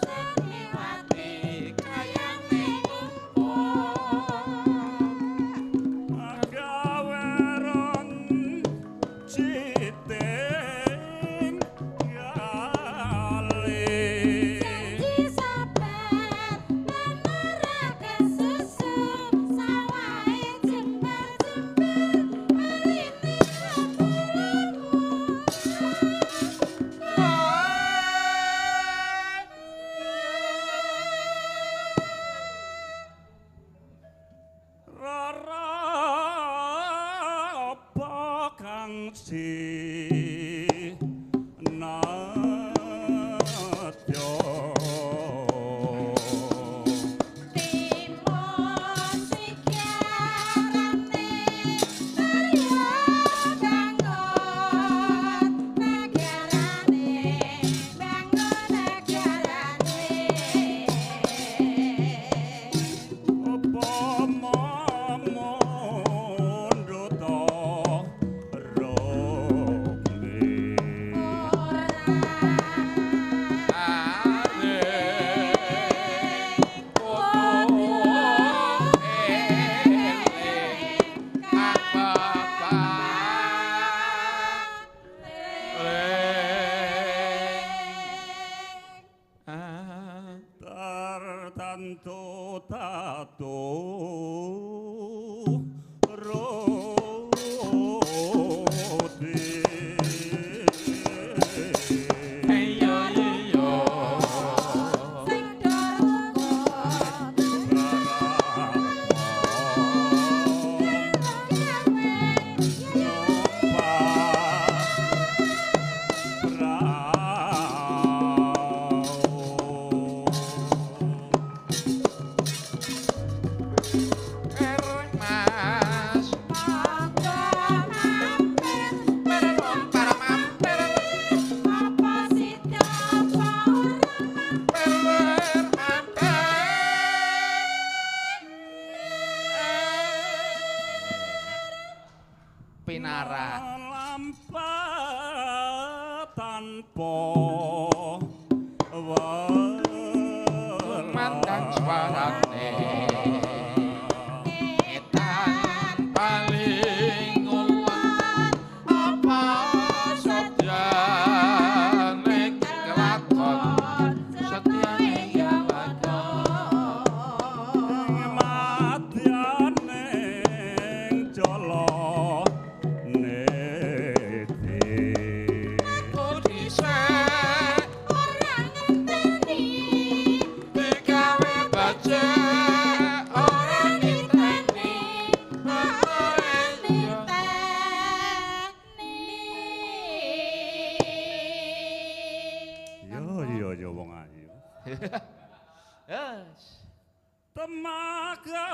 sing liwati kayane kumpul agaweron cite janji sabar menerake susun sawah tertentu tatu Pinara tanpa mantan suarane etan paling ngulon apa sedyane kelakon setyane yang lakon madyane jolo yo wong ayu. Yes. Temaga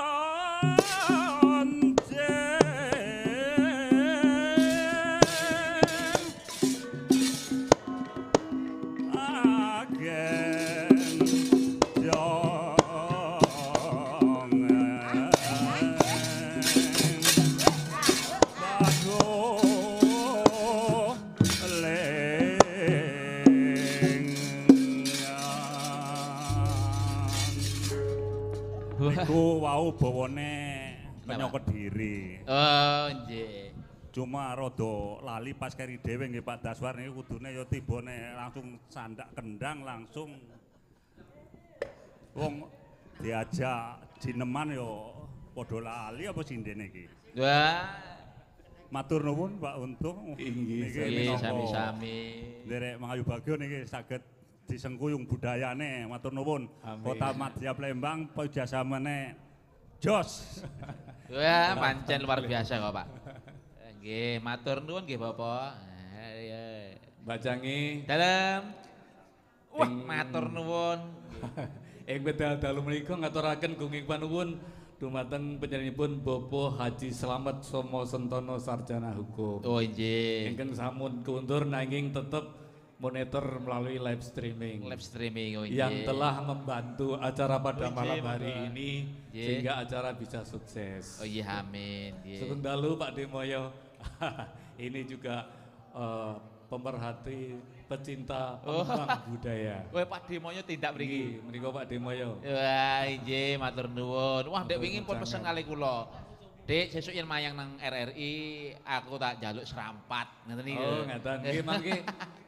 Iku wau bawane penyokot diri. Oh, nggih. Cuma rada lali pas keri dhewe nggih Pak Daswar niku kudune ya tibane langsung sandak kendang langsung wong diajak jineman ya padha lali apa sindene iki. Wah, matur nuwun Pak Untung. Inggih, sami-sami. Nderek Mangayu Bagyo niki saged disengkuyung budayane, matur nuwun. Kota Madya Palembang pujasamane jos. Wah, pancen luar biasa kok, Pak. Nggih, matur nuwun nggih Bapak. Mbak Jangi. Dalem. Wah, matur nuwun. Ing wedal dalu menika ngaturaken gunging panuwun dumateng panjenenganipun Bapak Haji Slamet Somo Sentono Sarjana Hukum. Oh, nggih. Ingkang sampun kundur nanging tetep monitor melalui live streaming. Live streaming, oh yang telah membantu acara pada malam hari ini sehingga acara bisa sukses. Oh iya, amin. Sugeng dalu Pak Demoyo. Ini juga pemerhati pecinta pengembang budaya. Wah, Pak Demoyo tindak mriki. Menika Pak Demoyo. Wah, nggih, matur nuwun. Wah, Dek wingi pun pesen kali kula. Dek, sesuk yen mayang nang RRI, aku tak jaluk serampat. Ngeten niku. Oh, ngeten. Nggih,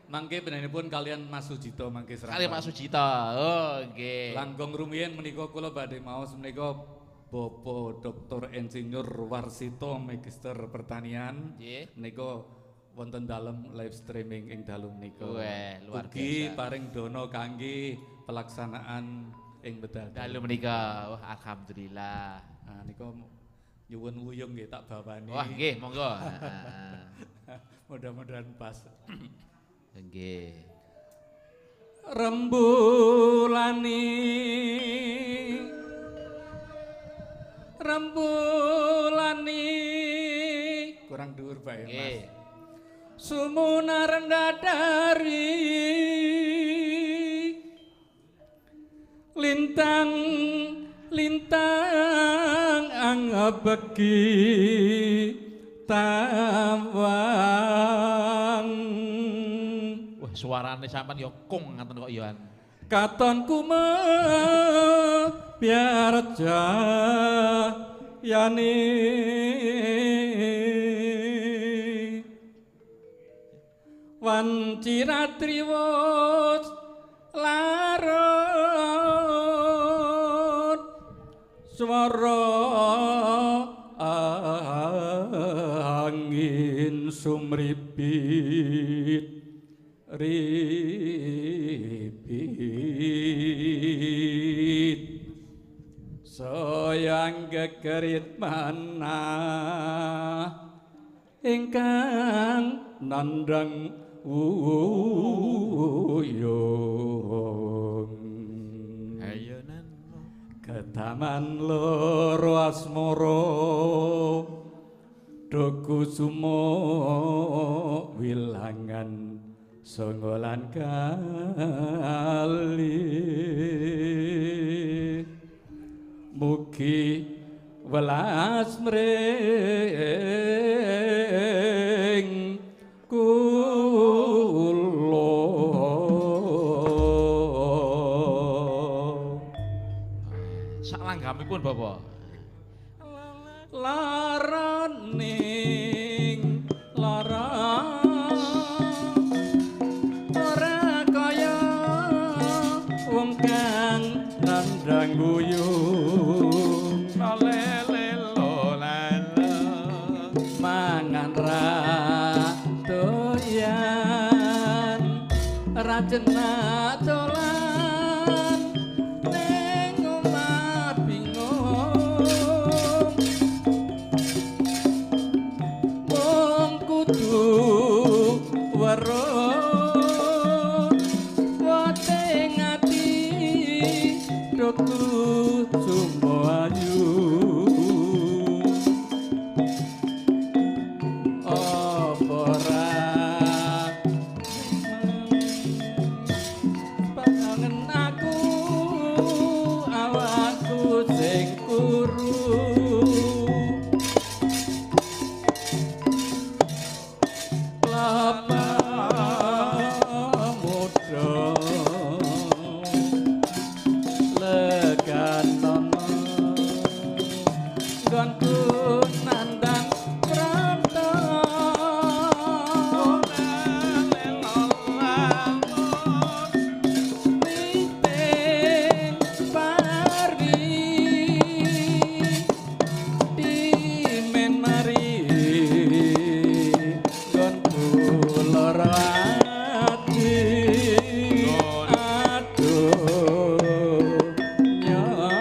mangke panjenenganipun kalian Mas Sujito mangke serampat. Kalian Mas Sujito. Oh, nggih. Langgong rumiyin menika kula badhe maos menika Bapak Dr. Insinyur Warsito Magister Pertanian. Nggih. Menika wonten dalem live streaming ing dalu menika. Wah, luar biasa. Ugi paring dono kangge pelaksanaan ing wedal dalu menika. Wah, alhamdulillah. Nah, nika nyuwun wuyung nggih tak bawani. Wah, nggih, monggo. Mudah-mudahan pas. Nggih. Rembulani kurang dhuwur Pak ya Mas. Sumuna rendah dari lintang angabeki tawang. Wah, suarane sampean ya kung ngaten kok ya. Katonku biar yani wanciratriwos laro swara angin sumripit ripit sayang gegerit manah ingkang nandang uyung ayonan ketaman loro asmara dokusumo wilangan songolan kali mugi welas mring kula sak langgamipun Bapak laraning larang ora kaya wong kang nandang guyung lelelo mangan ra doyan rajena dolan ning omah bingung wong kudu weruh wate ngati doku sumbo ayu apa ra pangangen aku awakku sing kuru lapa muda leganon gonku nandang pranta miting parwi dimen mari gonku lara ati aduh nyawa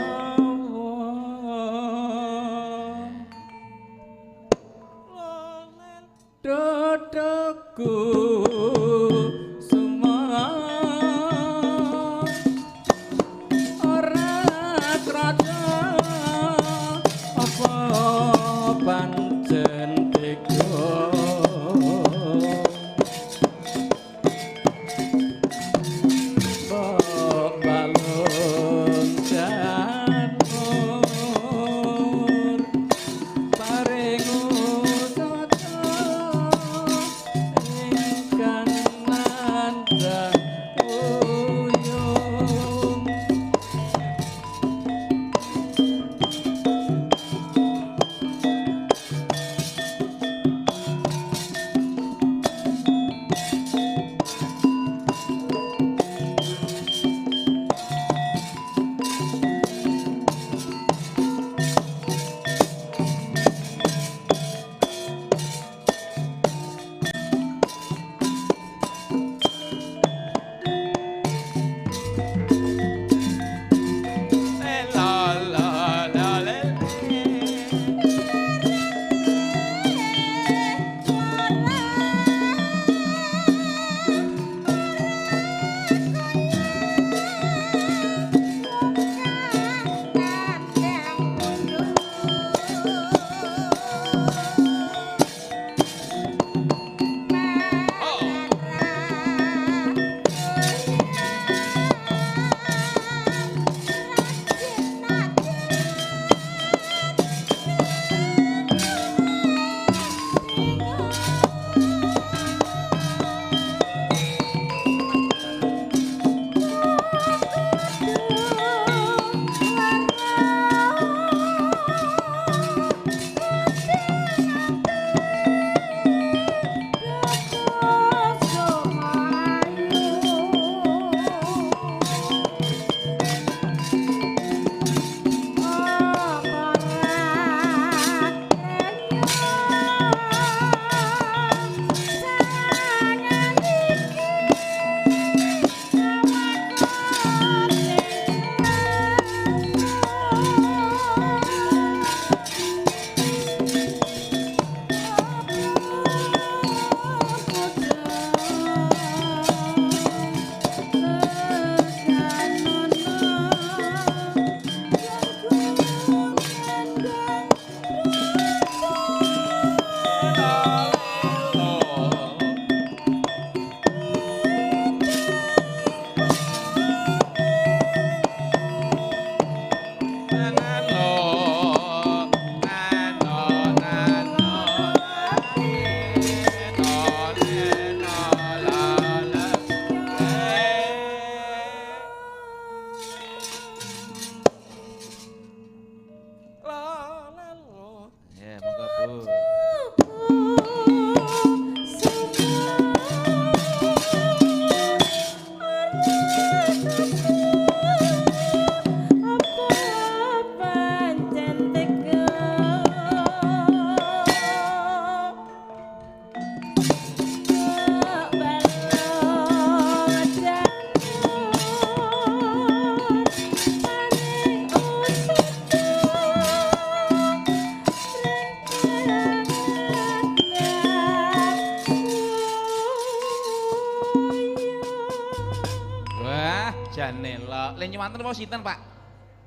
wonten apa sinten, Pak?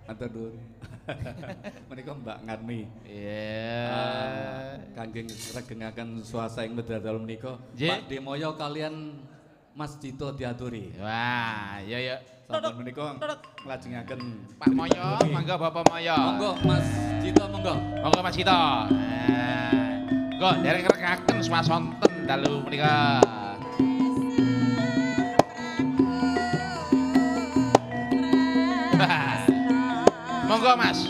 Matur nuwun. Menika Mbak Ngarmi. Kangge ngregengaken swasa ing medal menika, Pak Demoyo kalian Mas Dito diaturi. Wah, ya. Sampun menika nglajengaken Pak Moyo, monggo Bapak Moyo. Monggo Mas Dito, monggo. Monggo Mas Dito. Monggo dereng ngregengaken swasonten dalu menika. Monggo Mas.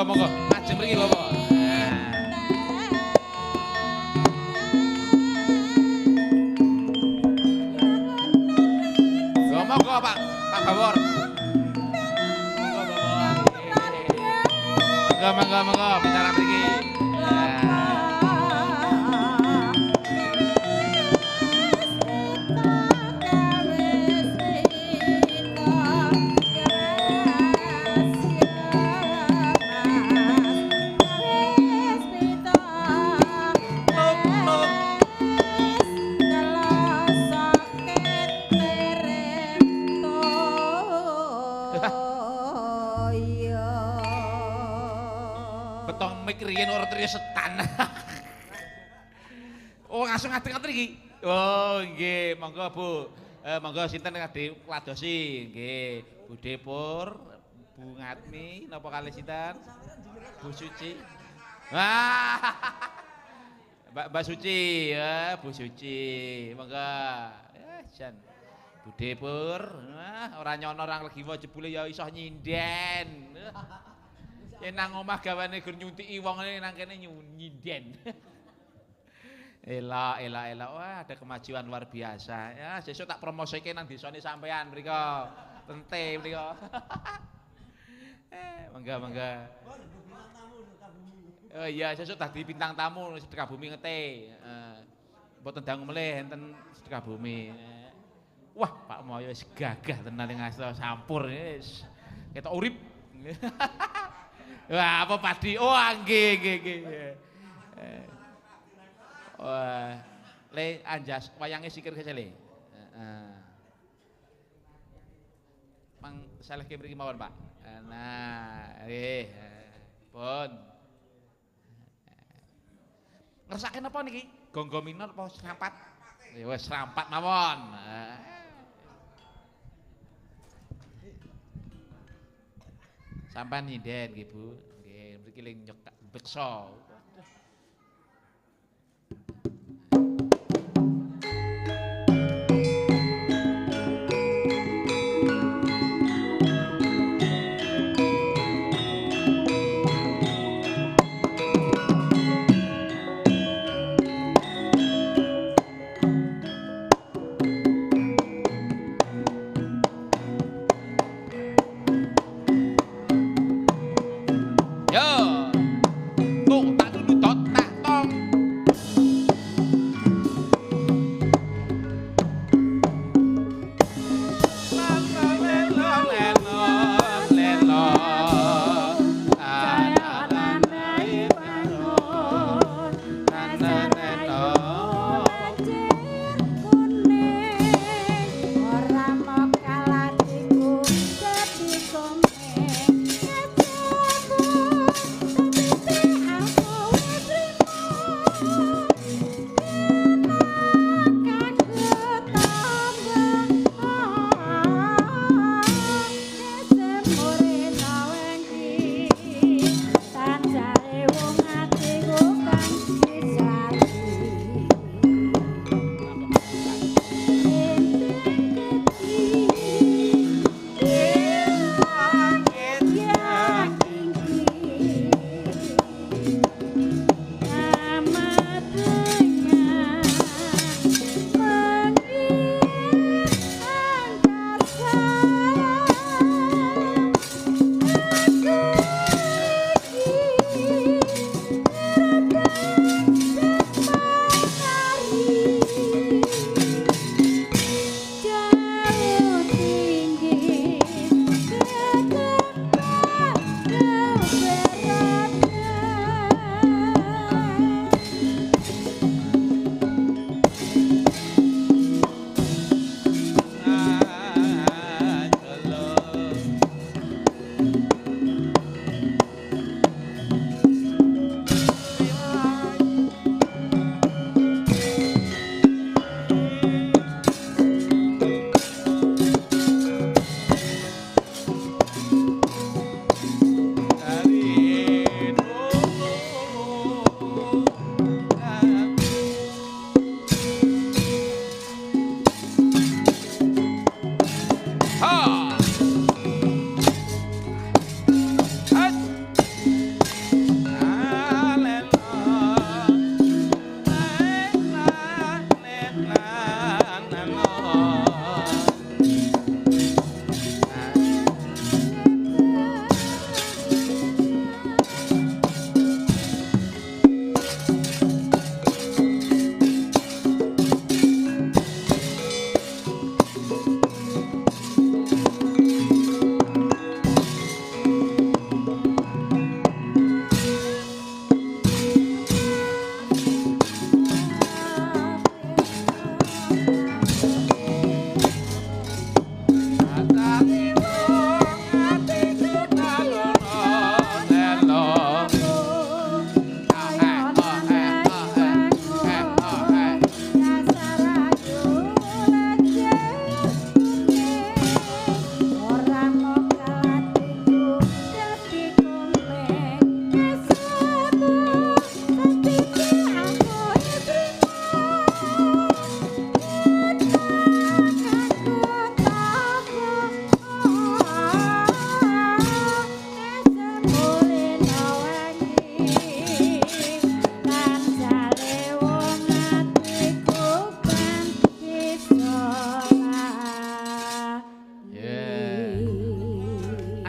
Monggo, ajeng mriki Bapak. Monggo Pak Bawor. Monggo, bicara mriki. Riyen ora triya setan. Oh, langsung ngadeg-ngadeg iki. Oh, nggih, monggo Bu. Monggo sinten kadhe kladosi, nggih. Budhe Pur, Bu Ngatmi, napa kalih sinten? Bu Suci. Wah. Mbak Suci, ya, Bu Suci. Monggo. Jan. Budhe Pur, ora nyono orang Legiwa jebule ya iso nyinden. Yen nang omah gawane gur nyuntiki wong nang kene nyinden. Elak. Wah, ada kemajuan luar biasa. Ya, sesuk tak promosike nang desane sampean mriko. Tente mriko. Mangga. Oh iya, sesuk dadi bintang tamu sedekah bumi ngete. Mboten dangu melih enten sedekah bumi. Wah, Pak Moyo wis gagah tenan ning asta sampur wis. Ketok urip. Wah, apa padi? Oh, nggih. Wah, le anjas wayange sikir kesele. Mang salehke mriki mawon, Pak. Nah, nggih. Pun. Ngersake napa niki? Gonggo minor apa serampat? Ya wis serampat mawon. Sampan nyinden nggih Bu. Nggih, mriki ling nyek beksa. Yo, kok tak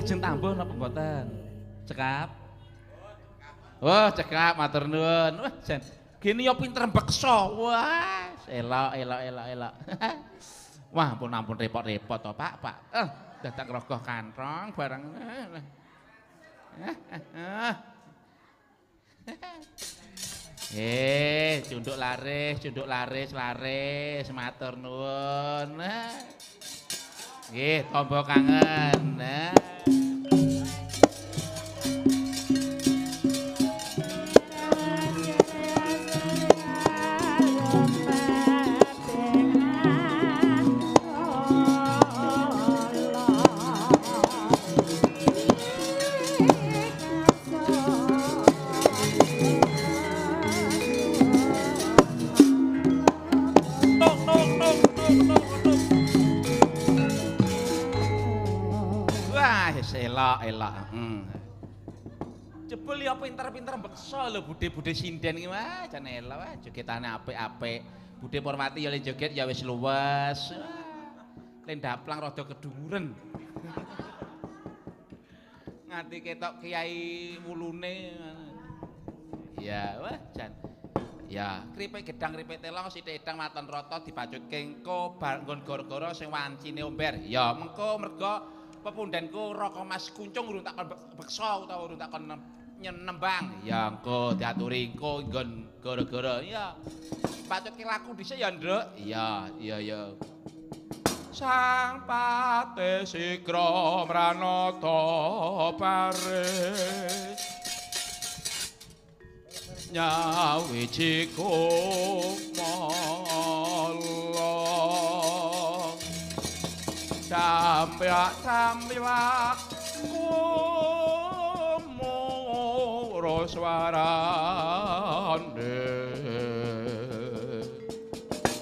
Ajeng tambuh napa mboten? Cekap. Oh, cekap matur nuwun. Wah, jan gini yo pinter beksa. Wah, elok. Wah, ampun repot-repot to, Pak. Dadak rogoh kantong barang. Cunduk laris, matur nuwun. Nggih, tombo kangen. Elok. Jebul ya pinter-pinter beksa lho budhe-budhe sinden iki wah jan elok wah jogetane apik-apik. Budhe Pormati ya le joget ya wis luwes. Le ndaplang rada kedunguren. Nganti ketok kiai mulune. Ya wah jan. Ya, kripik gedang kripik telong sithik edang maton rata dipacutke engko nggon gara-gara sing wancine omber. Ya mengko mergo pepundhenku Raka Mas Kuncung urung tak beksa utawa urung tak nembang. Ya engko diaturi engko nggon gara-gara ya. Pacutke laku dhisik ya, Nduk. Iya. Sang Pate Sikra Mranata Paris nyawiji kumala Sampiak kumuro swarane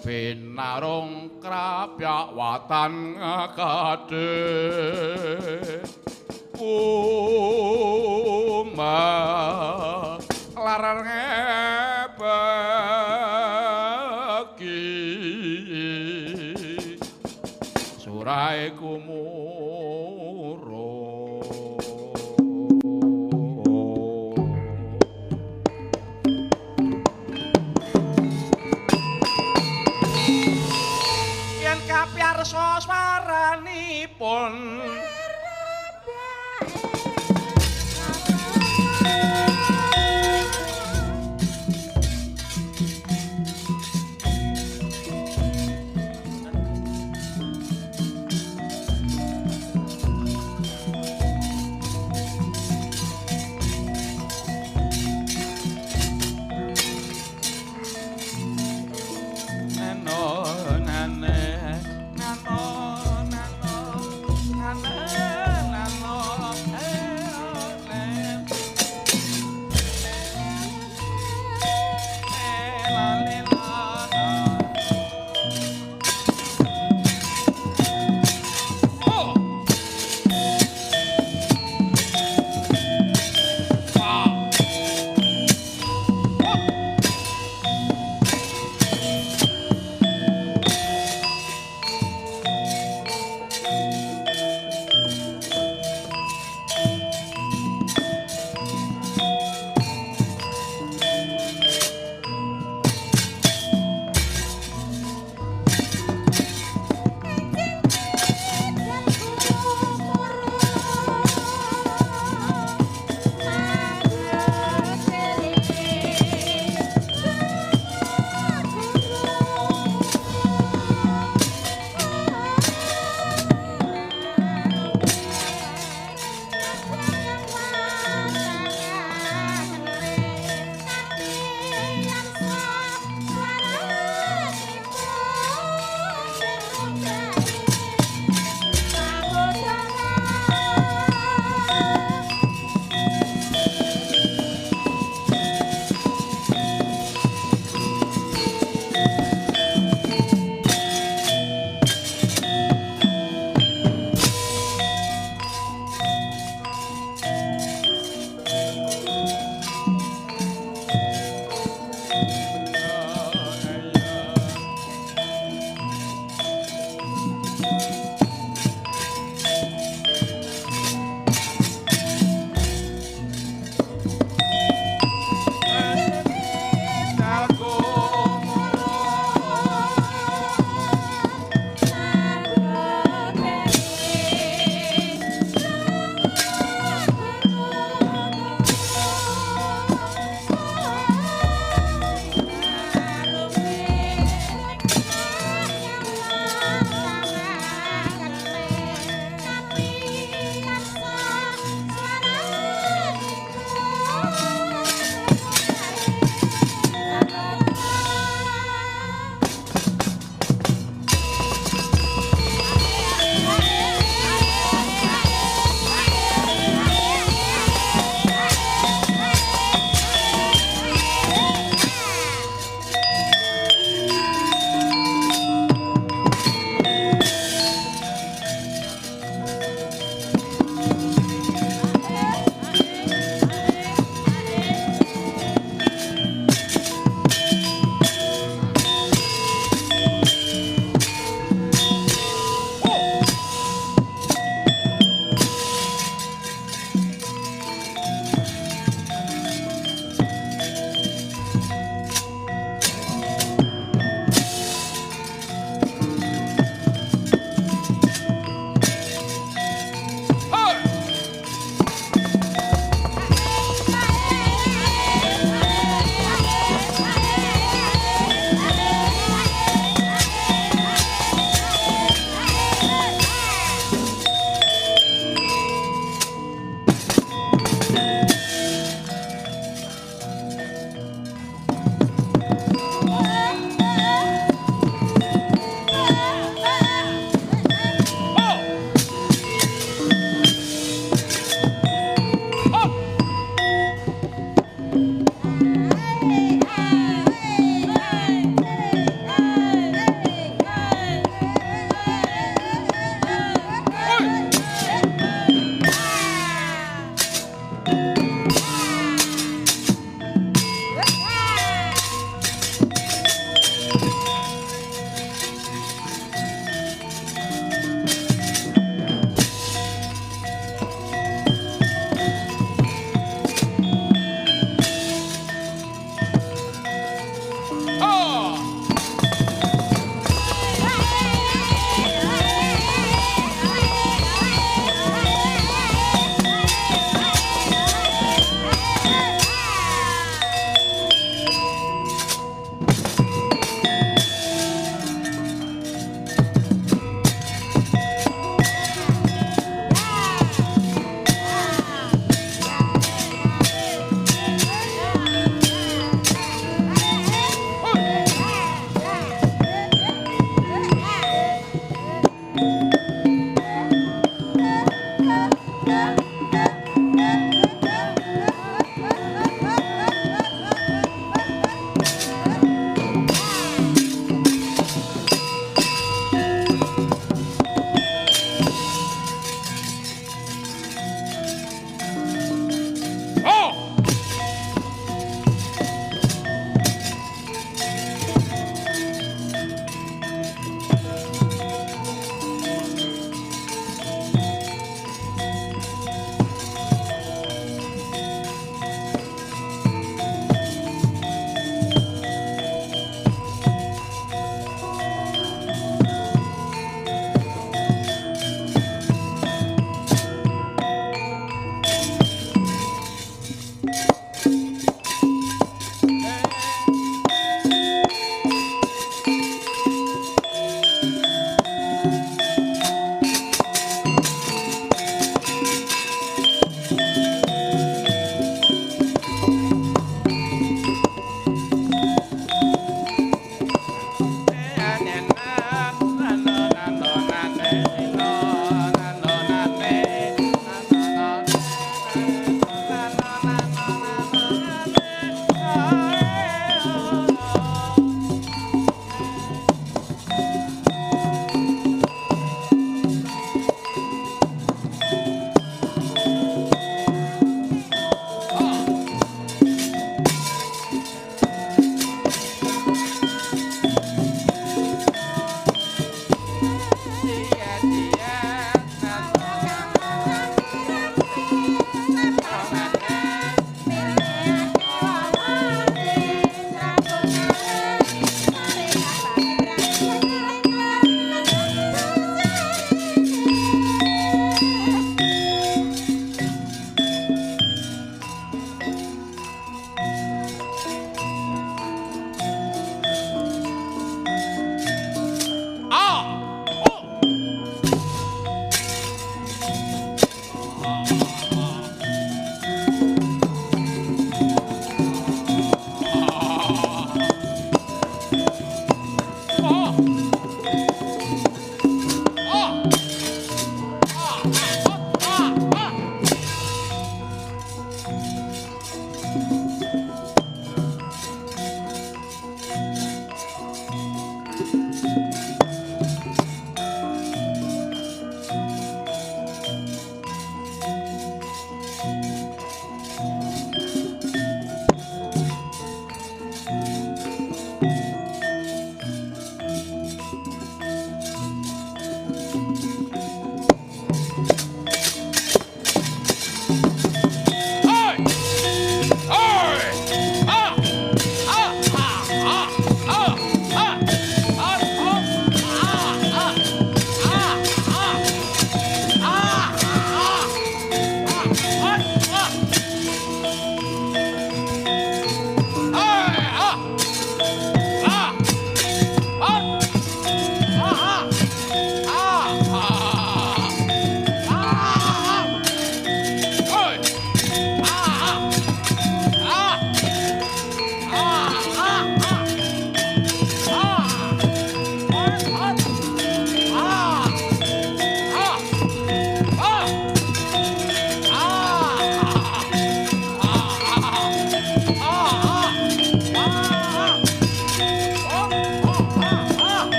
pinarung krapyak watan kadhe larar ngebeki surai kumuro yen kapiyarsa swaranipun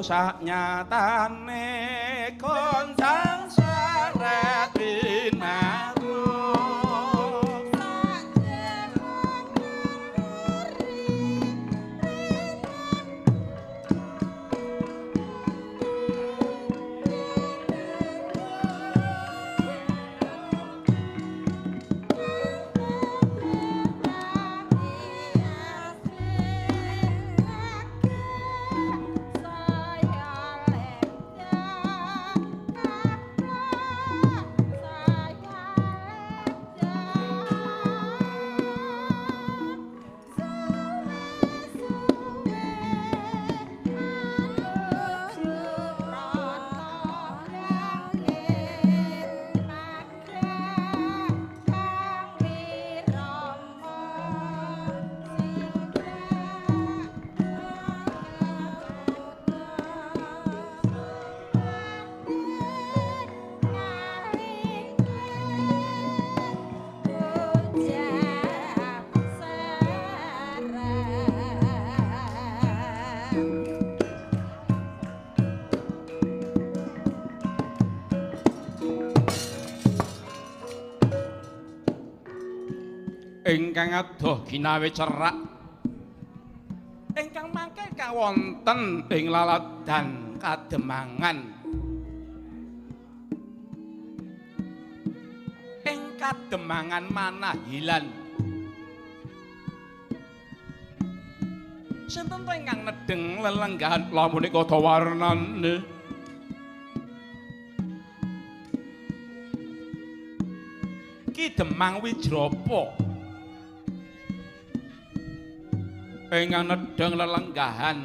sak nyatane kondang seret binaru ingkang adoh ginawe cerak ingkang mangke kawonten ing laladan Kademangan ing Kademangan Manahilan sinten to ingkang nedeng lelenggahan kula menika dawarnane Ki Demang Wijrapa ingkang nedeng lelenggahan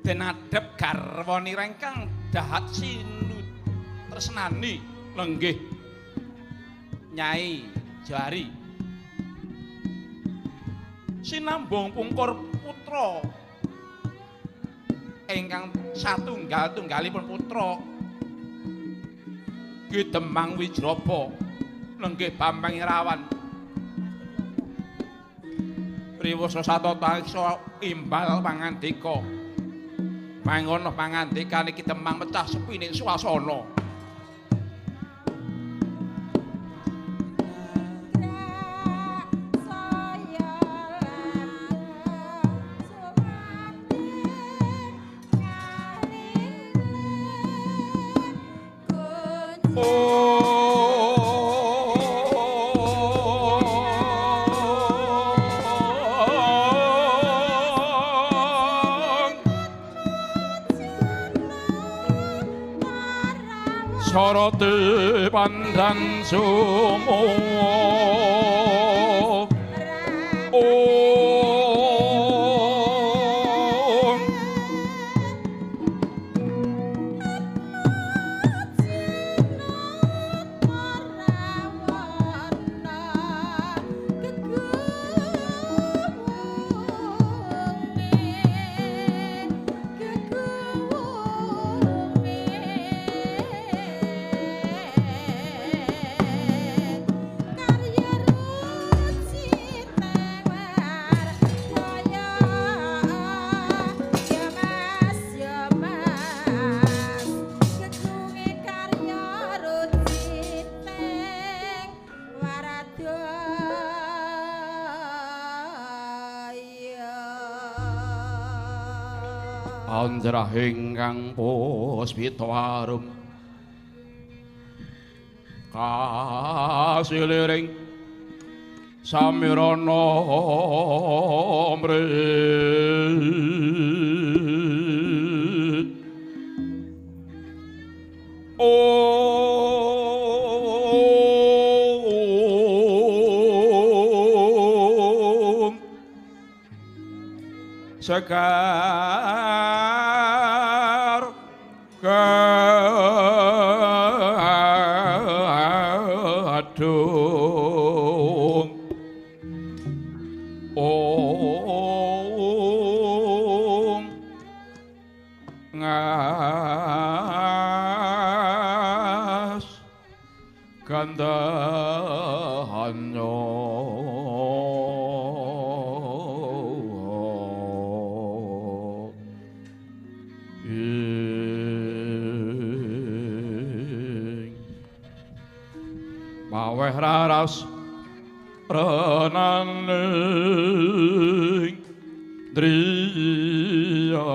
denadep garwani rengkang dahat sinut tresnani lenggih Nyai Jari sinambung pungkur putra ingkang satunggal-tunggalipun putra Ki Demang Wijrapa lenggih Bambang Irawan Riwasa satata imbal pangandika mangono pangandikane Ki Demang mecah sepining swasana Soroti pandan sumo Andrahing kang puspita arum kasiliring samirana mrit sekar kadung ngas gandahanyo aweh raras renaning driya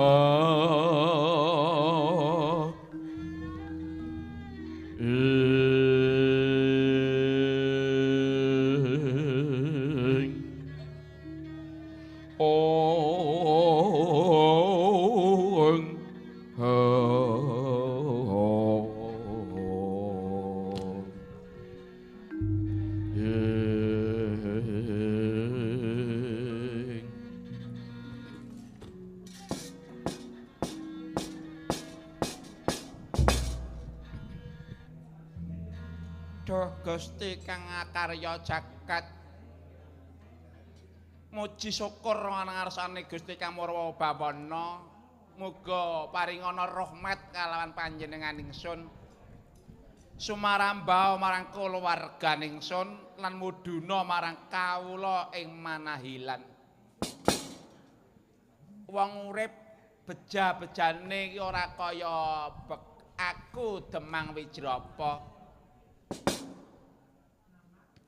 Gusti kang akarya jagat muji syukur ngarsane Gusti Kang Marwa Bawana muga paringana rahmat kalawan panjenengan ingsun sumarambah marang kulawarga ingsun lan muduna marang kawula ing manahilan wong urip beja-bejane iki ora kaya aku Demang Wijrapa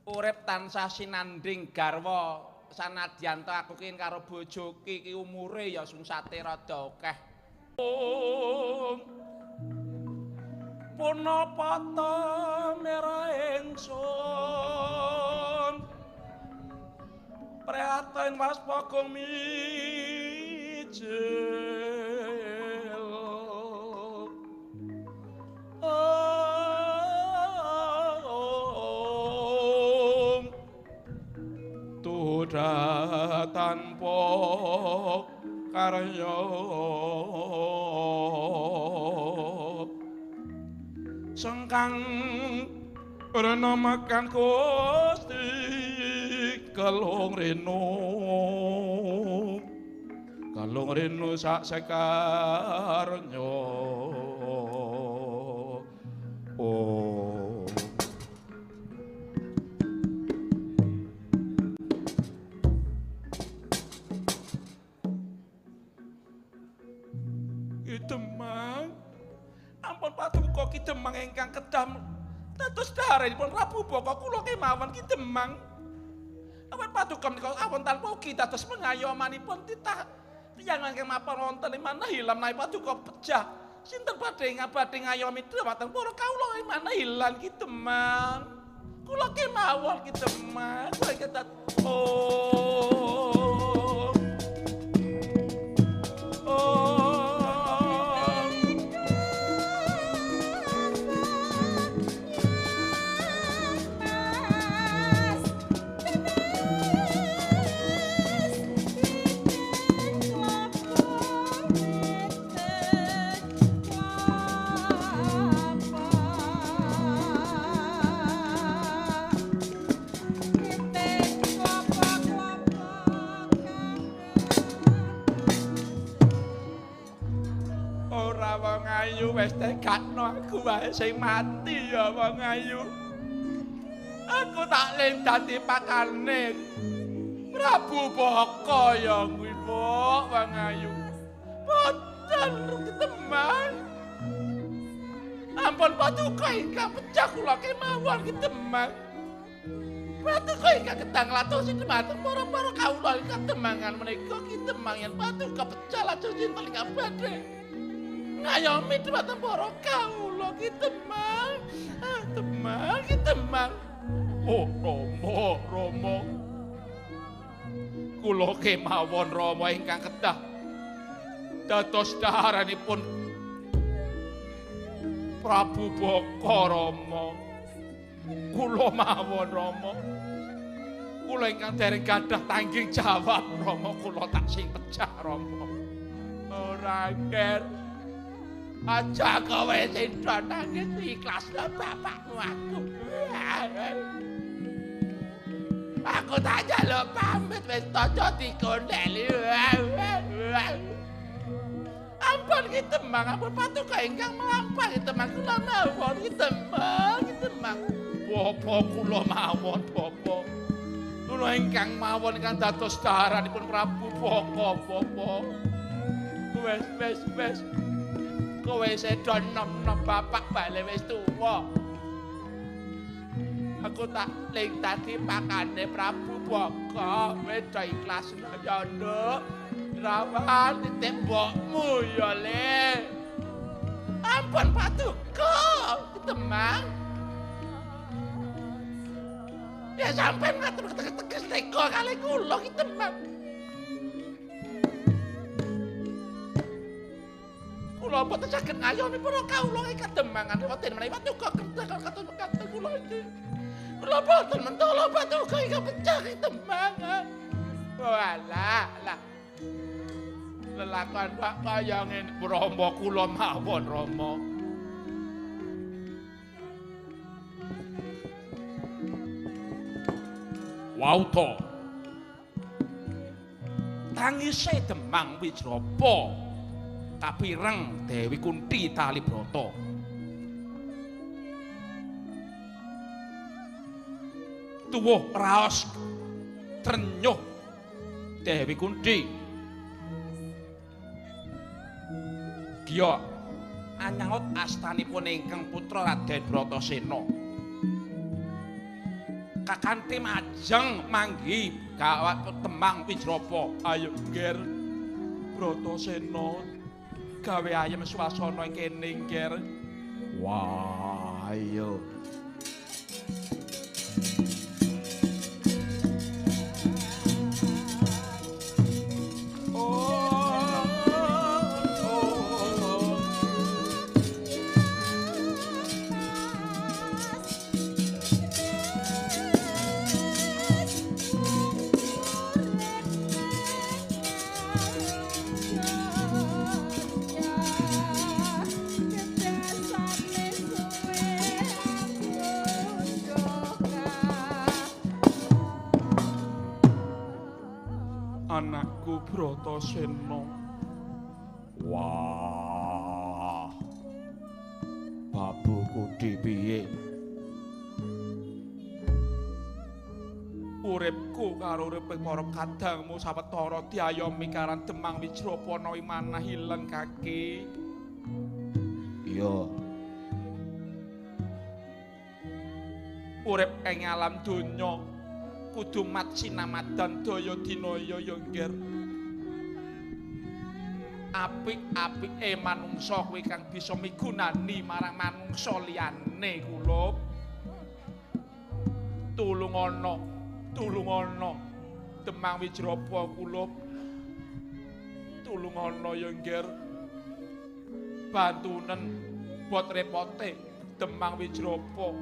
urip tansah sinanding garwa sanadyan aku ki karo bojoku iki umure ya sungsate rada akeh. Punapa ta merah ingsun prihatin waspagung mijil tanpa karya sengkang rena makan Gusti kalung reno sak sekarnya Demang, ampun Paduka Ki Demang ingkang kedam dados dhaharenipun Prabu Baka kula kemawon Ki Demang. Ampun Paduka menika awon tanpa ugi dados pengayomanipun titah tiyang ingkang mapan wonten ing Manahilan menawi Paduka pejah sinten badhe ngabadhe ngayomi dhumateng para kawula ing Manahilan Ki Demang. Kula kemawon Ki Demang. Kula ketat ayu wis tekadno aku wae sing mati ya wong ayu. Aku tak ling dadi pakane Prabu Baka ya kuwi wong ayu. Boten Ki Demang. Ampun Paduka ingkang pecah kula kemawon Ki Demang. Paduka ingkang kedang latosi dhumateng para kawula ingkang Demangan menika Ki Demang yen Paduka pecah lajeng sinten ingkang badhe ngayomi dhumateng para kawula Ki Demang. Demang Ki Demang. Oh Rama. Kula kemawon Rama ingkang kedah dados dhaharanipun Prabu Baka Rama. Kula mawon Rama. Kula ingkang dereng gadah tanggung jawab Rama, kula tak sing pecah Rama. Ora nger aja kowe sing nangis ikhlasno bapakmu aku. Aku tak njaluk pamit wis tanda dikondeli. Ampun Ki Demang, ampun Paduka ingkang mlampah Ki Demang, kula mawon Ki Demang, Ki Demang. Bapa kula mawon Bapa. Kula ingkang mawon ingkang dados dhaharanipun Prabu Baka Bapa. Wes. Kowe sedo nom-nom bapak bale wis tuwa. Aku tak ling tadi pakane Prabu Baka wis ikhlas ya Nduk. Rawan titik mbokmu ya Le. Ampun Paduka, Temang. Ya sampean ngatur teges tega kali kula ki Temang. Kula boten saged ngayomi para kawula ing kademangan wonten menawi Paduka katon kula iki. Kula boten mentolo Paduka ing pecah ing Temang. Walah, lah. Lelakon Pak kaya ngene Rama kula mawon Rama. Wauta. Tangise Demang Wijrapa kapireng Dewi Kunti Talibrata. Tuwuh raos trenyuh Dewi Kunti. Giya anyangut astanipun ingkang putra Raden Bratasena. Kakanthi majeng manggi gawat Temang Wijrapa. Ayo Nger Bratasena gawe ayem swasana ing kene Nger. Wah, ayo. Anakku Bratasena. Wah. Babu Kunti piye? Uripku karo uriping para kadangmu sawetara diayomi karan Demang Wijrapa ana ing manah ilen kaki. Iya. Urip ing alam donya kudu mat sinamadan daya dinaya ya Nger. Apik-apike manungsa kuwi kang bisa migunani marang manungsa liyane kula. Tulungana Demang Wijrapa kula. Tulungana ya Nger. Bantunen bot repote Demang Wijrapa.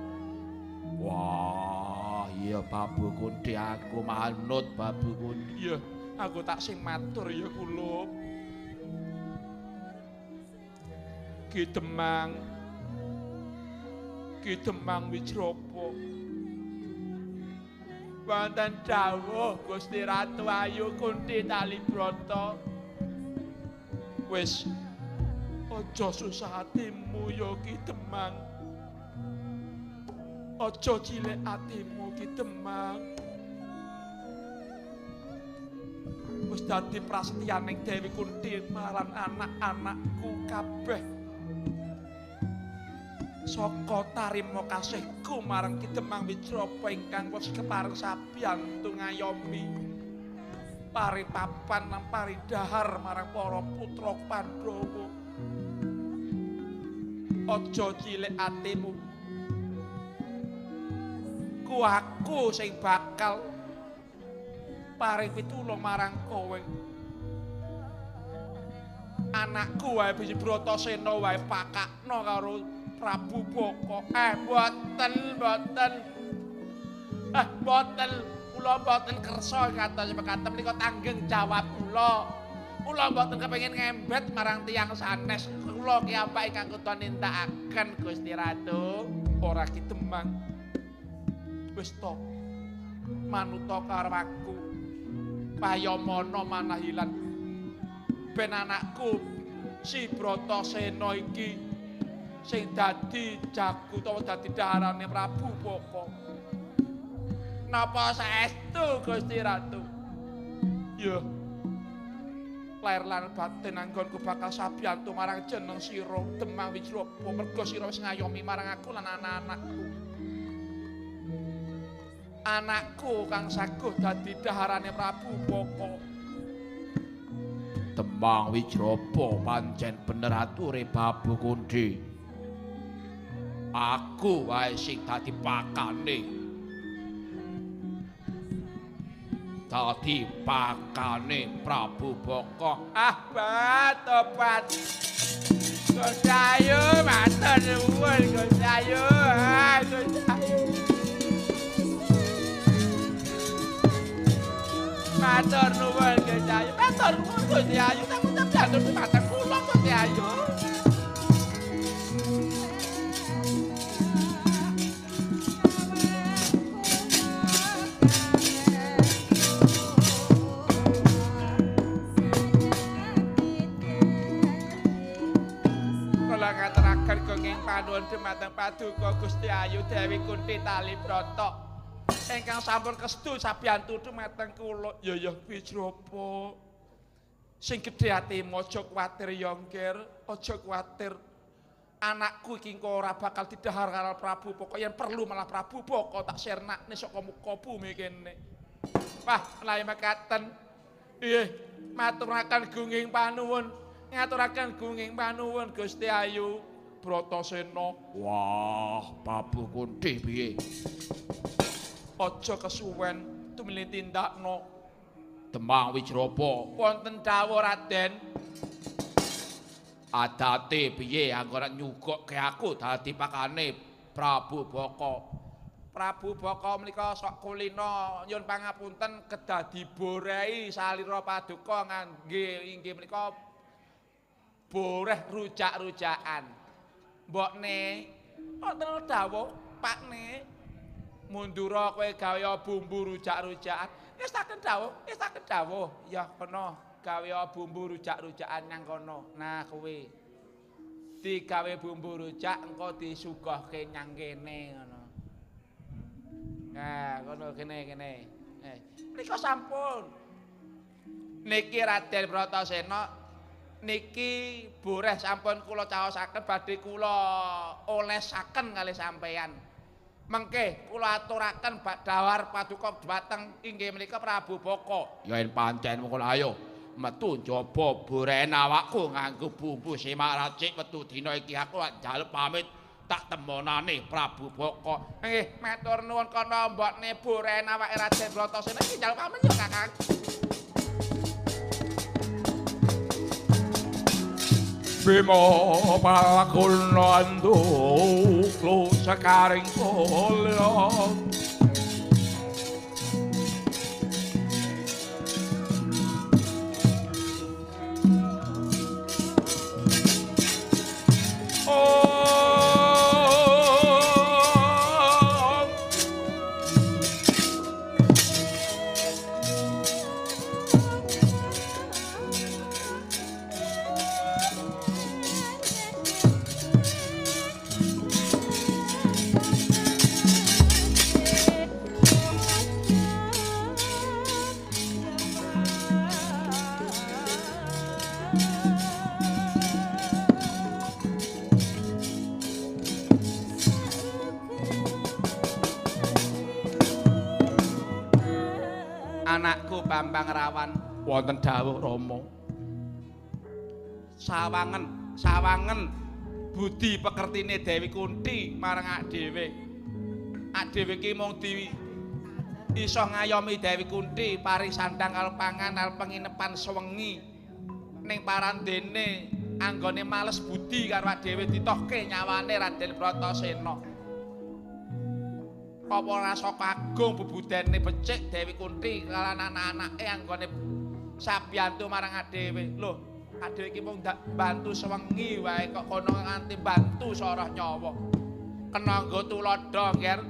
Wah, iya Babu Kunti aku manut Babu Kunti. Iya, aku tak sing matur ya kula. Ki Demang Wijrapa. Wonten dawuh Gusti Ratu Ayu Kunti Talibrata. Wis aja susah atimu ya Ki Demang. Aja cilik atimu Ki Demang. Wis dadi prasetyaning Dewi Kunti marang anak-anakku kabeh. Saka tarima kasihku marang Ki Demang Wijrapa ingkang wis kepareng sabiyantu ngayomi paripapan lan paridhahar marang para putra Pandhawa. Aja cilik atimu. Aku sing bakal paring pitulung marang kowe. Anakku wae Biji Bratasena wae pakakno karo Prabu Baka. Boten. Kula boten kersa kados mekaten menika tanggung jawab kula. Kula boten kepengin ngembet marang tiyang sanes. Kula ki apake kang kudu nindakaken Gusti Ratu. Ora Ki Demang. Wis to manuta karo aku payamana manah ilan ben anakku si Bratasena iki sing dadi jago utawa dadi daharane Prabu Baka. Napa saestu Gusti Ratu? Ya lair lan batin anggonku bakal sabiyantu marang jeneng sira Demang Wijrapa merga sira wis ngayomi marang aku lan anak-anakku. anakku kang saguh dadi daharane Prabu Baka. Tembang Wijrapa pancen bener ature Babu Kundi. Aku wae sing dadi pakane. Dadi pakane Prabu Baka. Ah, batobat. Gus Ayu, matur nuwun Gus Ayu. Ah, Gus Ayu. Matur nuwun Gus Ayu. Matur nuwun Gus Ayu. Tak jantung mateng kula Gus Ayu. Ngaturaken kenging panuwun dhumateng Paduka Gusti Ayu Dewi Kunthi Talibrata ingkang sampun kestu sabiyantu dhumateng kula Yayah Wijrapa. Sing gedhe atimu aja kuwatir ya Ngger, aja kuwatir. Anakku iki engko ora bakal didhahar karo Prabu Baka, yen perlu malah Prabu Baka tak sirnakne saka muka bumi kene. Wah, menawi mekaten. Nggih, maturaken gunging panuwun. Ngaturaken gunging panuwun Gusti Ayu Bratasena. Wah, Prabu Kunthi piye? Aja kesuwen tumili tindakno. Tembang Wijrapa wonten dawuh Raden. Adate piye anggone nyugukke aku dadi pakane Prabu Baka. Prabu Baka menika sok kulina nyuwun pangapunten kedah diborehi salira paduka ngangge inggih menika boreh rujak-rujakan. Mbokne wonten dawuh Pakne mundura kowe gawe bumbu rujak-rujakan. Wis taken dawuh. Ya kono gawe bumbu rujak-rujakan nang kono. Nah kowe digawe bumbu rujak engko disuguhke nyang kene ngono. Nah, kono kene. Menika sampun. Niki Raden Bratasena niki boreh sampun kula caosaken badhe kula olesaken kalih sampeyan. Mengke kula aturaken dawar paduka dhumateng inggih menika Prabu Baka. Ya yen pancen mengko ayo metu njaba borehe awakku nganggo bumbu semak racik metu dina iki aku njaluk pamit tak temonane Prabu Baka. Nggih, matur nuwun kana mbokne borehe awake Raden Bratasena iki njaluk pamit ya Kakang. Bima palakuna anduklu sakaring kula. Anakku Bambang Rawan wonten dawuh Rama. Sawangen budi pekertine Dewi Kunthi marang ak dhewe. Ak dhewe iki mung iso ngayomi Dewi Kunthi paring sandang karo pangan karo penginepan sewengi. Ning parandene anggone males budi karo ak dhewe ditohke nyawane Raden Bratasena. Apa rasa kagung bebudene becik Dewi Kunthi kalan anak-anake anggone sabiyantu marang dhewe. Lho, dhewe iki mung ndak bantu sewengi wae kok kono nganti bantu soroh nyawa. Kena nggo tuladha, Nger.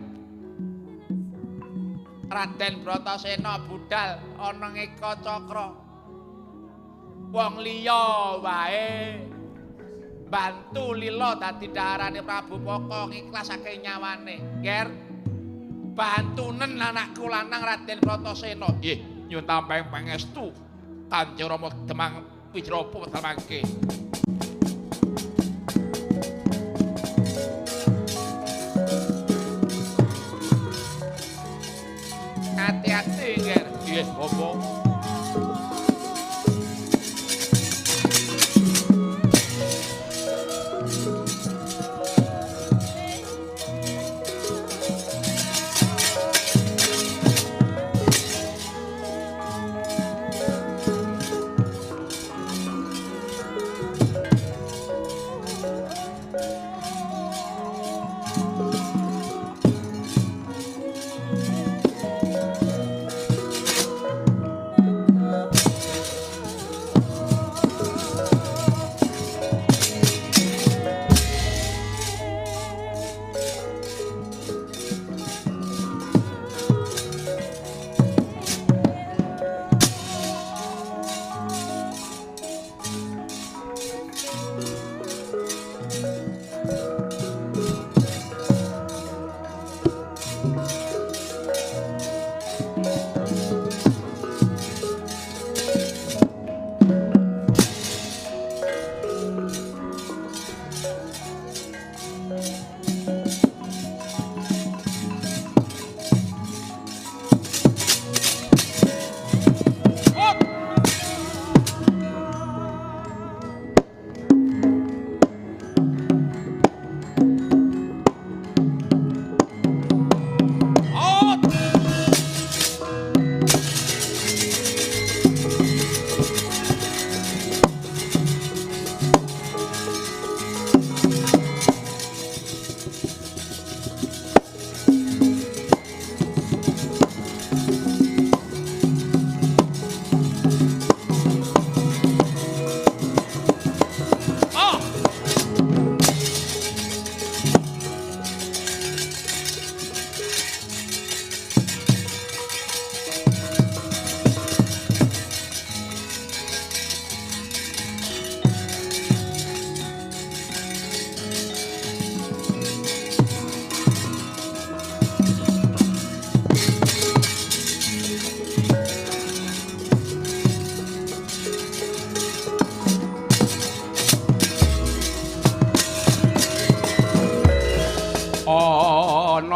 Raden Bratasena budal ana ngeka cakra. Wong liya wae bantu lila dadi daharane Prabu Baka ngiklasake nyawane. Nger. Bantunen anakku lanang Raden Bratasena. Nggih, nyuwun tampeng pangestu Kanjeng Rama Demang Wijrapa wedal mangke.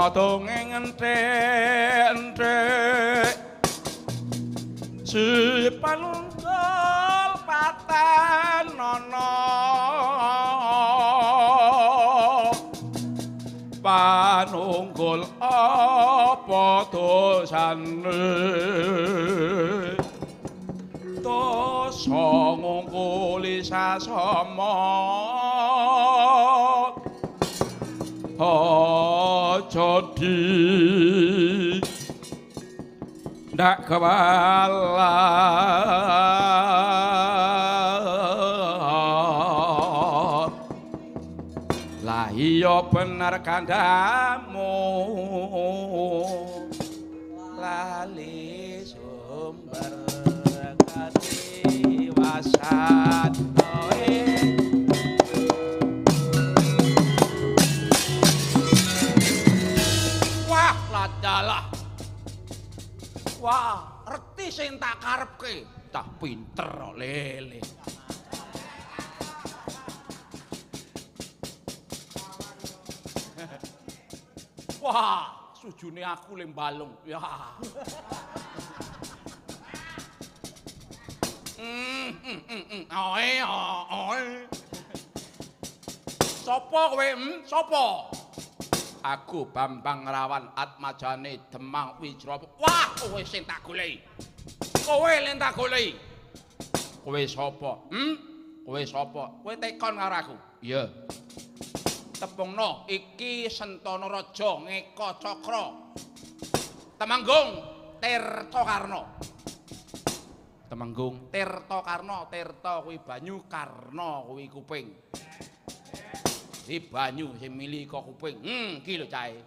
padha ngenthek-enthek si panunggal patenono panunggul apa dosane dosa ngungkuli sasama aja di ndak kewalat lah iya bener kandamu lali sumber kadiwasan wah ladalah wah reti sing tak karepke tak pinter kok lele wah sujune aku le balung ya oe oe sapa kowe sapa aku Bambang Rawan Atmajane Demang Wijrapa wah kowe sing tak goleki kowe lek tak goleki kowe sapa kowe sapa kowe tekon karo aku iya tepungno iki Sentana Raja Ngeka Cakra Temanggung Tirtakarna Temanggung Tirtakarna Tirta kuwi banyu Karna kuwi kuping di banyu sing mili kok kuping iki lho cahe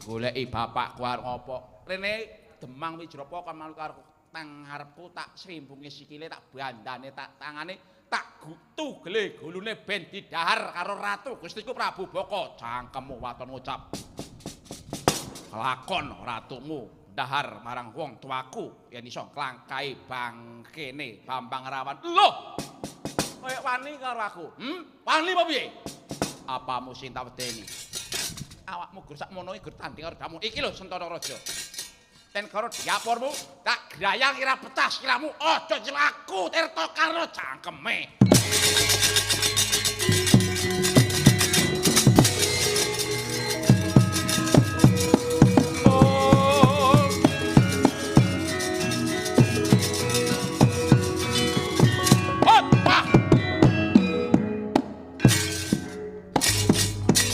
goleki bapakku arep apa rene Demang Wijrapa kan manut karo tang ngarepku tak srimbunge sikile tak bandane tak tangane tak gutu gele gulune ben didahar karo ratu Gustiku Prabu Baka jangkemmu waton ngucap lakon ratumu dahar marang wong tuaku yen iso klangkai bangkene Bambang Rawan lho koyo wani karo aku wani apa piye apamu sing tak wedeni awakmu gur sakmono iki gur tanding karo damu iki lho Sentana Raja ten karo diapormu tak grayang ira pecah siramu aja celaku Tirtakarna cangkeme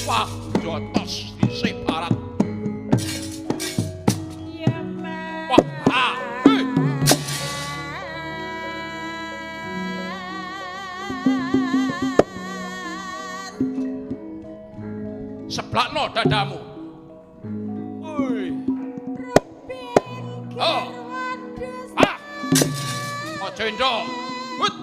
wah jotos di separat seblakno dadamu. Oh. Ah. Aja endo. Hut.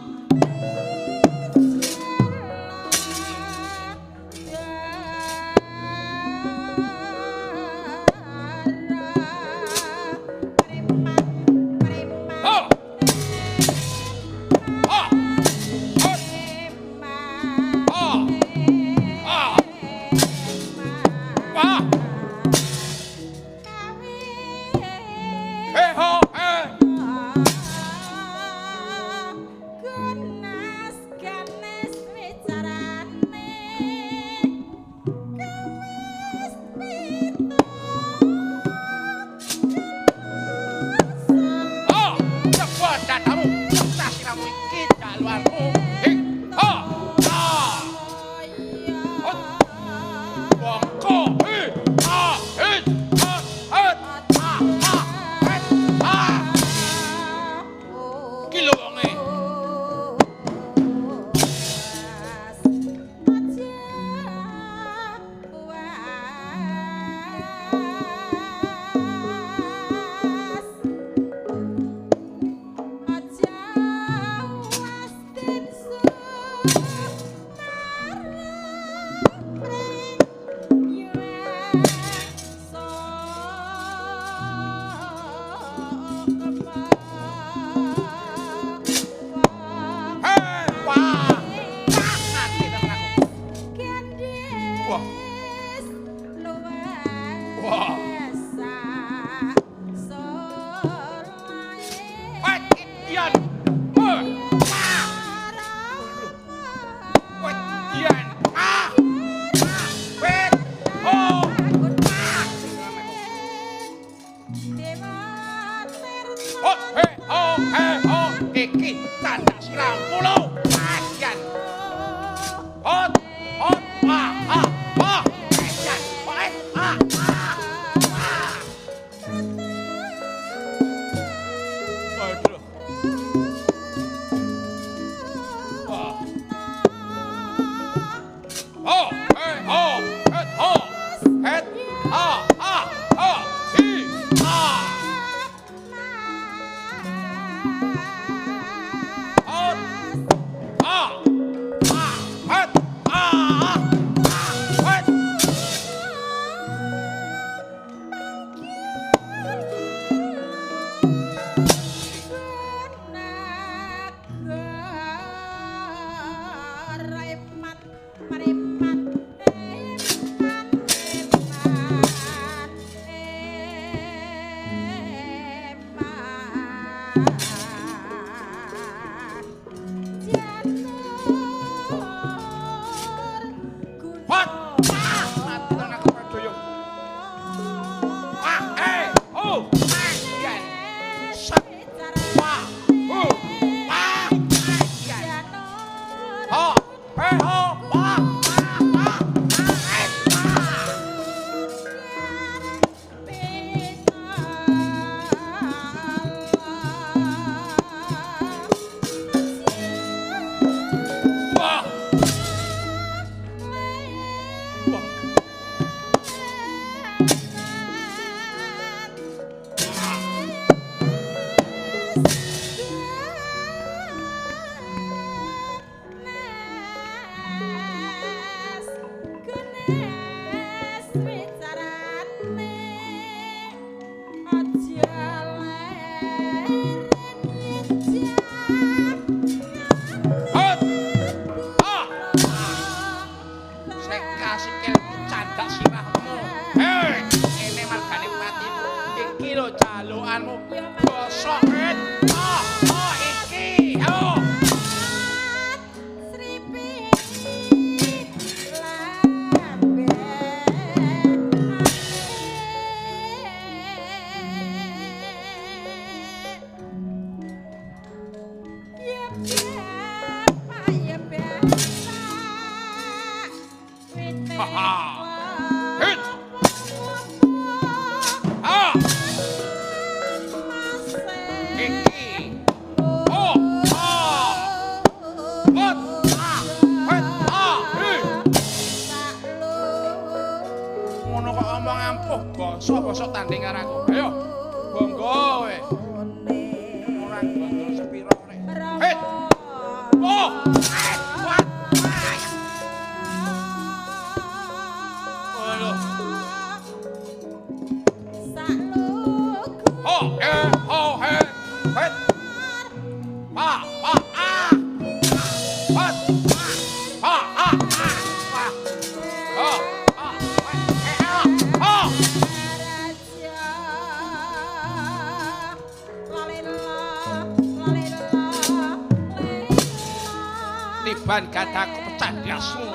Ban kataku pecah dasmu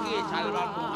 iki jalurmu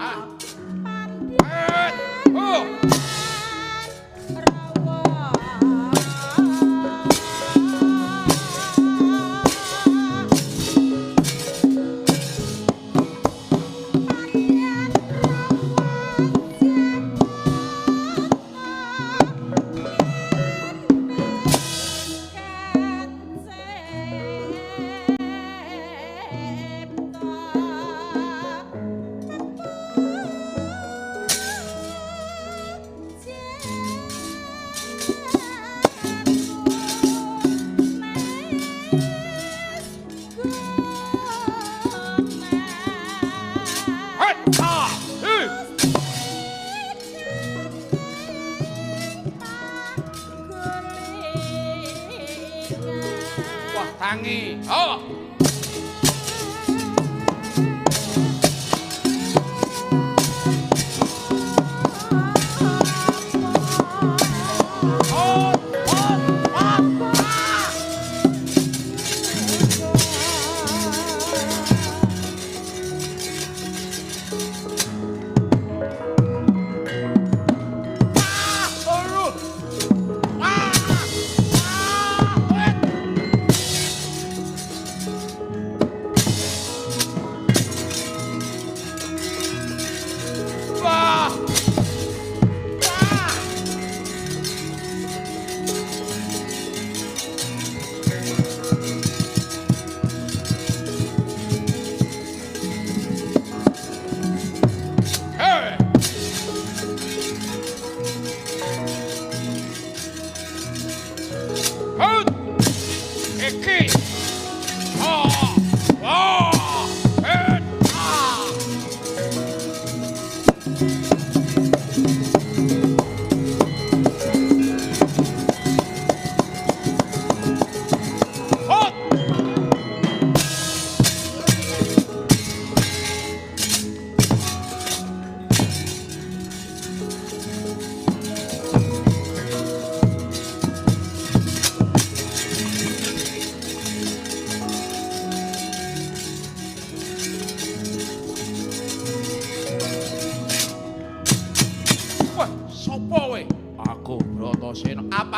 tangi. Oh.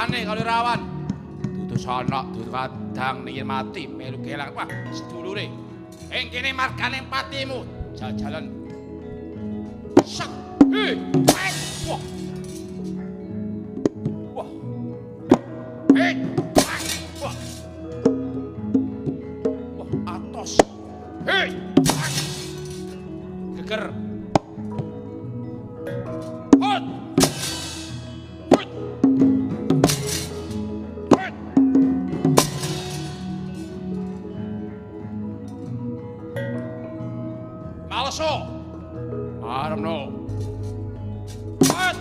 Liyane kalirawan. Dudu sanak, dudu kadang ningin mati melu kelang. Wah, sedulure. Ing kene margane patimu. Jajalan. Sak. Wah. Wah. Wah. Wah, atos. Geger. Hot. Maleso. Aremno. Hot.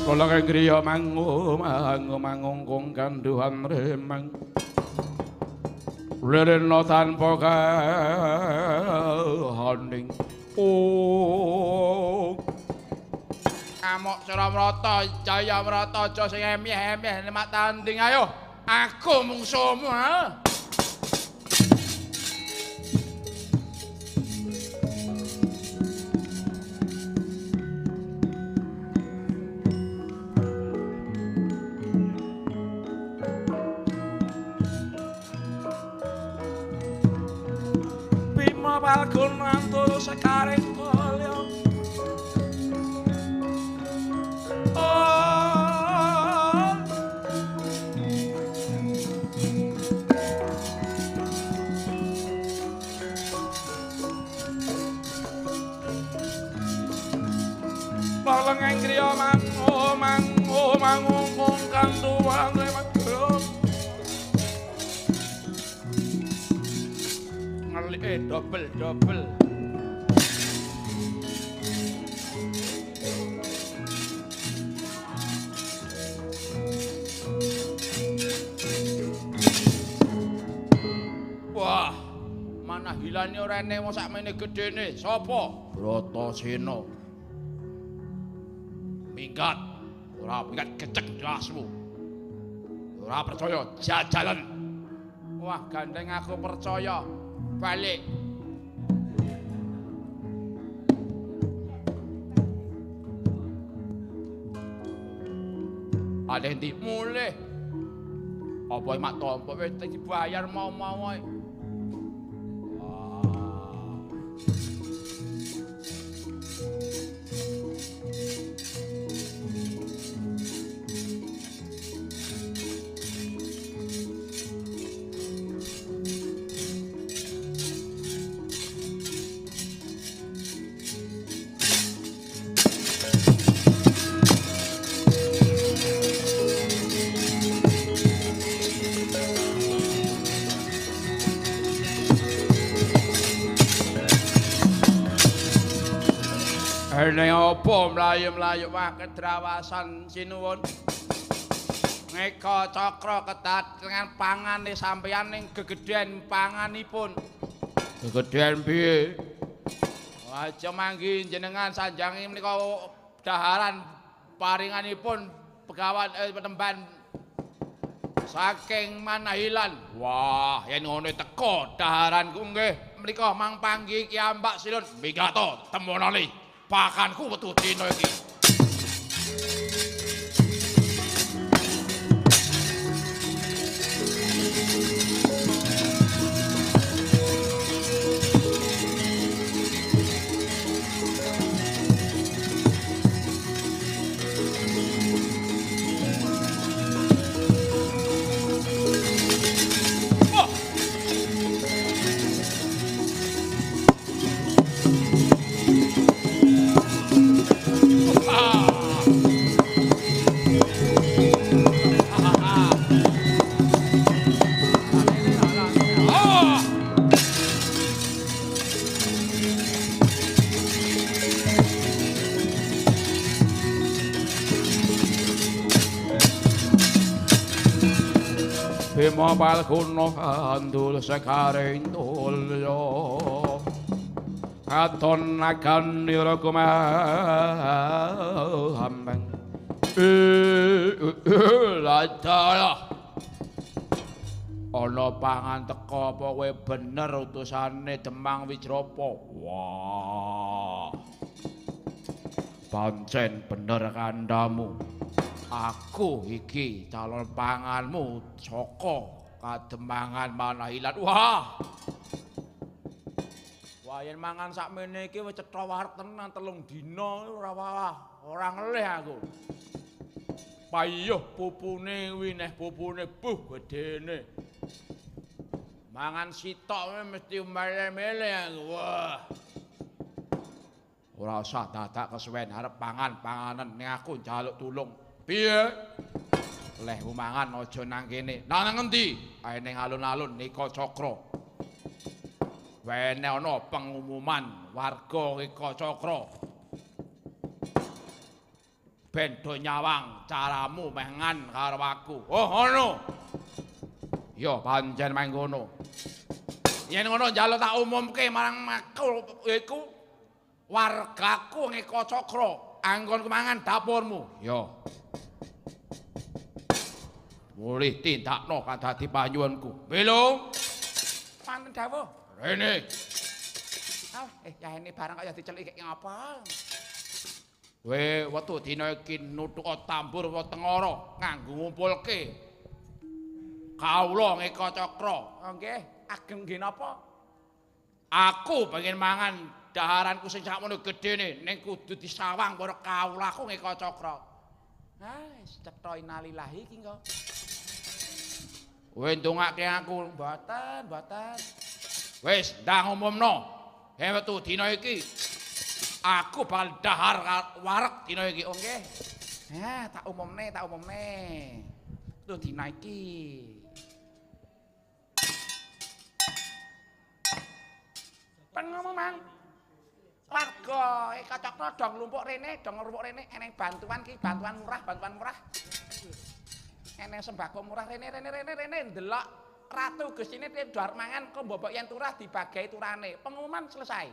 Kala kengriya mangungkung kanduhan remang lirena tanpa kahaning amok Suramrata Jayamrata aja sing emeh-emeh nek tanding ayo aku mungsuhmu ha. Balkon mantul sekaring kolyo Balengeng kriya mangungkung kanduan remegem double. Wah, mana hilane ora ene wong sakmene gedene. Sapa? Bratasena. Minggat. Ora minggat gecek dasmu. Ora percaya jajalan. Wah, gandeng aku percaya. Balik. Ada yang dimulai. Apa yang mak tompok wis dibayar mau-mau ae. Ene apa mlayu-mlayu wae kedrawasan sinuwun. Ngeka cakra ketat dengan pangane sampeyan ning gegedhen panganipun. Gegedhen piye? Aja manggi jenengan sanjangi menika daharan paringanipun pegawan penemban saking Manahilan. Wah, yen ngono teko daharanku nggih menika mang panggi Ki Ambak Silun Migato temonali. Pakanku wetu dina iki. palguna kandul sekaring tulya katon nagan nira kumambang ladalah ana pangan teka apa kowe bener utusane Demang Wijrapa. Wah, pancen bener kandhamu. Aku iki calon panganmu saka Kademangan Manahilan. Wah, wah yen mangan sakmene iki wis cetha wareg tenan 3 dina ora ngelih aku. Payuh pupune wineh pupune buh gedene. Mangan sitok mesti mele-mele aku. Wah. Ora usah dadak kesuwen arep panganan ning aku njaluk tulung. Piye? Lehmu mangan aja nang kene. Nang ngendi? Ae ning alun-alun Nika Cakra. Wene ana pengumuman warga Nika Cakra. Ben do nyawang caramu mangan karo aku. Oh ngono. Ya pancen meng ngono. Yen ngono njaluk tak umumke marang aku iku wargaku Nika Cakra anggon kemangan dapurmu. Ya. Mulih tindakno kadadi panyuwunku. Belum. Panten dawuh. Rene. Ya ini barang kaya diceliki ngapa? Wektu dina iki nuthuk tambur tengara nganggo ngumpulke kawula Nika Cakra. Nggih, ageng nggih napa? Aku pengen mangan daharanku sing sakmono gedene ning kudu disawang para kawulaku Nika Cakra. Wis cetha innalillahi iki kok. Kowe ndongake aku mboten. Wis ndang umumno. Wektu dina iki aku bakal dahar wareg dina iki. Oh nggih. Tak umumne. Tuh dina iki. Pengumuman warga Nika Cakra dong nglumpuk rene, eneng bantuan ki, bantuan murah. Eneng sembako murah rene ndelok ratu Gustine ndar mangan kok mbobok yen turah dibagai turane. Pengumuman selesai.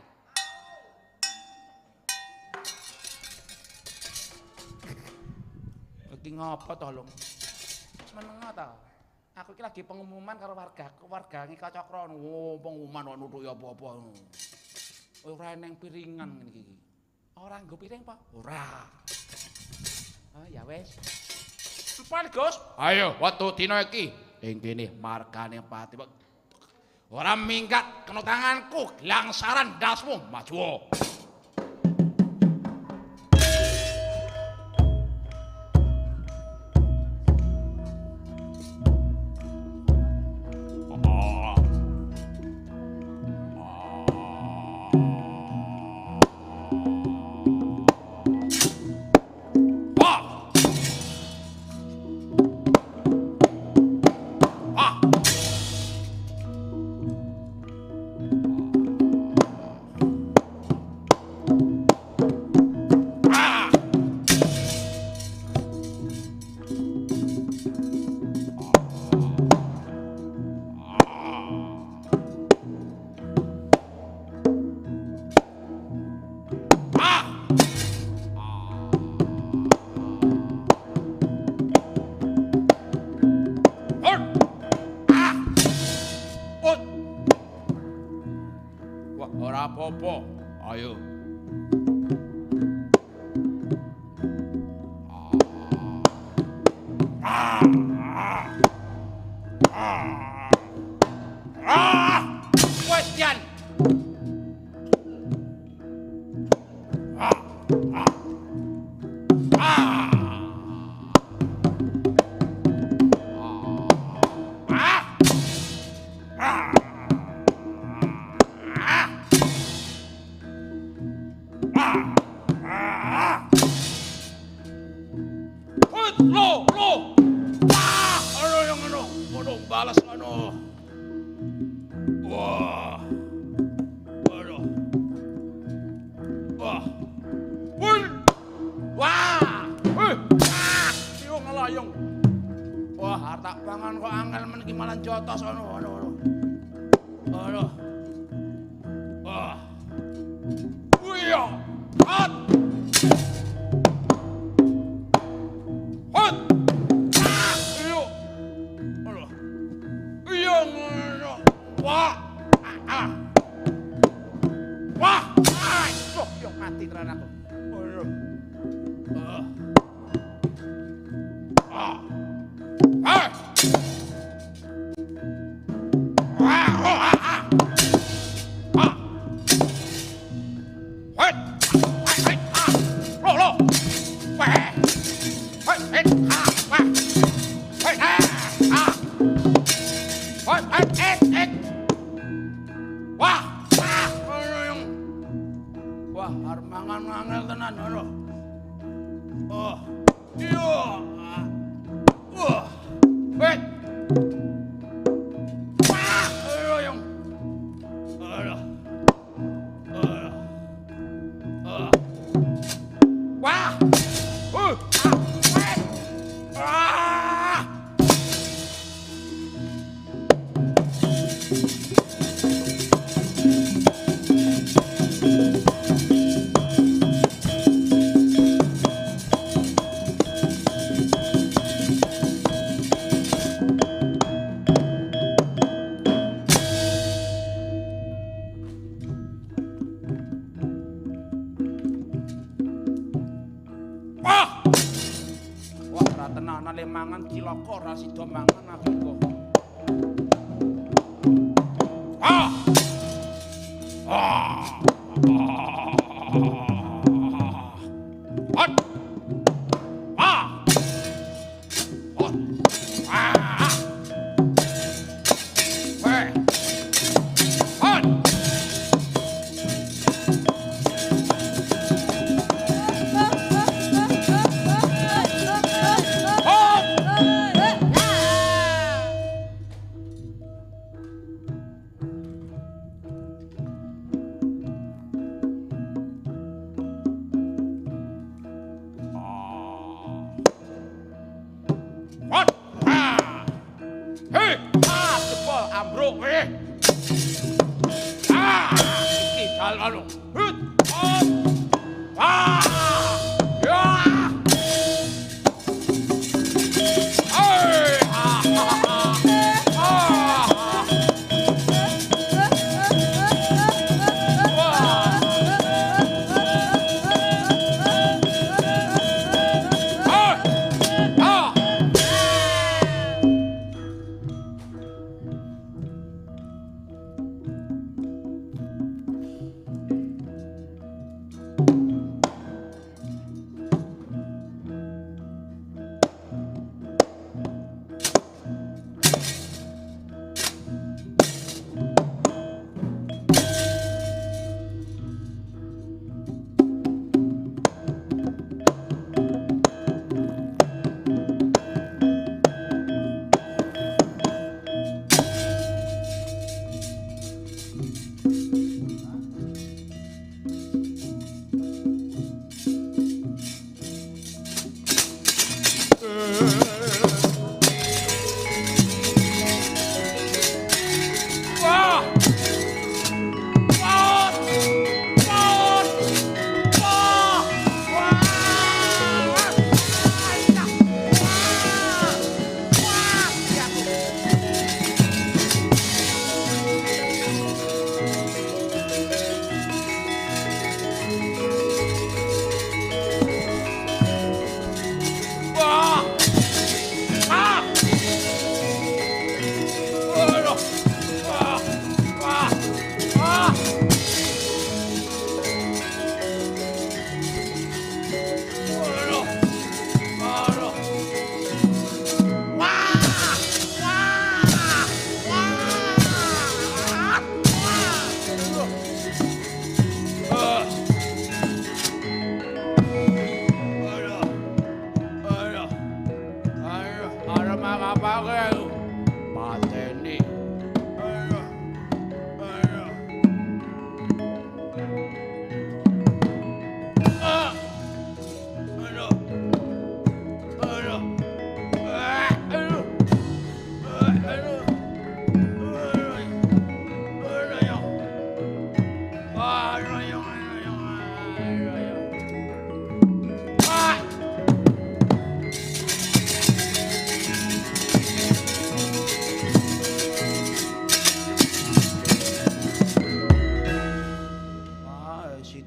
Iki ngopo to, Lung? Menengo to. Aku iki lagi pengumuman karo warga Nika Cakra. Oh, pengumuman kok nuthuk ya apa-apa. Ora eneng piringan ngene iki. Ora nggo piring apa? Ora. Oh, ya wis. Empal, Gus. Ayo, wektu dina iki ing kene margane pati. Ora minggat kena tanganku, langsaran dasmu maju. Apa-apa, ayo. Wes jan. Timbalan jotos ono. Iya. Hot. Hot. Iya. Ono. Iya ngono. Wah. Wah. Loh, yo mati tenan aku. Wah, arep mangan angel tenan ngono. Oh. Iya. Wah. Wait. Wah, ayo yang. Aduh. Wah. Wait. Ah. Tenanan le mangan cilaka ra sida mangan aku kok. Ah. Ah. Hot. Ah. Hot. Ah. Weh. Hot. Ambruk weh. Iki dalan. Hut. Ya.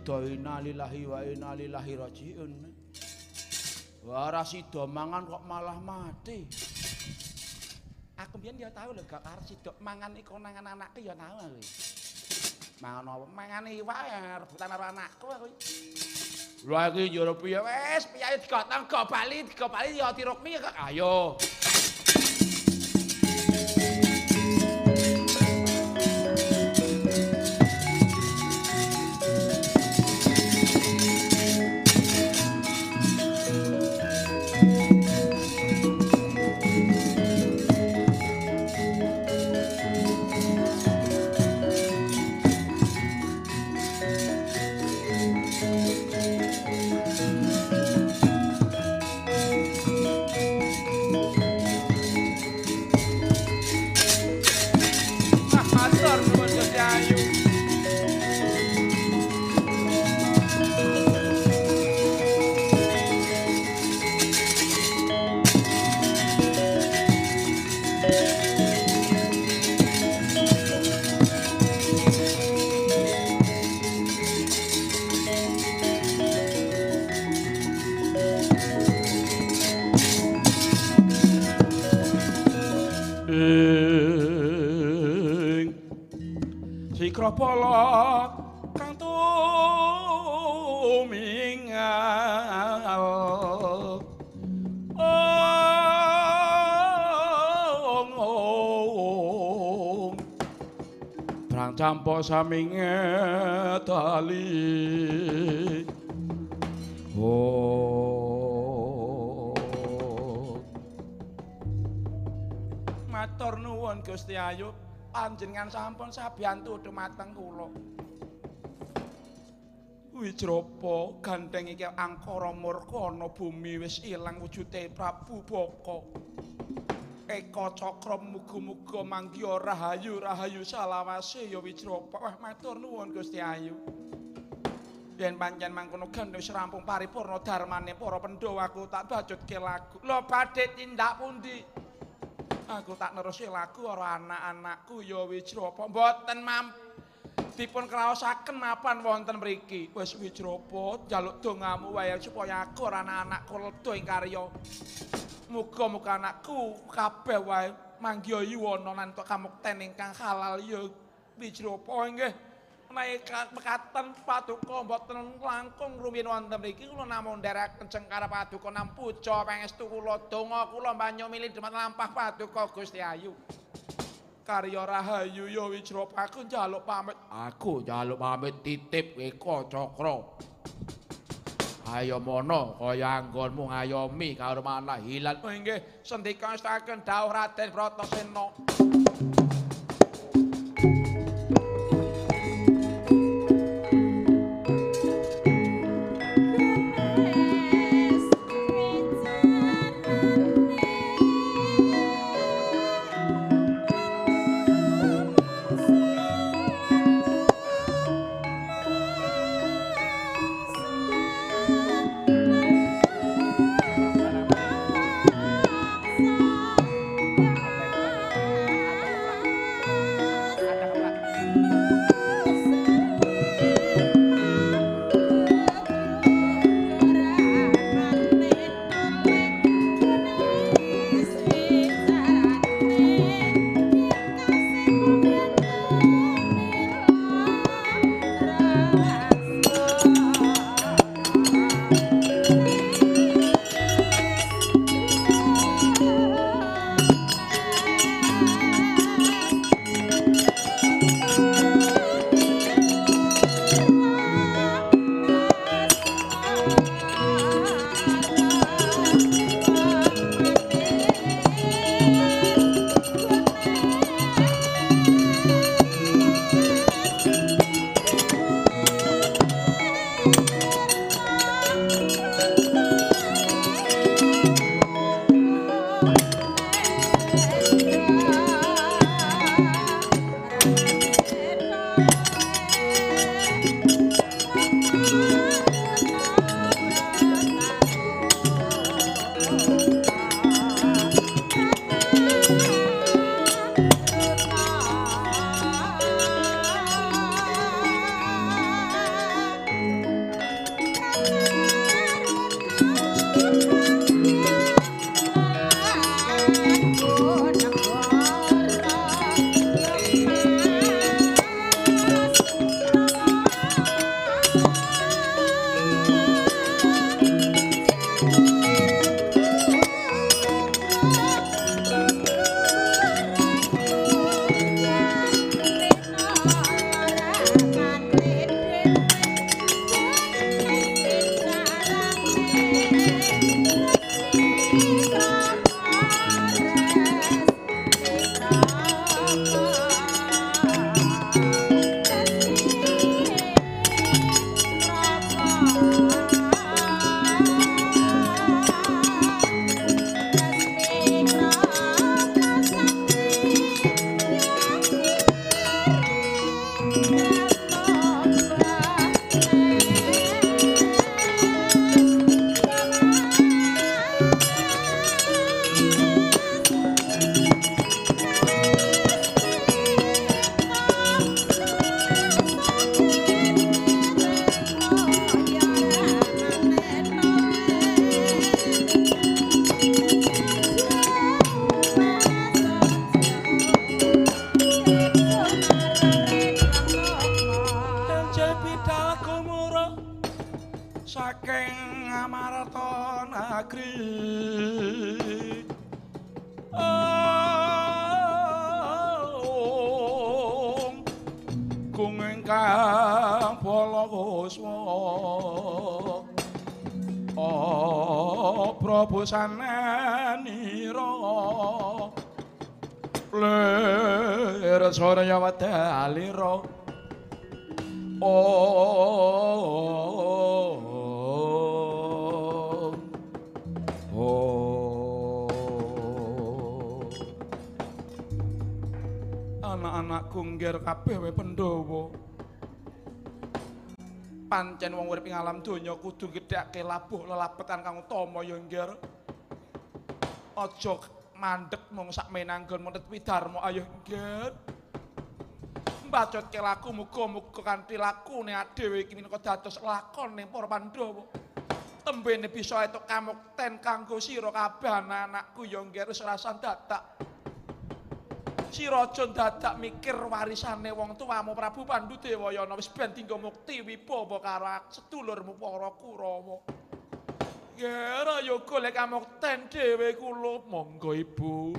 sida innalillahi wa inna ilaihi rajiun. Ora sida mangan kok malah mati. Aku mbiyen ya tau lho gak arep sida mangan iku nang anakku ya tau aku. Mangan apa? Mangan iwak rebutan karo anakku aku. Lah iki yo piye wis piye digotong go bali ya dirukmi kok ayo. Sikropala kang tumingal Prang campo saminge tali Matur nuwun Gusti Ayu panjenengan sampun sabiyantu dhumateng kula. Wijrapa gandeng iki angkara murka ana bumi wis ilang wujude Prabu Baka. Eka cakra muga-muga manggiya rahayu salawase ya Wijrapa. Wah matur nuwun Gusti Ayu. Yen pancen mangkono gandeng wis rampung paripurna darmane para Pandhawa aku tak bajutke lagu. Lho badhe tindak pundi? Aku tak nerusi lagu karo anak-anakku ya Wijrapa mboten dipun kraosaken mapan wonten mriki. Wis Wijrapa njaluk dongamu wae supaya aku karo anak-anakku ledha ing karya. Muga-muga anakku kabeh wae manggiya yuwana lan kamukten ingkang halal ya Wijrapa nggih. Menawi mekaten paduka mboten langkung rumiyin wonten mriki kula namung nderek kenceng karep paduka nampuja pangestu kula donga kula banyu milih dhumateng lampah paduka Gusti Ayu. Karya rahayu ya Wijrapa aku njaluk pamit titip Eka Cakra. Ayo mono kaya anggonmu ngayomi karo manah hilal. Nggih sendika staken dawuh Raden Bratasena. nagri kung ingkang balakuswa Prabu sananira lir sarya wadalira anak-anakku ngger kabeh wae Pandhawa pancen wong urip ing alam donya kudu gedhake labuh lelapetan kang utama ya ngger aja mandeg mung sak menanggon mutet widarma ayo ngger mbacotke laku muga-muga kanthi lakune dhewe iki minangka dados lakone para Pandhawa tembene bisa entuk kamukten kanggo sira kabeh anak-anakku ya ngger ora dadak sira aja dadak mikir warisane wong tuamu Prabu Pandudewayana wis ben dinggo mukti wibawa karo sedulurmu para Kurawa ngger ayo golek kamukten dhewe kula monggo Ibu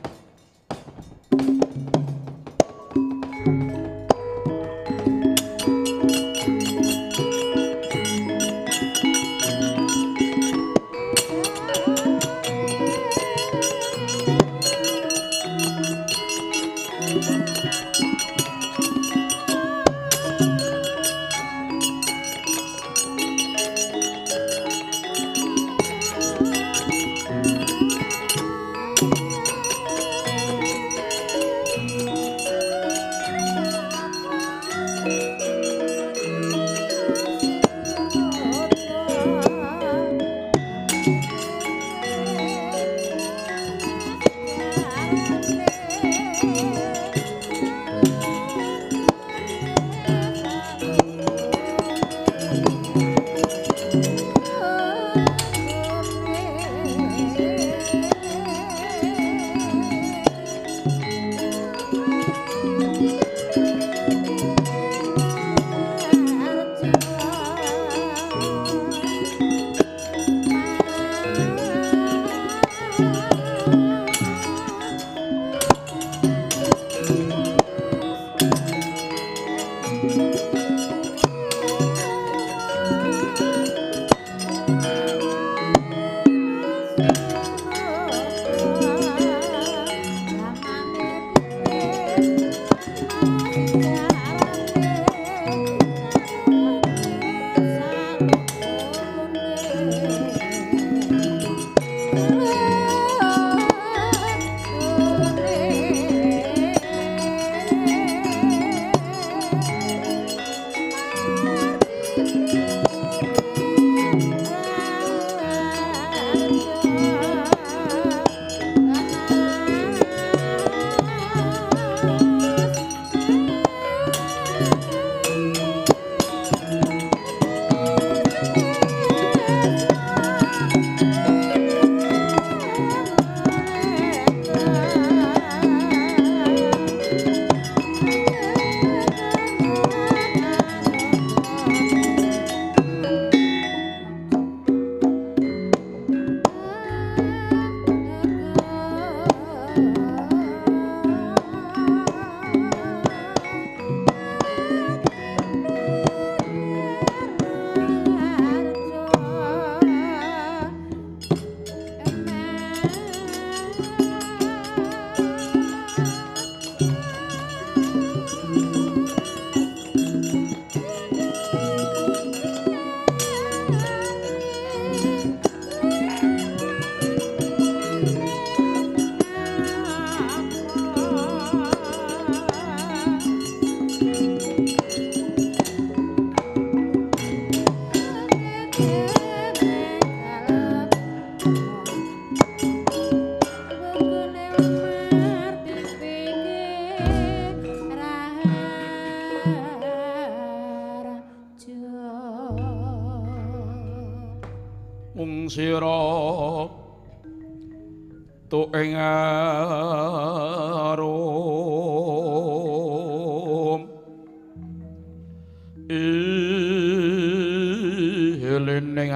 mung sira tu ing arum ilening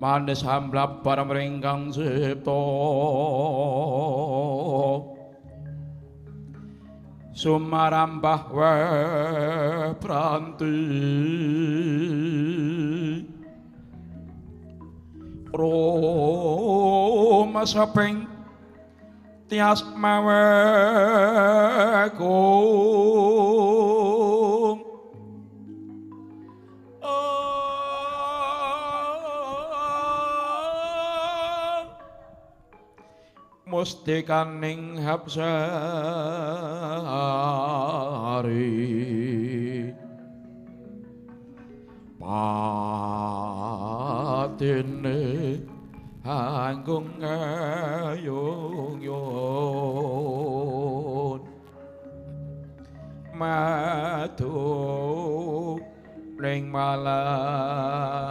manis hamblap barang ringkang sipto sumarambah we pranti Roma saping tias mawe kung mustikaning Hapsari patine anggung ngayung-yung madu ning malat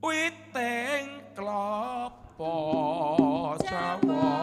witing klapa Jawa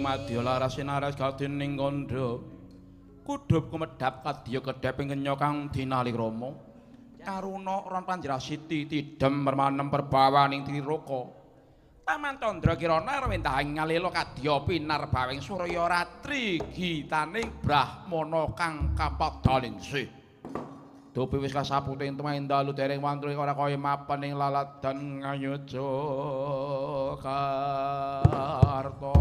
Madya laras sinaras kadining kandha kudup kumedhap kadya kedhep ing kenya kang dinali Rama karuna ron Panjrasiti tidhem permanem perbawaning Tiraka Taman Candra Kirana rewentahing ngalela kadya pinar bawing Surya Ratri gitaning Brahmana kang kapadhaningsih Dupi wis kasaputing tumain dalu dereng wantri ora kaya mapan ing laladan Ngayogyakarta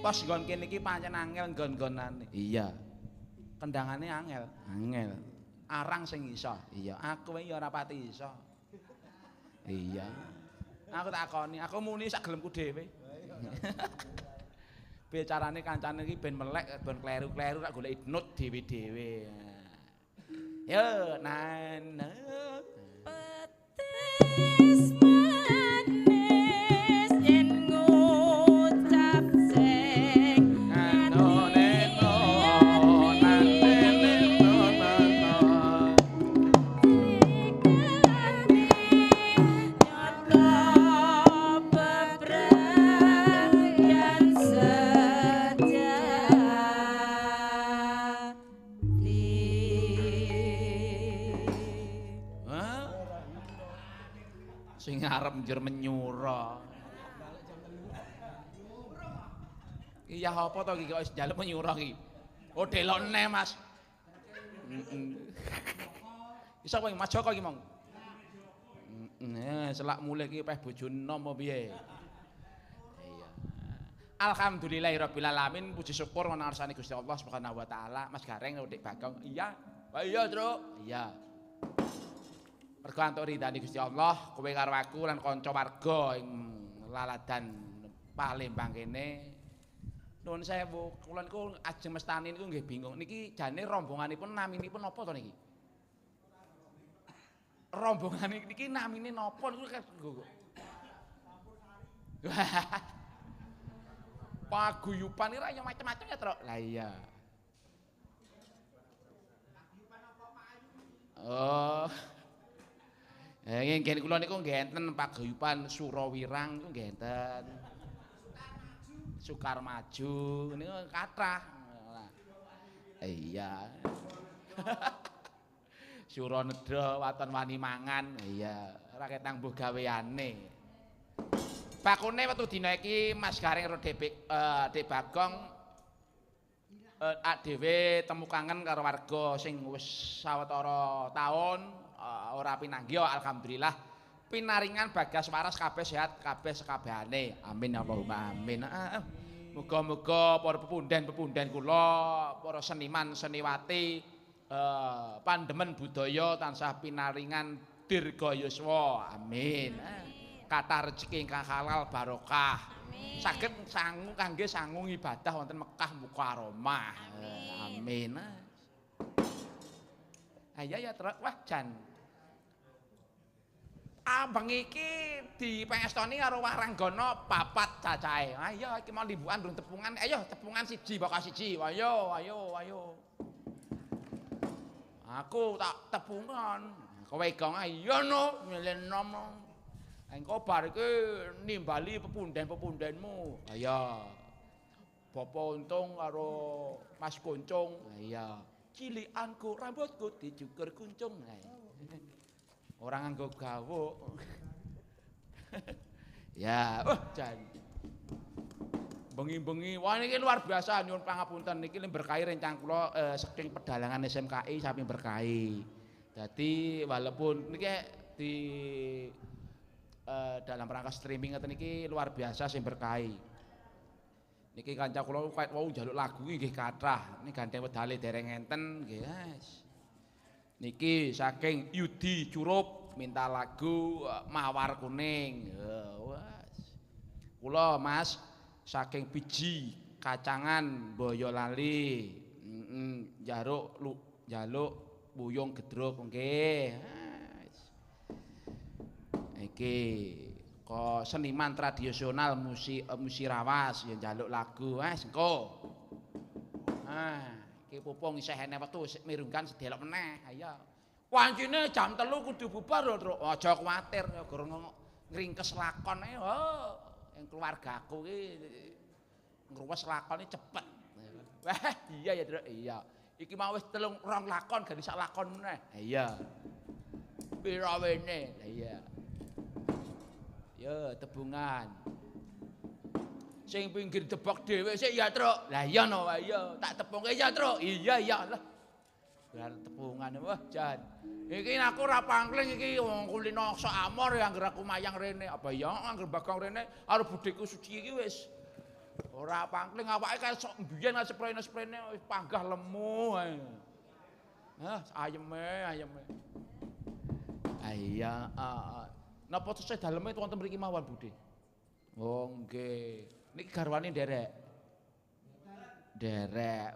Pos nggon kene iki pancen angel nggon-nggonane. Iya. Kendangane angel, angel. Arang sing iso. Iya, aku ya ora pati iso. Iya. Aku takoni, aku muni sak gelemku dhewe. Bicarane kancane iki ben melek, ben kleru-kleru tak golek nut dhewe-dhewe. Yo, nana. Petis manis yen ngucap sing anone sing arep njur menyura. Iya apa to iki kok wis njaluk menyura iki? Oh delokne Mas. Iso kowe Mas Joko iki mong. Selak mulih iki peh bojone apa piye? Iya. Alhamdulillahirabbil alamin, puji syukur ana ngarsane Gusti Allah Subhanahu wa taala. Mas Gareng Dik Bagong. Iya. Iya, Truk. Iya. Mergo antuk ridhani Gusti Allah, kowe karo aku lan kanca warga ing laladan Palembang kene. Nuwun sewu, kula niku ajeng mestani niku nggih bingung. Niki jane rombonganipun naminipun napa to niki? Rombongan niki namine napa niku? Paguyuban iki ra yo macam-macam ya, Truk. Lah iya. Oh. Nggih kula niku nggih enten paguyuban Surawirang niku nggih enten. Sukar Maju niku kathah. Iya. Suranedha waton wani mangan. Iya, ora ketang mbuh gaweane. Bakune wektu dina iki Mas Gareng karo Dik Bagong dhewe temu kangen karo warga sing wis sawetara taun. Ora pinanggih alhamdulillah pinaringan bagas waras kabeh sehat kabeh sekabehane amin Allahumma amin. Muga-muga para pepundhen-pepundhen kula para seniman seniwati pandemen budaya tansah pinaringan dirgayuswa amin. Kathah rejeki ingkang halal barokah saged sangu kangge sangu ibadah wonten Mekah Mukarramah amin. Ayo ya terus wah jan Abang iki dipengestoni karo Waranggana papat cacahe. Ayo iki mau limbukan durung tepungan. Ayo tepungan siji bakal siji. Ayo. Aku tak tepungan. Kowe gong ayo no milih nom. Engko bar iki nimbali pepunden-pepundenmu. Ayo. Bapak Untung karo Mas Kuncung. Ayo. Cilikanku rambutku dicukur kuncung. Orang nganggo gawuk. Ya, jan. Bengi-bengi, wah niki luar biasa nyuwun pangapunten niki berkahi rencang kula saking pedalangan SMKI samping berkahi. Dadi walaupun niki di dalam rangka streaming ngeten niki luar biasa sing berkahi. Niki kanca kula kait wau njaluk lagu nggih kathah. Niki gandeng wedale dereng enten nggih, Mas. Niki saking Yudi Curup minta lagu Mawar Kuning. Wes. Kula Mas saking Piji Kacangan Boyolali. Njaluk Buyung Gedruk nggih. Iki kok seniman tradisional musirawas ya njaluk lagu wes engko. Iki pupung isih enek wektu mirungkan sedelok meneh. Ayo. Wancine jam 3 kudu bubar lho, Truk. Aja kuwatir ya gur ngringkes lakon ae. Oh, ing keluargaku iki ngruwes lakone cepet. Wah, iya ya, Truk. Iya. Iki mau wis 2 lakon ganti sak lakon meneh. Iya. Pira wene? Iya. Ya, tebungan. Sing pinggir debok dhewe sik ya, Truk. Lah iya no, iya, tak tepungke ya, Truk. Iya lah. Bar tepungan wah jan. Iki aku ora pangling iki wong kulino sok amor ya anggere aku mayang rene. Apa ya anggere Bagong rene karo budheku Suci iki wis ora pangling awake kaya sok mbiyen sprene-sprene wis panggah lemu ae. Hah, ayeme. Iya, napa tesih daleme wonten mriki mawon, Budhe? Oh, nggih. Niki garwane nderek.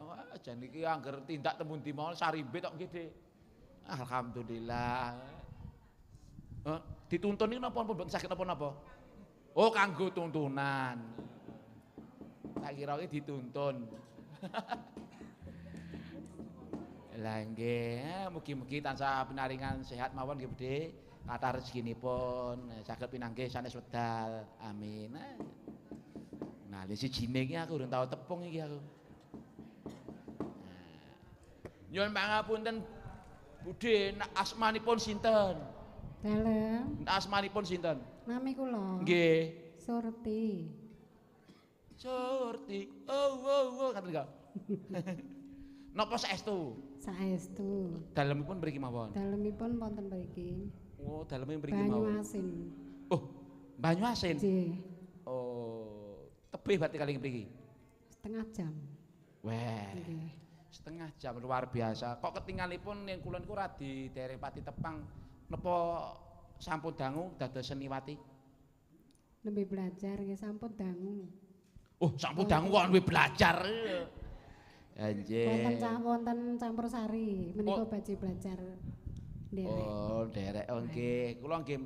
Wah, jan iki angger tindak tembung ndi mawon sarimbe tok nggih, Dik. Alhamdulillah. Dituntun niku napa pun mboten saged napa-napa? Oh, kanggo tuntunan. Tak kira iki dituntun. Lah nggih, mugi-mugi tansah pinaringan sehat mawon nggih, Budhe. Kathah rezekinipun saged pinanggih sanes wedal. Amin. Nah, lha sijine iki aku urung tau tepung iki aku. Nyuwun pangapunten Budhe, asmanipun sinten? Dalem. Asmanipun sinten? Nami kula. Nggih. Surti. Oh, ngaten kok. Napa saestu? Saestu. Dalemipun mriki mawon. Dalemipun wonten mriki. Oh, daleme mriki mawon. Banyuasin. Oh, Banyuasin. Nggih. Oh, tebih berarti kali mriki. Setengah jam. Wah. Nggih. Setengah jam luar biasa. Kok ketinggalipun ning kula niku ora di dereng pati tepang. Napa sampun dangu dados seniwati? Lebih belajar nggih sampun dangu. Oh, sampun dangu kok lebih belajar. Anjir. Wonten campur sari menika badhe belajar nderek. Oh, nderek nggih. Kula nggih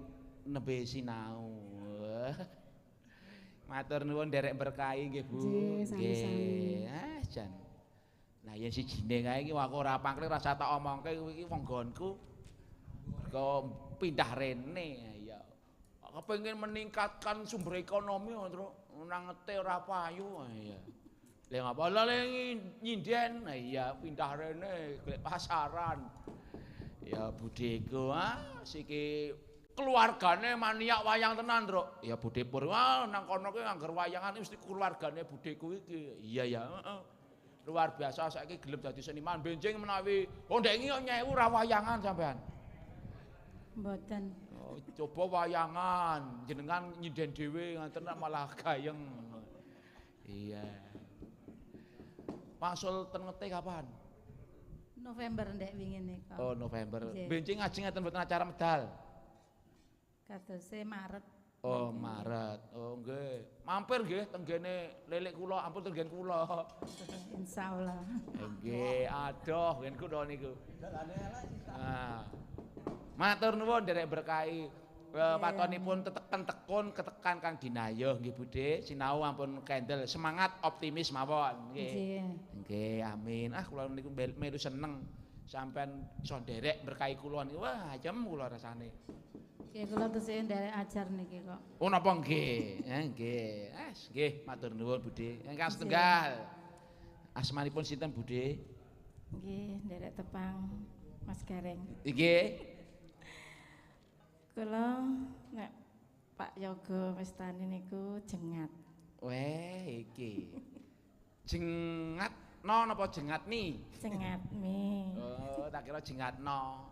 nembe sinau. Matur nuwun nderek berkahi nggih, Bu. Nggih. Jan. Nah, yen sijine kae iki aku ora pangkling rasa tak omongke iki wong nggonku. Kok pindah rene ya. Kepengin meningkatkan sumber ekonomi, Truk. Nang ngete ora payu ya. Lah ngapa lha nyinden? Iya, pindah rene golek pasaran. Ya budheku siki keluargane maniak wayang tenan, Truk. Ya Budhe Pur nang kono kuwi angger wayangan mesti keluargane budheku iki. Iya ya, heeh. Luar biasa saiki gelem dadi seniman benjing menawi ndek iki kok nyewu ra wayangan sampean. Mboten. Oh, coba wayangan jenengan nyinden dhewe ngoten malah gayeng. Iya. Masul ten ngete kapan? November ndek wingi nika. Oh, November. Benjing ngaji ngeten mboten acara medal. Kadose Maret. Oh, Maret. Oh, nggih. Mampir nggih tenggene lilik kula, ampun tenggen kula. Insyaallah. Nggih, adoh ngen kula niku. Nah. Matur nuwun nderek berkahi. Patonipun teteken tekun ketekan Kang Dinayuh nggih Budhe, sinau ampun kendel semangat optimis mawon nggih. Nggih, amin. Ah kula niku melu seneng sampean iso nderek berkahi kula niku wah ayem kula rasane. Nggih kula tesih nderek ajar niki kok. Oh napa nggih? Nggih. Nggih, matur nuwun Budhe. Ingkang setunggal. Asmanipun sinten Budhe? Nggih, nderek tepang Mas Gareng. Nggih. Kula nek Pak Yoga Westani niku jengat. Weh iki. Jengat no napa jengat ni? Jengat mi. Oh, tak kira jengat no.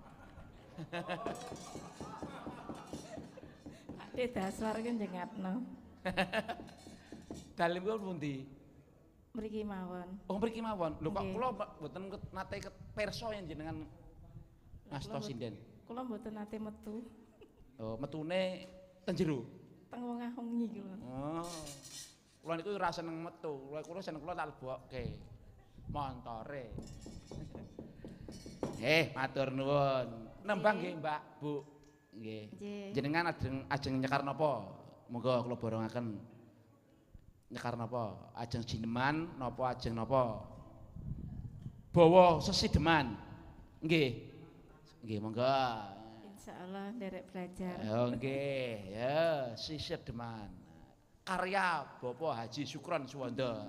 Ade dasar kan jengat no. Dalemipun pundi? Mriki mawon. Oh, mriki mawon. Lho kok Nggih. kula mboten nate perso yen jenengan ngasta sinden. Kula mboten nate metu. Oh, metune ten jero. Teng wengi kula. Oh. Kula niku ora seneng metu. Kula seneng kula tak lebokke. Montore. Matur nuwun. Nembang nggih, Mbak, Bu. Nggih. Jenengan ajeng nyekar napa? Monggo kula borongaken. Nyekar napa? Ajeng jineman napa ajeng napa? Bawa sesideman. Nggih. Nggih, monggo. Insyaallah nderek belajar. Oh nggih, ya sesideman. Karya Bapak Haji Sukron Suwanda.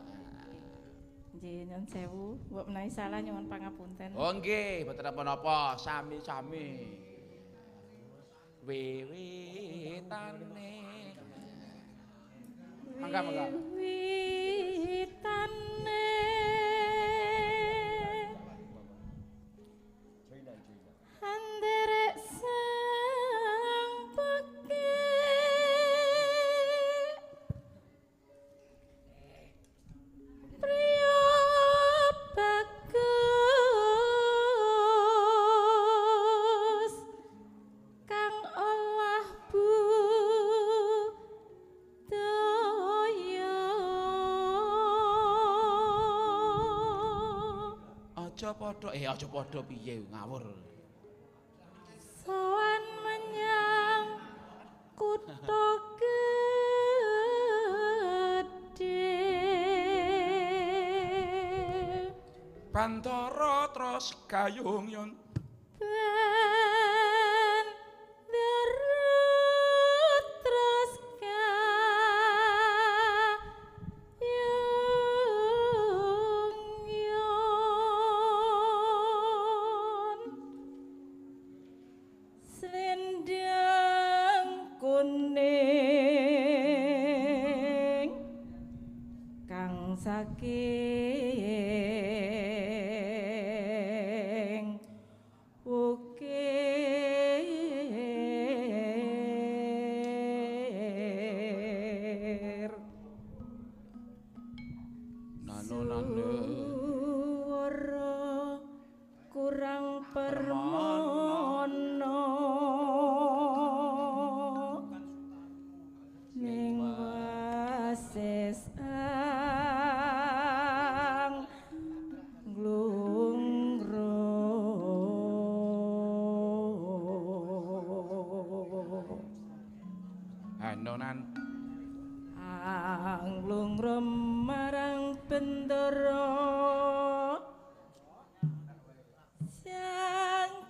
Nggih, nyuwun sewu, mbok menawi salah nyuwun pangapunten. Oh nggih, mboten napa-napa, sami-sami. Wiwitane. Mangga. Wiwitane. Anderek sang pekeh priya bagus kang olah budaya Aja padha piye ngawur. Sowan menyang kutha gedhe Bantara terus gayung yon ben derut terus gayung selendang kuning kang saking ukir Nano suwara kurang permono ning wasis ang glungro Hanonan anglungro marang bendara sang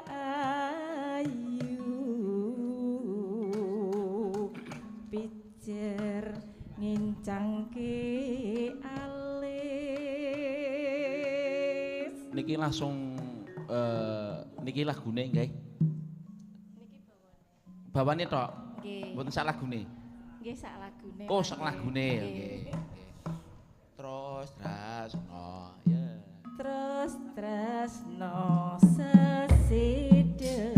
ayu pijer ngincangke alis niki langsung niki lagune nggih. Bawane tok. Nggih. Mboten sak lagune. Nggih sak lagune. Oh, sak lagune. Nggih. Terus tresno ya. Terus tresno sesideman.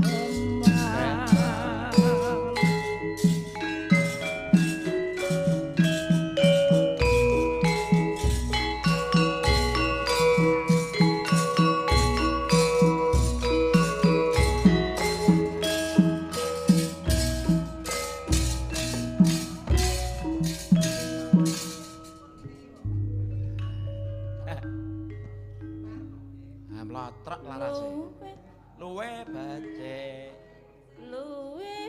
Mlotrek larase. Luwe bace. Luwe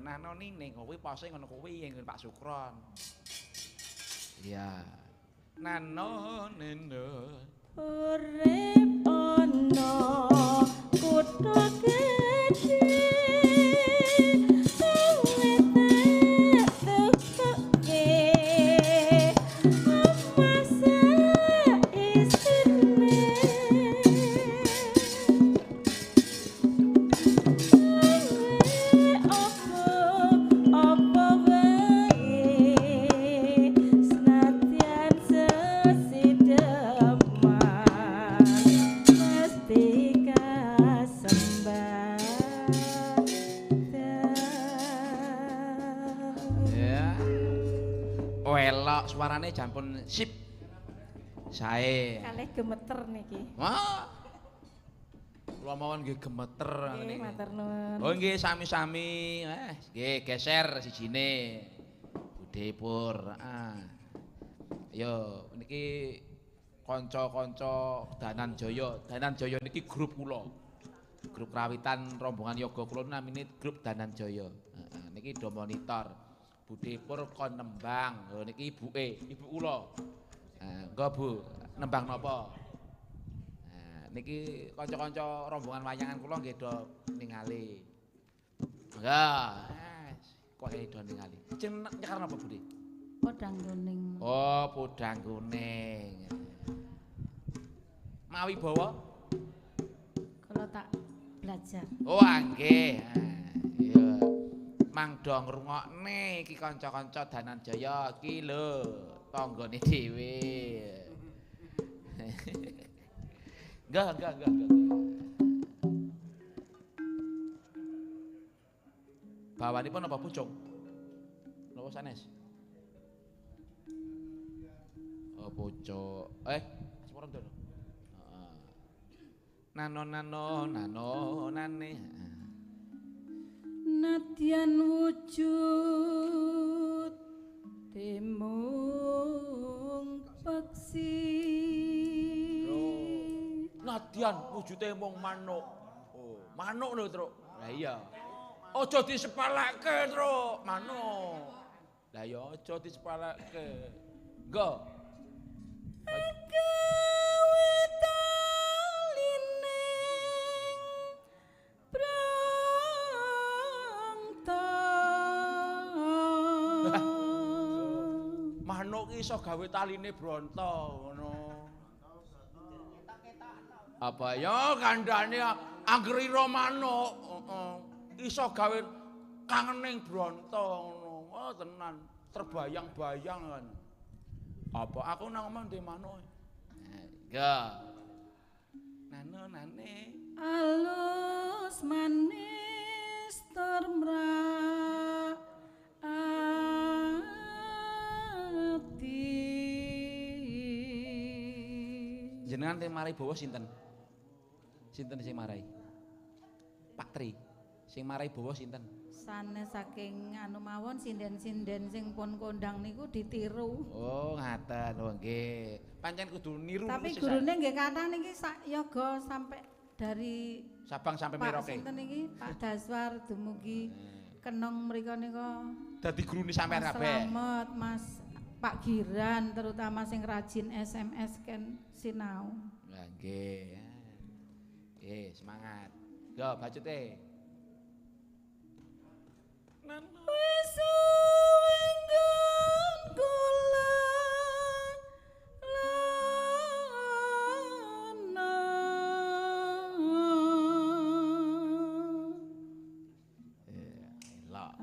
nano nining kuwi pose ngono kuwi nggon Pak Sukron. Iya. Nano neno urip ana kutha gedhe suarane jampun sip. Sae. Kalih gemeter niki. Wah. Kula mawon nggih gemeter ngene. Nggih, matur nuwun. Oh nggih sami-sami. Nggih geser sijine. Budhe pur. Yo niki kanca-kanca Danan Jaya. Danan Jaya niki grup kula. Grup krawitan rombongan yoga kula namine grup Danan Jaya. Niki do monitor. Budhe pur kon nembang. Lho niki ibuke, ibu kula. Engko Bu, nembang napa? Niki kanca-kanca rombongan wayangan kula nggih do ningali. Enggak, kok do ningali. Jeneng nyekar napa Budhe? Podang kuning. Oh, podang kuning. Mawi bawa? Kula tak belajar. Oh, nggih. Iya. Mangdo ngrungokne iki kanca-kanca Danan Jaya iki lho, tanggane dhewe. Enggak. Bawanipun apa pucung? Napa sanes? Oh, pucuk. Sepuro ndono. Nano nane. Nadyan wujud temung peksi. Nadyan wujude mung manuk. Oh, manuk lho, Truk. Lah iya. Aja disepelekke, Truk, manuk. Lah ya aja disepelekke. Nggo. Manuk iso gawe taline bronto ngono. Apa ya kandhane anggrira manuk, iso gawe kangening bronto ngono. Oh tenan, terbayang-bayang kan. Apa aku nang omah ndek manuk. Enggak. Nane. Alus manis termra jenengan teh marai bawa sinten? Sinten sing marai? Pak Tri. Sing marai bawa sinten? Sanes saking anu mawon sinden-sinden sing pun kondang niku ditiru. Oh, ngaten. Oh, nggih. Pancen kudu niru. Tapi gurune nggih kathah niki sak yoga sampai dari Sabang sampai Merauke. Pak sinten niki? Pak Daswar dumugi Kenong mriko nika. Dadi gurune sampean kabeh. Selamat Mas Pak Giran terutama sing rajin SMS kan sinau. Lah nggih. Semangat. Yo bacute. Wis wenggon kula lana.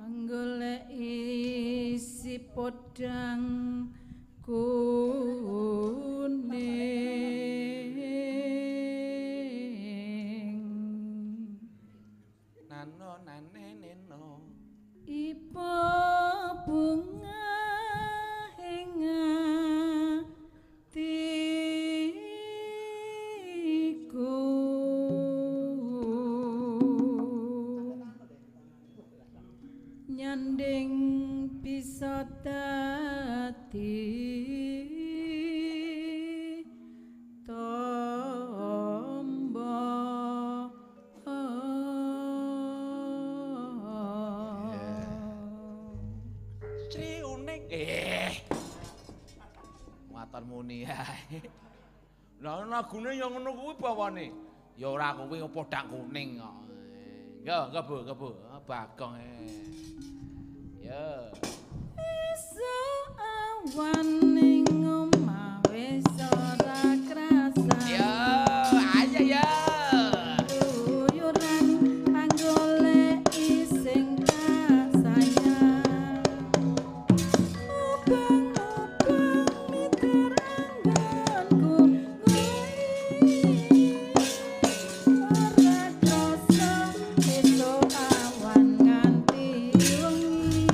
Anggolek isi podang kuning. Nano nane neno. Ipo bunga hinga tiku nyanding bisa dadi Lah lagune ya ngono kuwi bawane. Ya ora kuwi podang kuning kok. Enggak Bu. Bagong. Ya. Esuk awan ning omah wis ora krasa. Ya, ayo ya. Luyuran anggolek sing kasayang. Obang-obang mitur anggonku ora krasa esuk awan nganti wengi.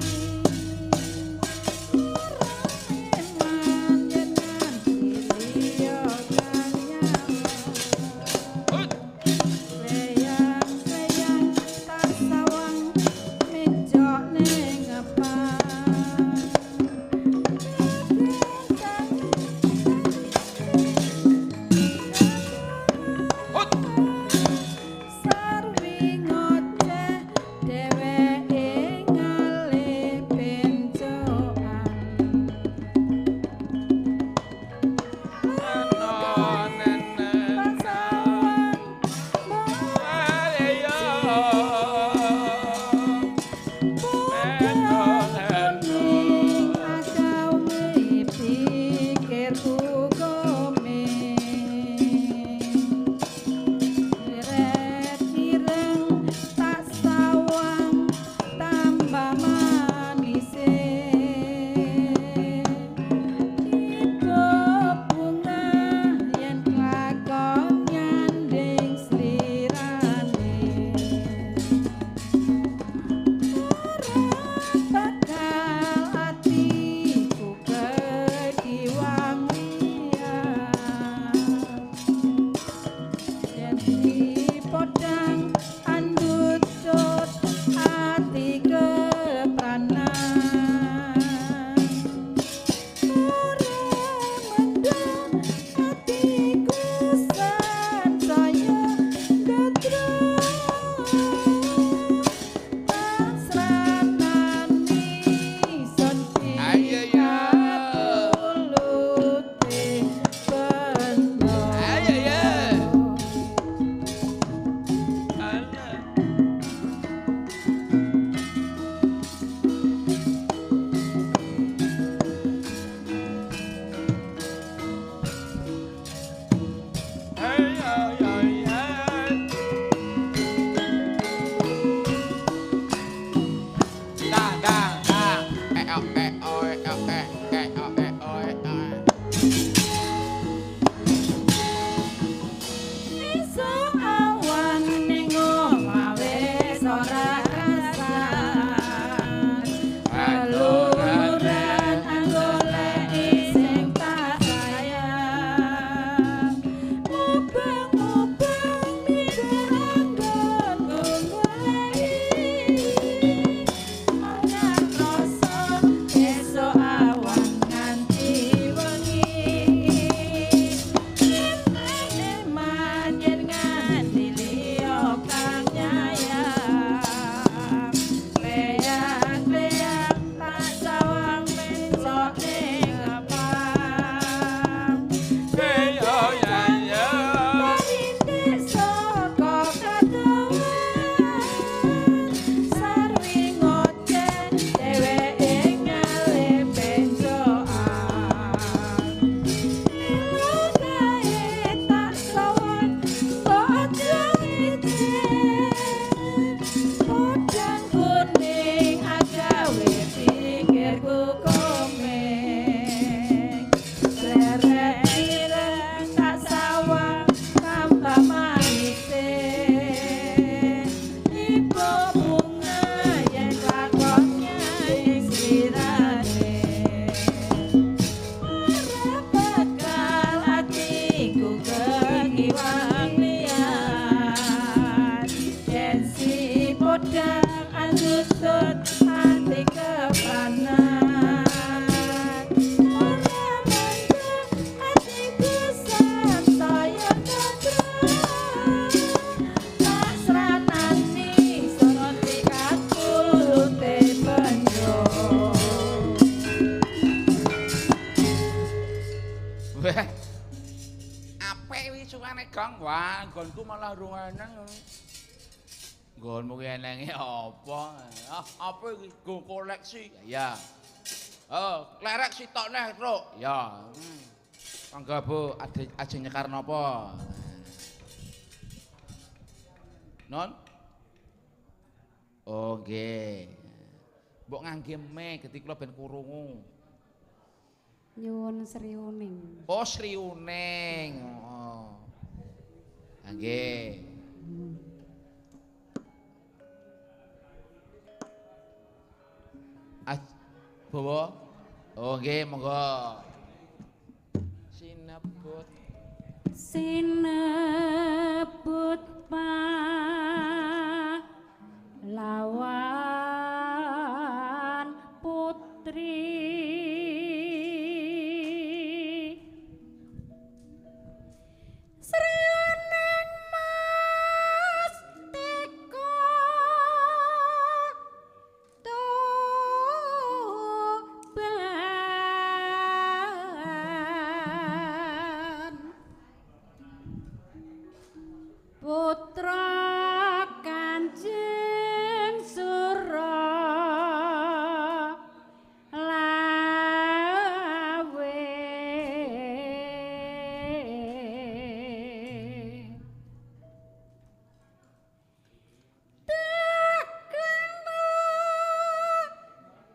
apik wi sungane Gong. Wah, nggonku malah rung eneng. Nggonmu ki enenge apa? Ah, apa iki? Go koleksi. Ya. Oh, klerek sitok neh, Truk. Ya. Monggo Bu, ajeng nyekar napa? Non? Oh, nggih. Mbok ngangge mic dadi kula ben krungu. Nyuwun Sri Uning. Oh, Sri Uning. Oh. Nggih. Bawa. Oh, nggih, monggo. Sinebut. Sinebut lawan putri Sri Uning Mastika Toban putra Kanjeng Suralawe Tekena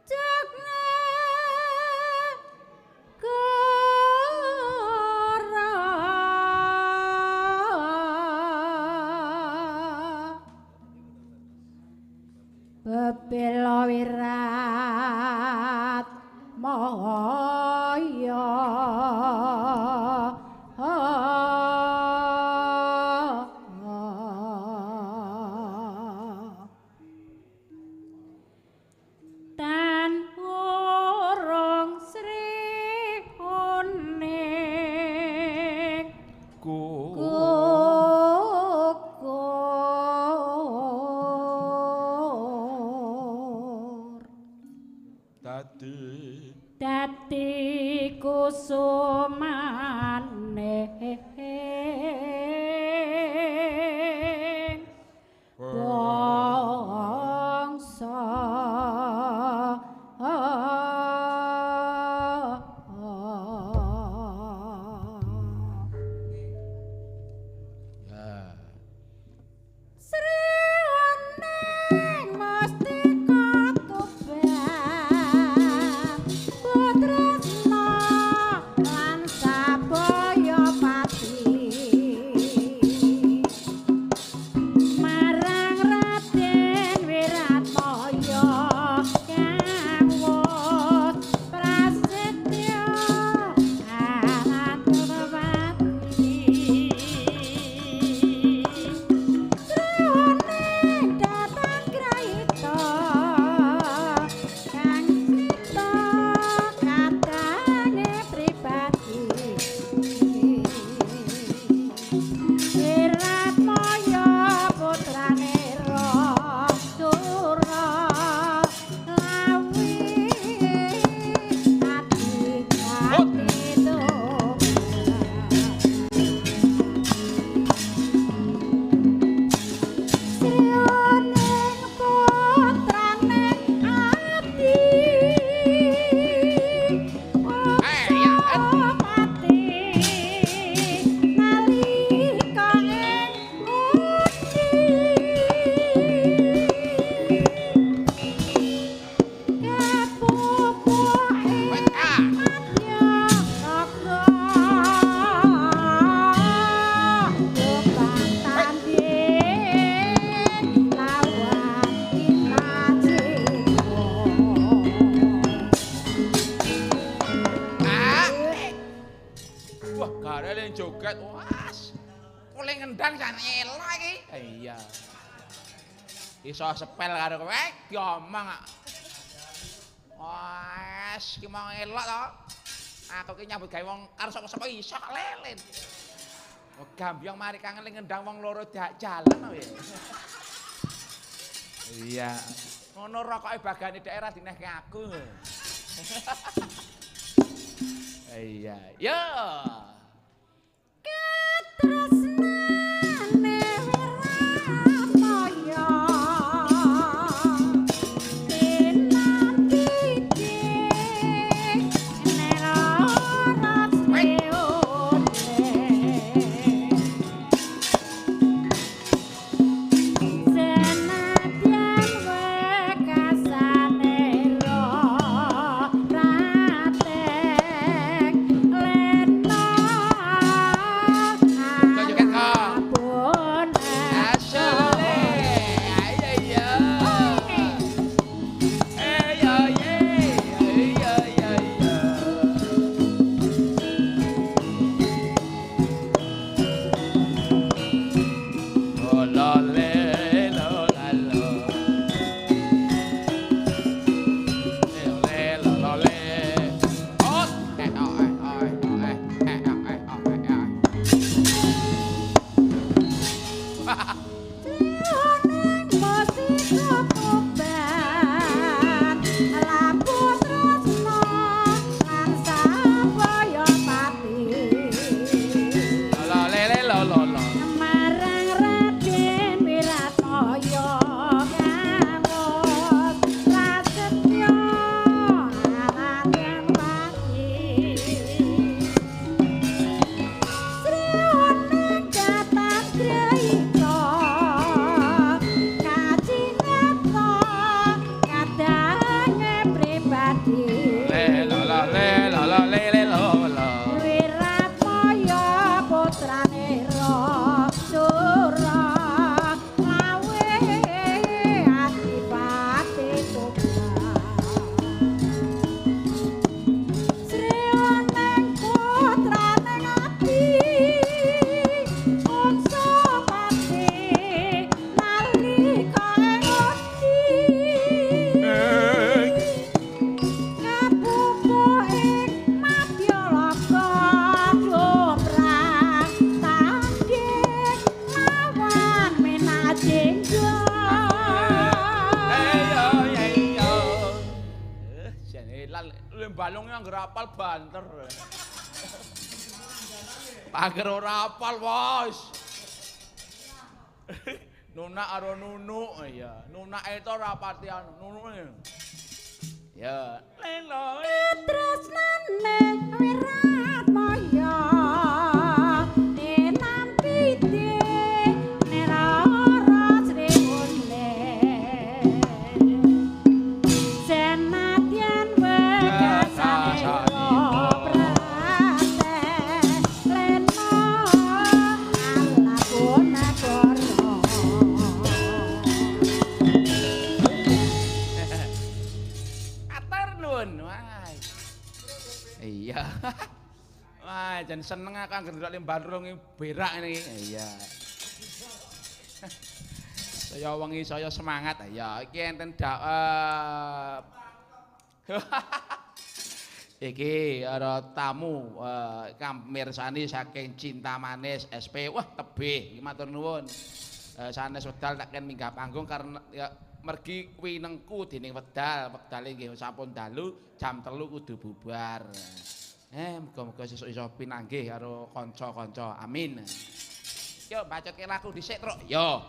jagne Bebela wirat moyo tan urung Sri Uning gugur dadi kusumane bangsa Sri Uning Mastika Toban Putresna lan sabaya pati marang Raden Wiratmaya kang wus prasetya Alatrawati Sri Uning datang kraita kang sita kadange pribadi Wiratmaya putrane Suralawi ati-ati dolan Sri Uning putrane Adi Wosapati nalika ing undi kepupuhe madya raga Lubang tanding lawan Inaciko Wah, garele joget. Was. Kule ngendang jan elok iki. Iya. Iso sepel karo kowe diomong. Wes, ki mau elok to. Aku ki nyambut gawe wong karo sapa-sapa iso kok lelen. Oh, gambyong mari kangen ngendang wong loro dak jalan kowe. Iya. Ngono rokoke bagane daerah dinehke aku. Iya. Yo. balungnya nggak apal banter. Pager ora apal, Bos. Nuna aro nunu, iya. Nuna itu ora pati anu, nunu. Ya, lelo. Tresnane wirat moyo. Enampite nerara sriwune. Senadyan wegasane iya. Wah, jan seneng akang ndelok Limbanrung berak ini. Iya. Saya wengi saya semangat ya. Iki enten iki ada tamu mirsani saking Cinta Manis SP. Wah, tebih iki matur nuwun. Sanes wedal tak ken minggah panggung karena ya mergi winengku dening wedal. Wedale nggih sampun dalu jam 3 kudu bubar. Muga-muga sesuk iso pinanggih karo kanca-kanca. Amin. Yo bacotke lagu dhisik, Truk. Yo.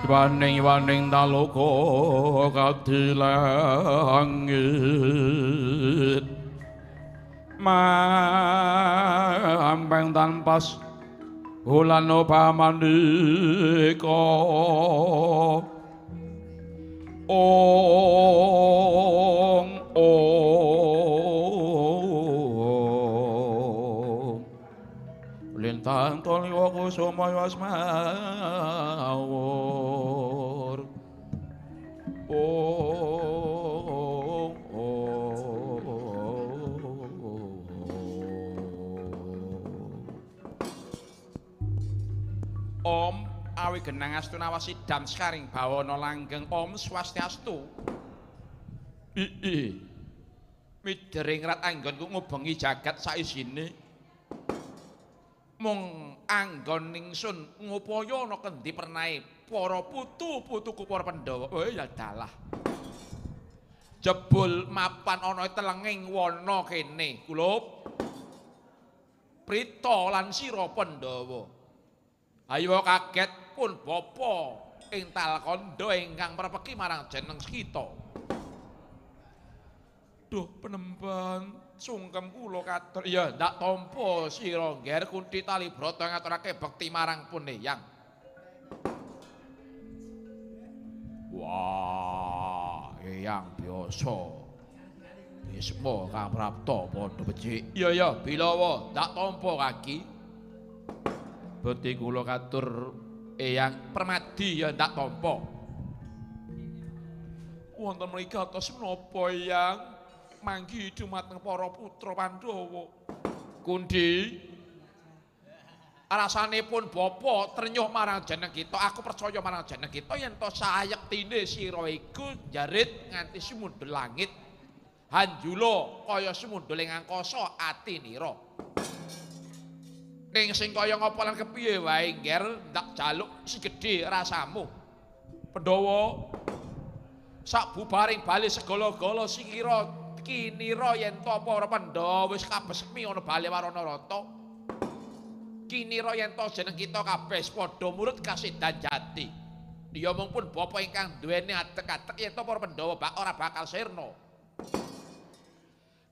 Waning taloka kadilangit mampeng tanpas bulan pamandika ong lintang toliwa kusuma wasmawur Om awi genang astu nawasi dam skaring bawana langgeng Om Swastiastu. Midering rat anggonku ngubengi jagat saisine. Mung anggon ningsun ngupaya ana kendi pernae para putu-putuku para Pandhawa. Oh ya dalah. Jebul mapan ana telenging wana kene, Kulup. Prita lan sira Pandhawa. Ayo kaget pun bapa ing Talkanda ingkang prepeki marang jeneng kita. Duh penemban sungkem kula katur. Ya ndak tampa sira ngger Kunthi Talibrata ngaturake bekti marang Puneyang. Wah, eyang biasa. Bisma kang prapta padha becik. Iya Bilawa ndak tampa kaki. Bekti kula katur eyang Permadi ya ndak tampa. Wonten mriki atos menapa eyang manggi dumateng para putra Pandhawa. Kundi alasanipun bapa trenyuh marang jeneng kita, aku percaya marang jeneng kita yen to sayektine sira iku jarit nganti sumundul langit. Hanjula kaya sumundul ing angkasa atinira. Ning sing kaya ngapa lan kepiye wae ngger ndak jaluk si gedhe rasamu. Pandhawa sak bubaring bali segala-gala sikira kinira yen to para Pandhawa wis kabesmi ana bali warana rata. Kinira yen to jeneng kita kabeh padha murut kasedan jati. Dia mung pun bapa ingkang duweni atek-atek yen to para Pandhawa ora bakal sirna.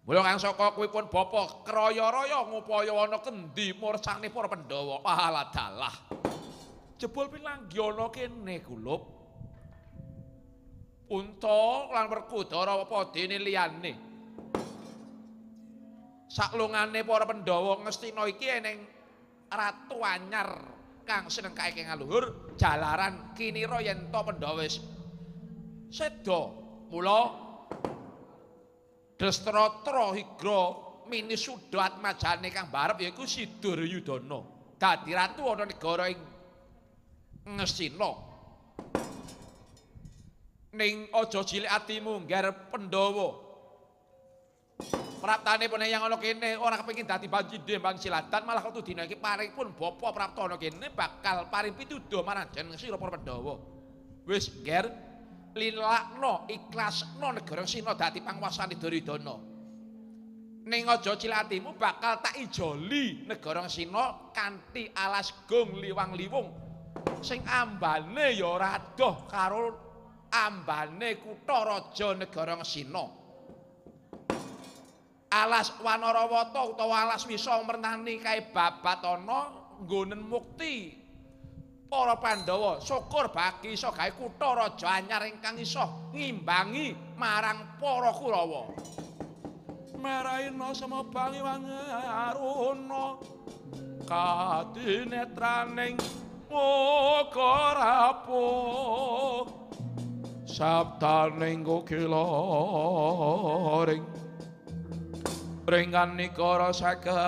Mula kang saka kuwi pun bapa kraya-raya ngupaya ana kendi mursane para Pandhawa. Pahala dalah. Jebul pinanggi ana kene Kulup. Unta lan Werkudara apa dene liyane. Saklungane para Pandhawa Ngastina iki eneng ratu anyar kang seneng kae ngaluhur jalaran kinira yen to Pandhawa wis seda. Mula Drestarata Higra minisuda atmajane kang barep yaiku si Duryudana. Dadi ratu ana negara ing Ngastina. Ning aja cilik atimu nggar Pandhawa. Praptane Puneyang ana kene ora kepengin dadi banjide Mbang Silatan malah kudu dina iki paring pun bapa prapta ana kene bakal paring pituduh marang jeneng sira para Pandhawa. Wis ngger lilakno ikhlasno negara Sina dadi panguwasane Duryudana. Ning aja cilik atimu bakal tak ijoli negara Sina kanthi alas gong liwang-liwung sing ambane ya ora adoh karo ambane kutha raja negara Ngastina. Alas Wanarawata utawa alas Wisa mernani kae Babatana nggonen mukti para Pandhawa syukur bagi iso gawe kutha raja anyar ingkang iso ngimbangi marang para Kurawa. Meraina samabangi wangaruna kadinetraning muga rapuh sabdaning gokilaring ringan nikara sakatara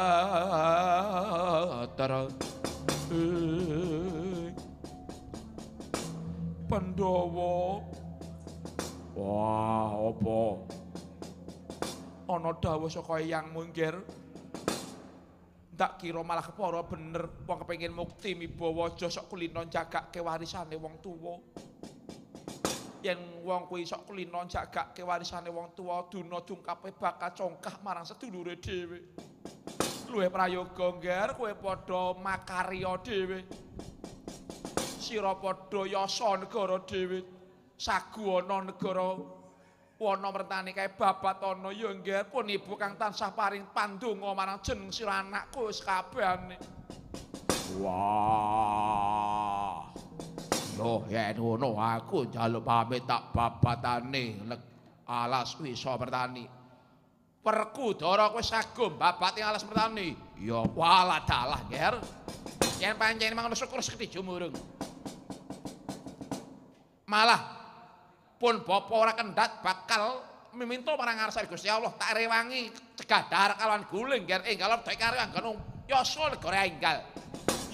Pandhawa. Wah, apa? Ana dawuh saka eyangmu ngger. Ndak kira malah kepara bener wong kepengin mukti mibawa aja sok kulina jagake warisane wong tuwa. Yen wong kuwi sok kulina jagake warisane wong tuwa, duna dungkape bakal congkah marang sedulure dhewe. Luwih prayoga ngger kowe padha makarya dhewe. sira padha yasa negara dhewe sagu ana negara wana mertani kae babat ana ya nggih pun ibu kang tansah paring pandonga marang jeneng sira anakku wis kabehane. Wah. Loh yen ngono aku njaluk pamit tak babatane alas wisa mertani. Perkudara kowe sagum babate alas mertani. Ya walah dalah nger. Yen pancen mangono syukur sekti jumurung. Malah pun bapa ora kendhat bakal miminto marang ngarsa Gusti Allah tak rewangi cegah darak kalawan guling nger enggal dek karo anggon yasa negara enggal.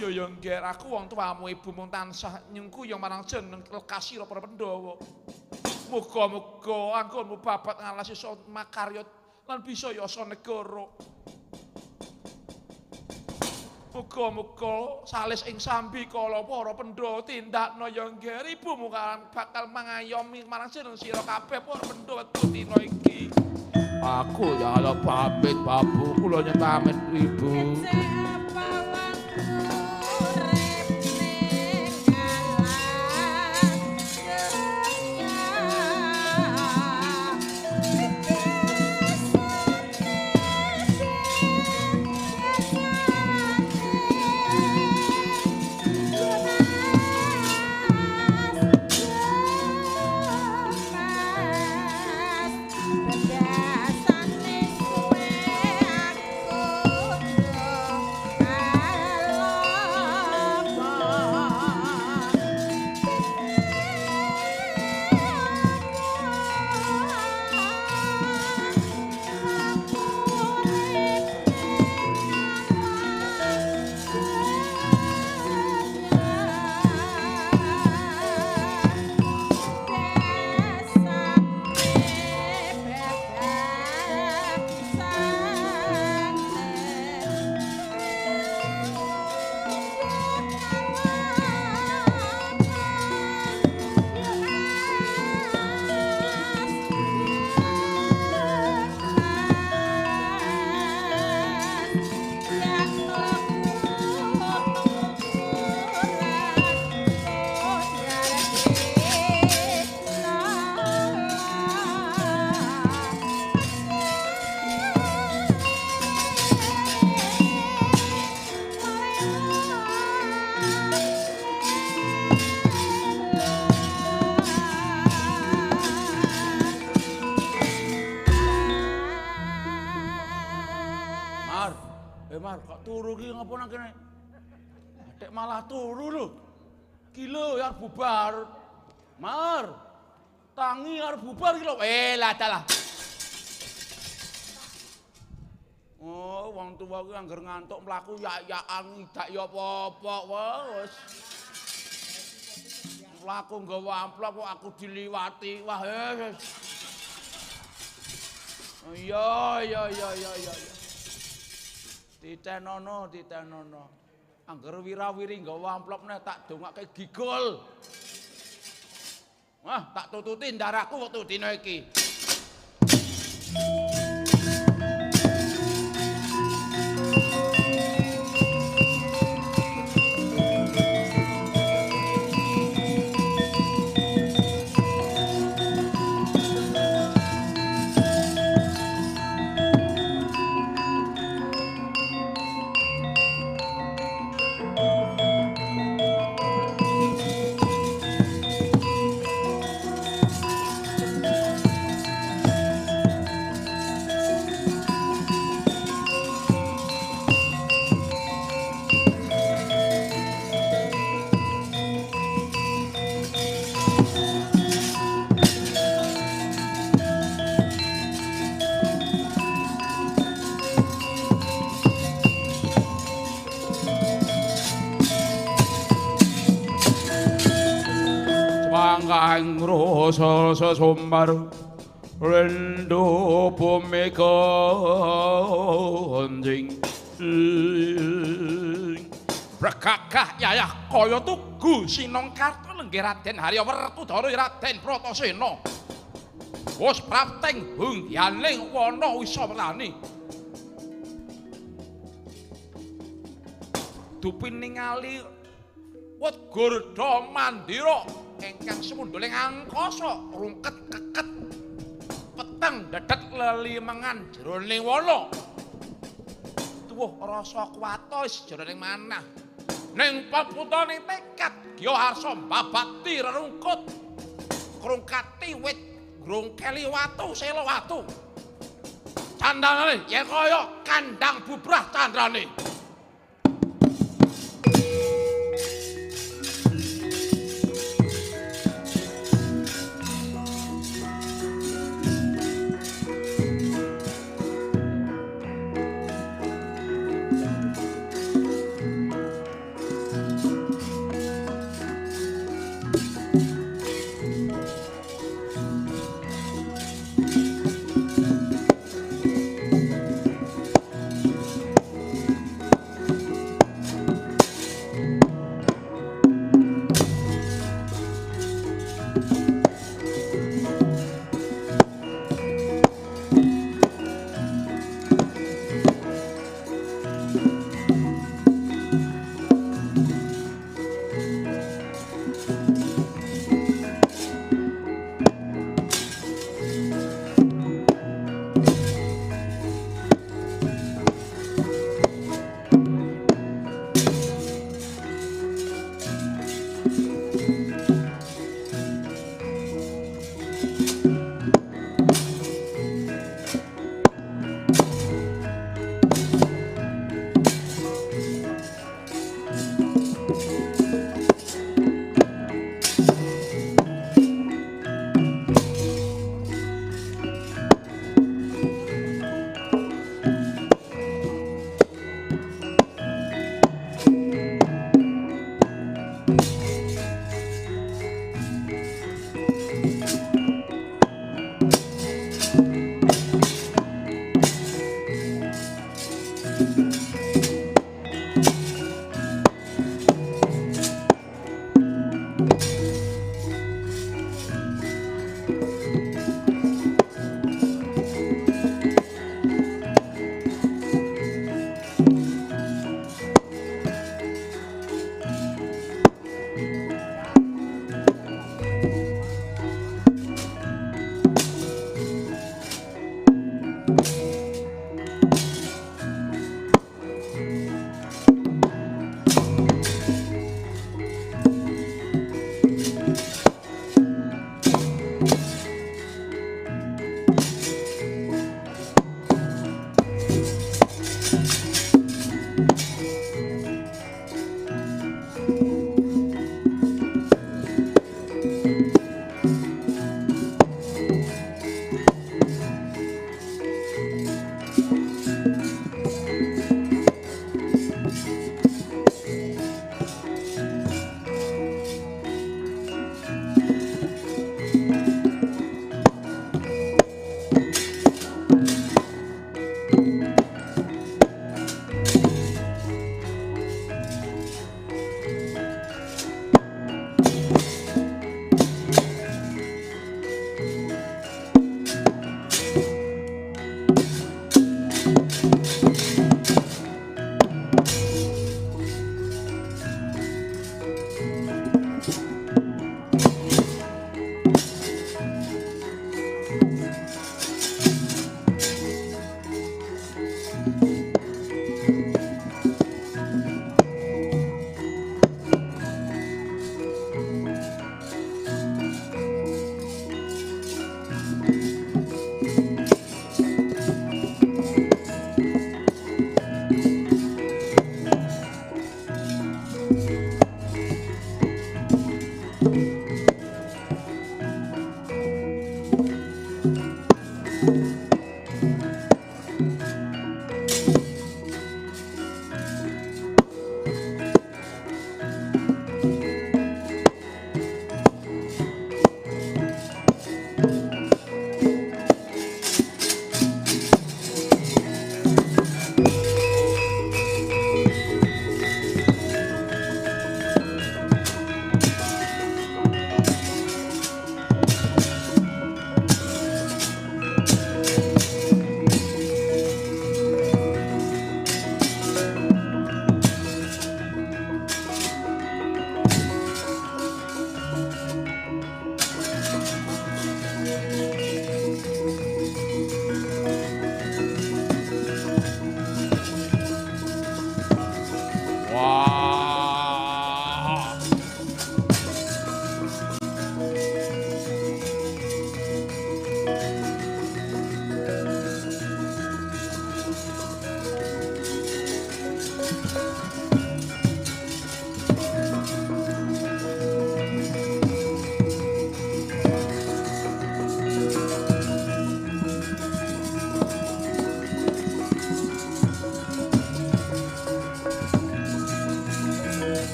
Ya ya nger aku wong tuamu ibumu tansah nyengkuyung marang jeneng Lekasira para Pandhawa. Muga-muga anggonmu babat ngalas iso makarya lan bisa yasa negara. Muga-muga salis ing sambi kala para Pandhawa tindakna ya nggih ibumu kan bakal mangayomi marang jeneng sira kabeh para Pandhawa dina iki. Aku ya pamit babu kula nyepamit ibu. Mar, kok turu ki ngopo nang kene? Dek malah turu lho. Ki lho arep bubar. Mar. Tangi arep bubar ki lho. Lah dalah. Oh, wong tuwa ki angger ngantuk mlaku yak-yakan ngidak ya apa-apa wis. Mlaku nggawa amplop kok aku diliwati. Wah, wis. Iya. Ditenono. Angger wirawiri nggawa amplopne tak dongake gigol. Wah, tak tututi ndaraku wektu dina iki. Kang rasa sesumbar rendo bumi konjing berkakah yayah kaya tugu Sinongkarta lenggih Raden Haryawerkudara Raden Pratasena wis prapting hungyaning wana Wisawerani dupi ningali Wet Gurda Mandira ingkang semunduling angkasa rungket keket peteng dadet lelimengan jroning wana. Tuwuh rasa kuwatos jroning manah. Ning peputaning tekad Gya Harsa mbabati rerungkut. Krungkati wit grungkeli watu sela watu. Candangane ya kaya kandang bubrah candrane.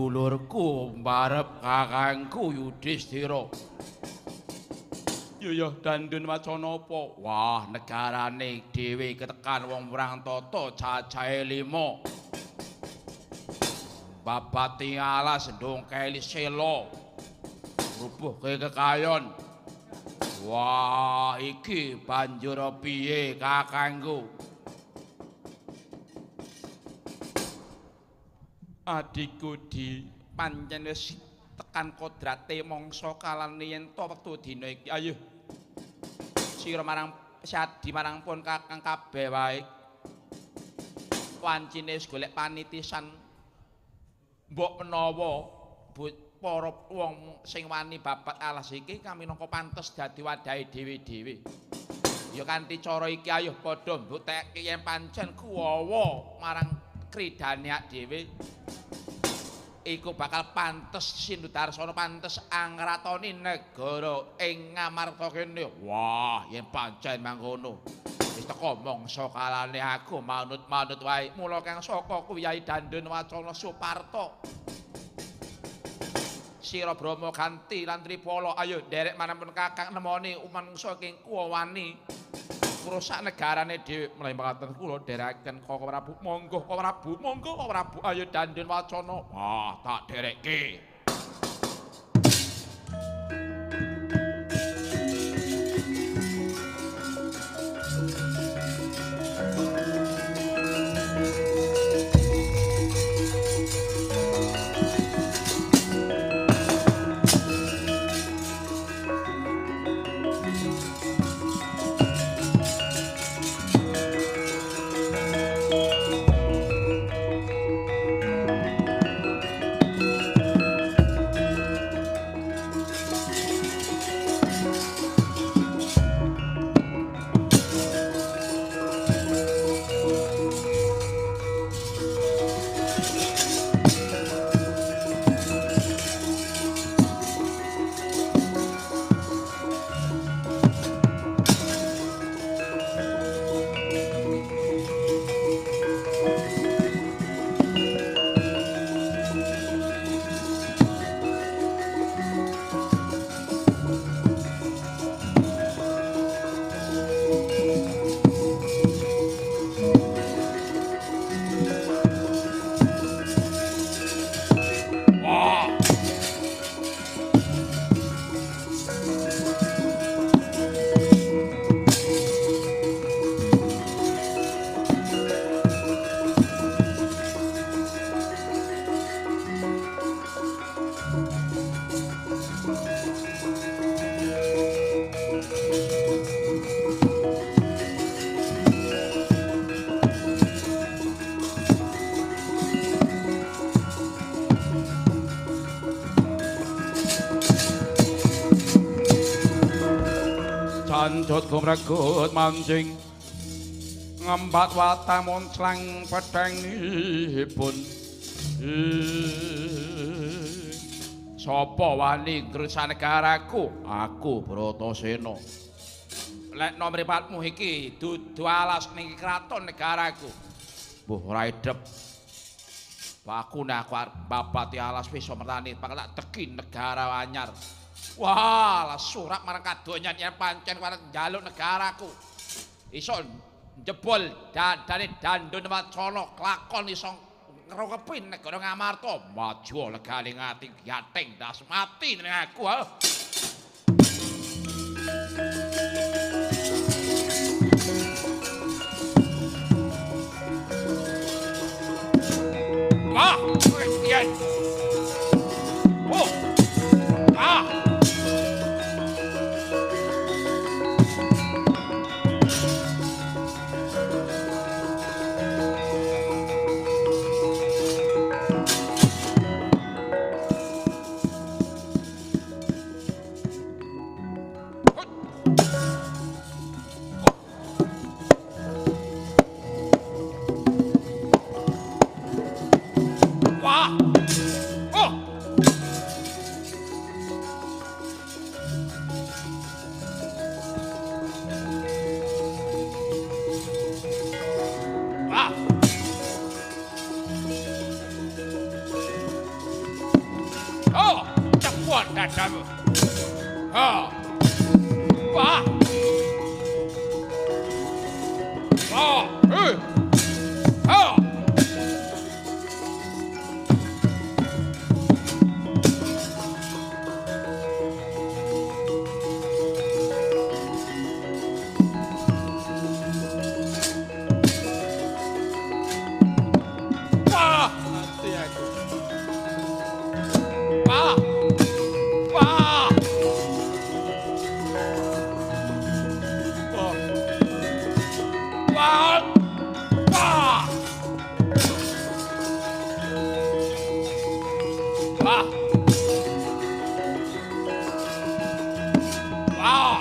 dulurku mbarep kakangku Yudhistira. Ya Dandun Wacana apa? Wah, negarane dhewe ketekan wong perang tata cacahe 5. Babati alas ndongkeli sela. Rubuhke kekayon. Wah, iki banjur piye kakangku? Adikku di pancen wis tekan kodrate mangsa kalane yen to wektu dina iki. Ayo. Sira marang Sadi marang pun kakang kabeh wae. Wancine wis golek panitisan. Mbok menawa para wong sing wani babat alas iki kami minangka pantes dadi wadahe dhewe-dhewe. Ya kanthi cara iki ayo padha mbuktekke yen pancen kuwawa marang kridane dhewe. Iku bakal pantes Sindudarsana pantes angratoni negara ing Ngamarta kene. Wah, yen pancen mangkono. Wis teko mangsa kalane aku manut-manut wae. Mula kang saka Kyai Dandun Wacana Suparta. Sira Brama Ganti lan Tripala ayo nderek manampun kakang nemoni manungsa ing kuwani. Ngrusak negarane dhewe mulai makaten kula derekaken Koko Prabu. Monggo Koko Prabu, monggo Koko Prabu ayo Dandun Wacana. Wah, tak derekke. Cancut kumregut mancing ngembat watang monclang pedhangipun. Sapa wani ngrusak negaraku? Aku Bratasena. Lek nomripatmu iki dudu alas ning kraton negaraku. Mbuh ora edep. Aku nek arep babati alas wis mertani bakal tak teki negara anyar. Wah, lah surak marang kadonyan yen pancen arep njaluk negaraku. Iso njebol dadane Dandun Wacana klakon iso ngrokepin negara Ngamarta. Maju legane ngati yating das mati ning aku. Wah, yen. Oh. Ah. kamu. Ha. Wah. Wah. Ha. Wah, mati aku. Wah. Wah. Oh. Wah. Wah. Wah. Wah.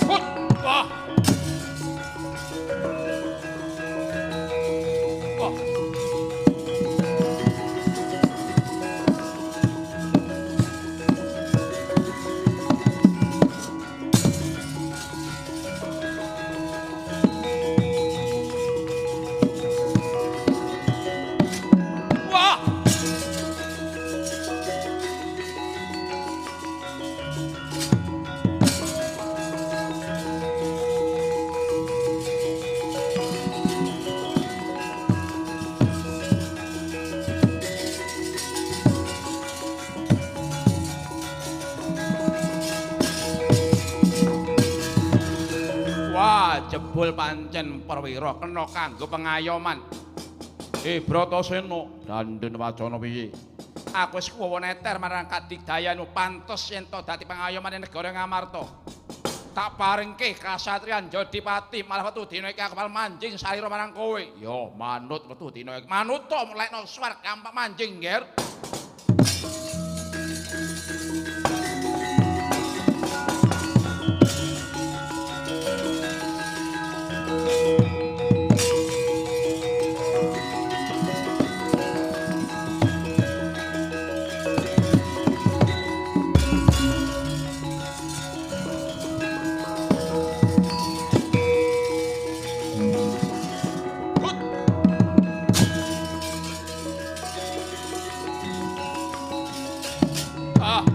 Hut. Wah. Wah. Wah. Wah, jebul pancen perwira kena kanggo pengayoman. Bratasena, dandhen wacana piye? Aku wis kuwowo neter marang Kadigdayanu pantes yen to dadi pengayoman negara Ngamarta. Tak paringke kasatriyan Jodipati malah wetu dina iki aku bakal manjing salira marang kowe. Ya manut wetu dina iki. Manut to mlekno swarga gampang manjing, Nger. Ah.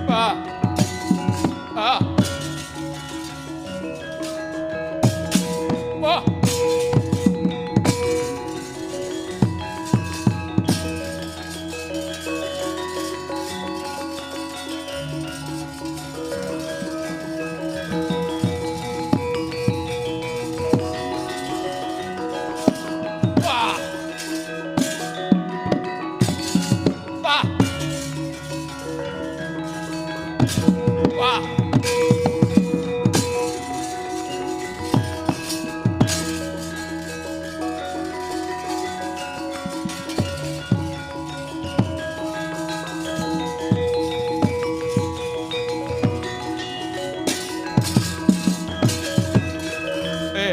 Ah. Ah. Wah. Wah. Wah. Wah.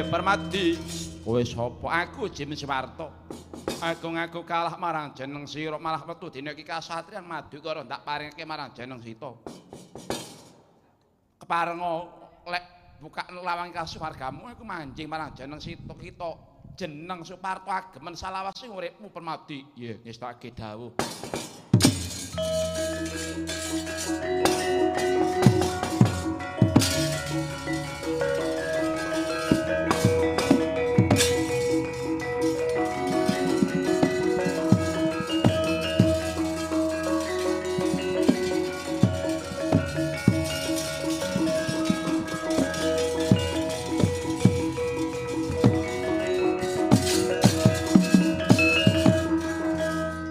Permadi, kowe sapa? Aku Jim Siwarto. Aku ngaku kalah marang jeneng sira malah metu dina iki kasatriyan Madukara ndak paringke marang jeneng Sita. Keparenga lek buka lawang kasuwargamu aku manjing marang jeneng Sita kita jeneng Suparto agemen salawase uripmu Permadi. Nggih, ngestake dawuh.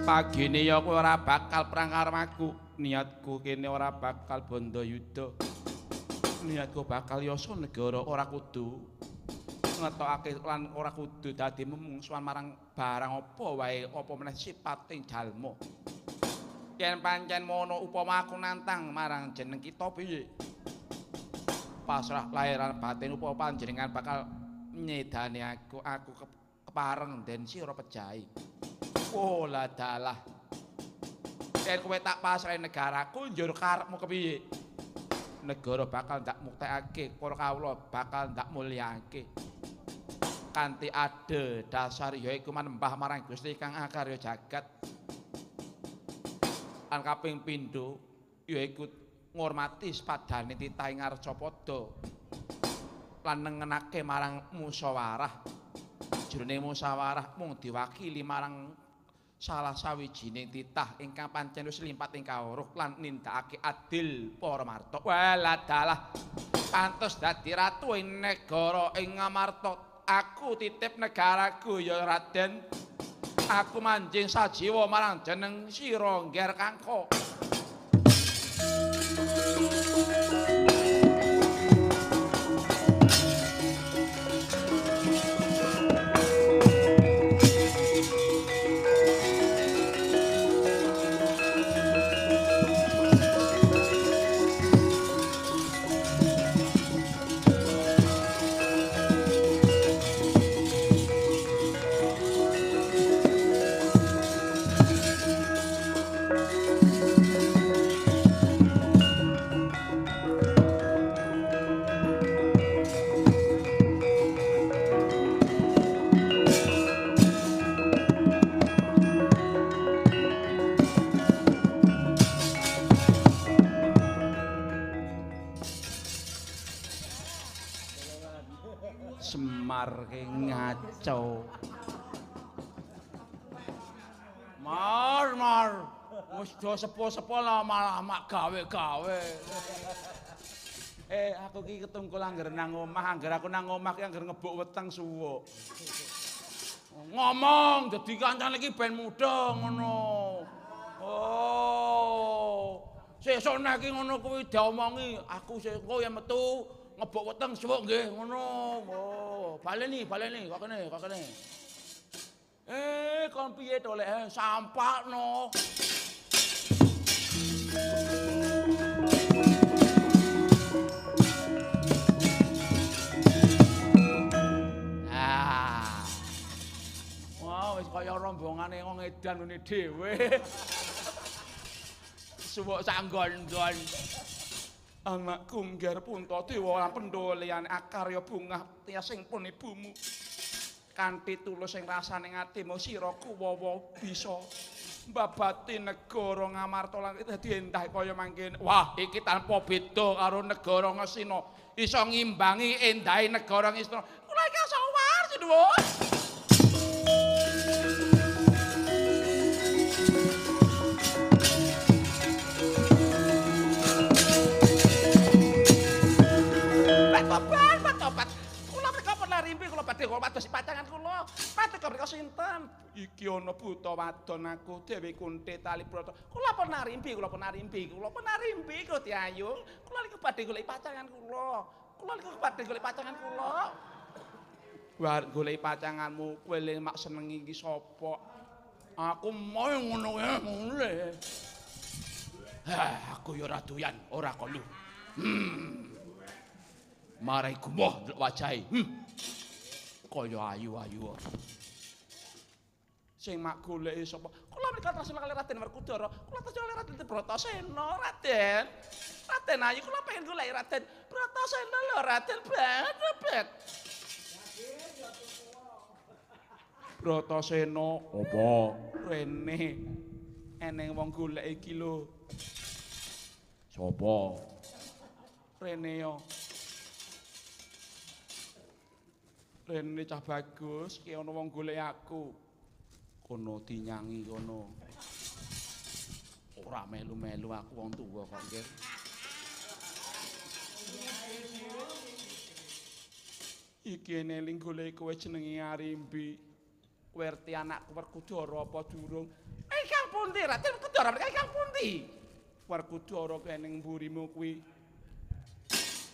Pagine ya kowe ora bakal perang karo aku. Niatku kene ora bakal bondo yuda. Niatku bakal yasa negara ora kudu ngetokake lan ora kudu dadi mungsuhan marang barang apa wae apa meneh sipating jalma. Yen pancen mono upama aku nantang marang jeneng kita piye? Pasrah lahiran batin upama panjenengan bakal nyedani aku kepareng den sira pejahi. Oh lah dalah. Yen kowe tak pasrahe negaraku njur karepmu kepiye? Negara bakal ndak muktekake, para kawula bakal ndak mulyake. Kanthi ade dasar yaiku manembah marang Gusti kang akarya jagat. Lan kaping pindho yaiku ngurmati sepadane titahing Arcapada lan nengenake marang musyawarah. Jroning musyawarah mung diwakili marang salah sawijining titah ingkang pancen wis limpat ing kawruh lan nindakake adil para marta. Walah dalah pantes dadi ratu ing negara ing Ngamarta. Aku titip negaraku ya Raden. Aku manjing sajiwa marang jeneng sira Ngger Kangka. Semar ke ngaco. Mar. Wis do sepo-sepo lama-lama gawe-gawe. Aku ki ketungkul angger nang omah, angger aku nang omah ki angger ngebuk weteng suwuk. Ngomong dadi kancane iki ben muda ngono. Oh. Sesuk nek iki ngono kuwi diomongi, aku engko ya metu ngebuk weteng suwuk nggih ngono. Oh, baleni kok kene. Kon piye to lek sampakno. Wah, wis kaya rombongane wong edan ngene dhewe. Suwuk sanggon-gon. Anakku Ngger Puntadewa lan Pandhawa liyane akarya bungah tiasing pun ibumu. Kanthi tulus sing rasane atimu sira kuwawa bisa mbabati negara Ngamarta lan dadi endah kaya mangkene. Wah, iki tanpa beda karo negara Ngasina. Iso ngimbangi endahe negara Ngasina. Kula iki sawar sinuwun. Tobat. Kula mriko penarimpi kula badhe kula madosi pacangan kula. Paduka mriko sinten? Iki ana buta wadon aku Dewi Kunthi Talibrata. Kula penarimpi Gusti Ayu. Kula niku badhe golek pacangan kula. War golek pacanganmu kowe le mak senengi iki sapa? Aku mau ngono wae. Aku ya ora doyan, ora kolu. Marai gumoh delok wajahe. Kaya ayu-ayu. Sing mak goleki sapa? Kula menika tresna kali Raden Werkudara. Kula tresna kali Raden Bratasena, Raden. Raden ayu kula pengen goleki Raden Bratasena lho, Raden bet. Bratasena apa? Rene. Eneng wong golek iki lho. Sapa? Rene yo. Rene cah bagus, ki ana wong golek aku. Kono dinyangi kono. Ora melu-melu aku wong tuwa kok nggih. Iki eling golek kowe jenenge Arimbi. Kowe ngerti anakku Werkudara apa durung? Kang pundi, Raden Werkudara, kang pundi? Werkudara kening mburimu kuwi.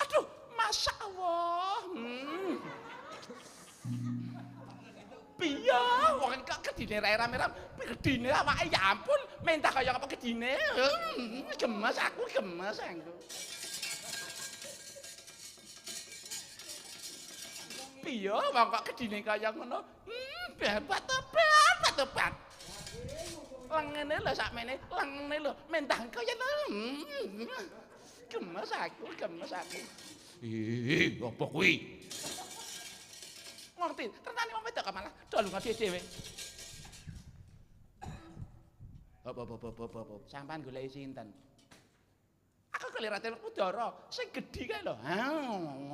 Aduh, masyaallah. Piye wong kok gedine rame-rame gedine awake ya ampun mentah kaya apa gedine gemes aku piye wong kok gedine kaya ngono. Bat-bat. Lengene lho sakmene, lengene lho mentah kaya gemes aku. Ih, apa kuwi? Ngerti, ternyata wong wedok malah dolunga dhewe. Apa. Sampean goleki sinten? Aku kali Raden Udara sing gedhi kae lho.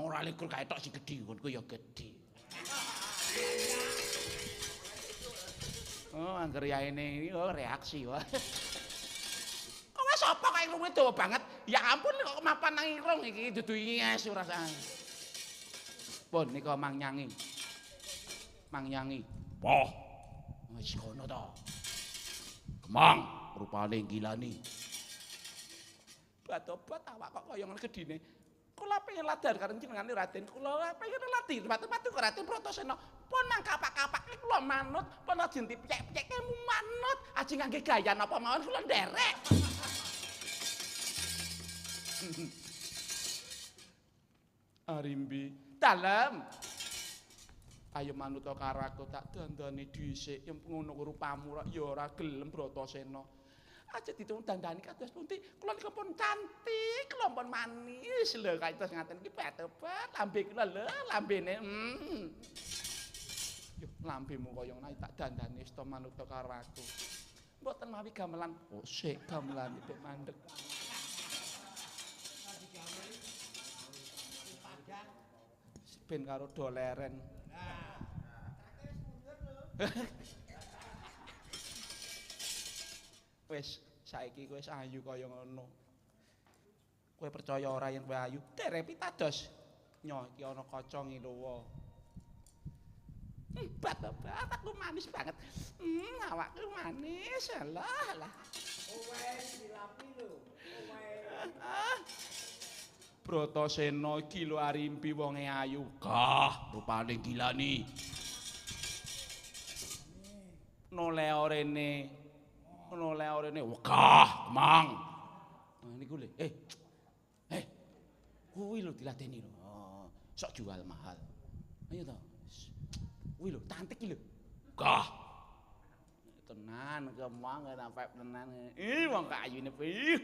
Ora likur kae tok sing gedhi, ngono ya gedhi. Oh, angger yaene iki reaksi wae. Kowe sapa kae luwih dawa banget? Ya ampun kok mapan nang irung iki dudu nyes ora sak. Pun nika Mang Nyangi. Poh. Wis kono to. Kemang rupane gilani. Bat-bat awak kok kaya ngono gedine. Kula pengen ladar karo jenengane Raden. Kula pengen ladar batu-batu karo Raden Bratasena. Pun nang kapak-kapak iki kula manut, pun aja dipicek-picek manut. Aja ngangge gaya napa mawon kula nderek. Arimbi, dalem. Ayo manut karo aku tak dandani dhisik yen ngono rupamu ya ora gelem Bratasena. Aja ditung dandani kados pundi kula niku pun cantik, kula pun manis lho kados ngaten iki bat-bat lambe kula lho lambene. Yo lambemu kaya ngono tak dandani sto manut karo aku. Mboten mawi gamelan. Oh sik gamelan iki mandeg. Ben karo doleren. Wis saiki kowe wis ayu kaya ngono. Kowe percaya ora yen kowe ayu? Derek pitados. Nyo iki ana kaca ngilowo. Bat-bat aku manis banget. Awakku manis. Alah. Wes dilapi lho. Bratasena iki lho Arimbi wonge ayu. Kah, rupane gilani. Noleh orene wegah Mang. Nah niku lho. Kuwi lho diladeni lho. Sok jual mahal. Ayo to. Kuwi lho cantik iki lho. Wegah. Tenan kemang sampai tenan. Wong kayune piye.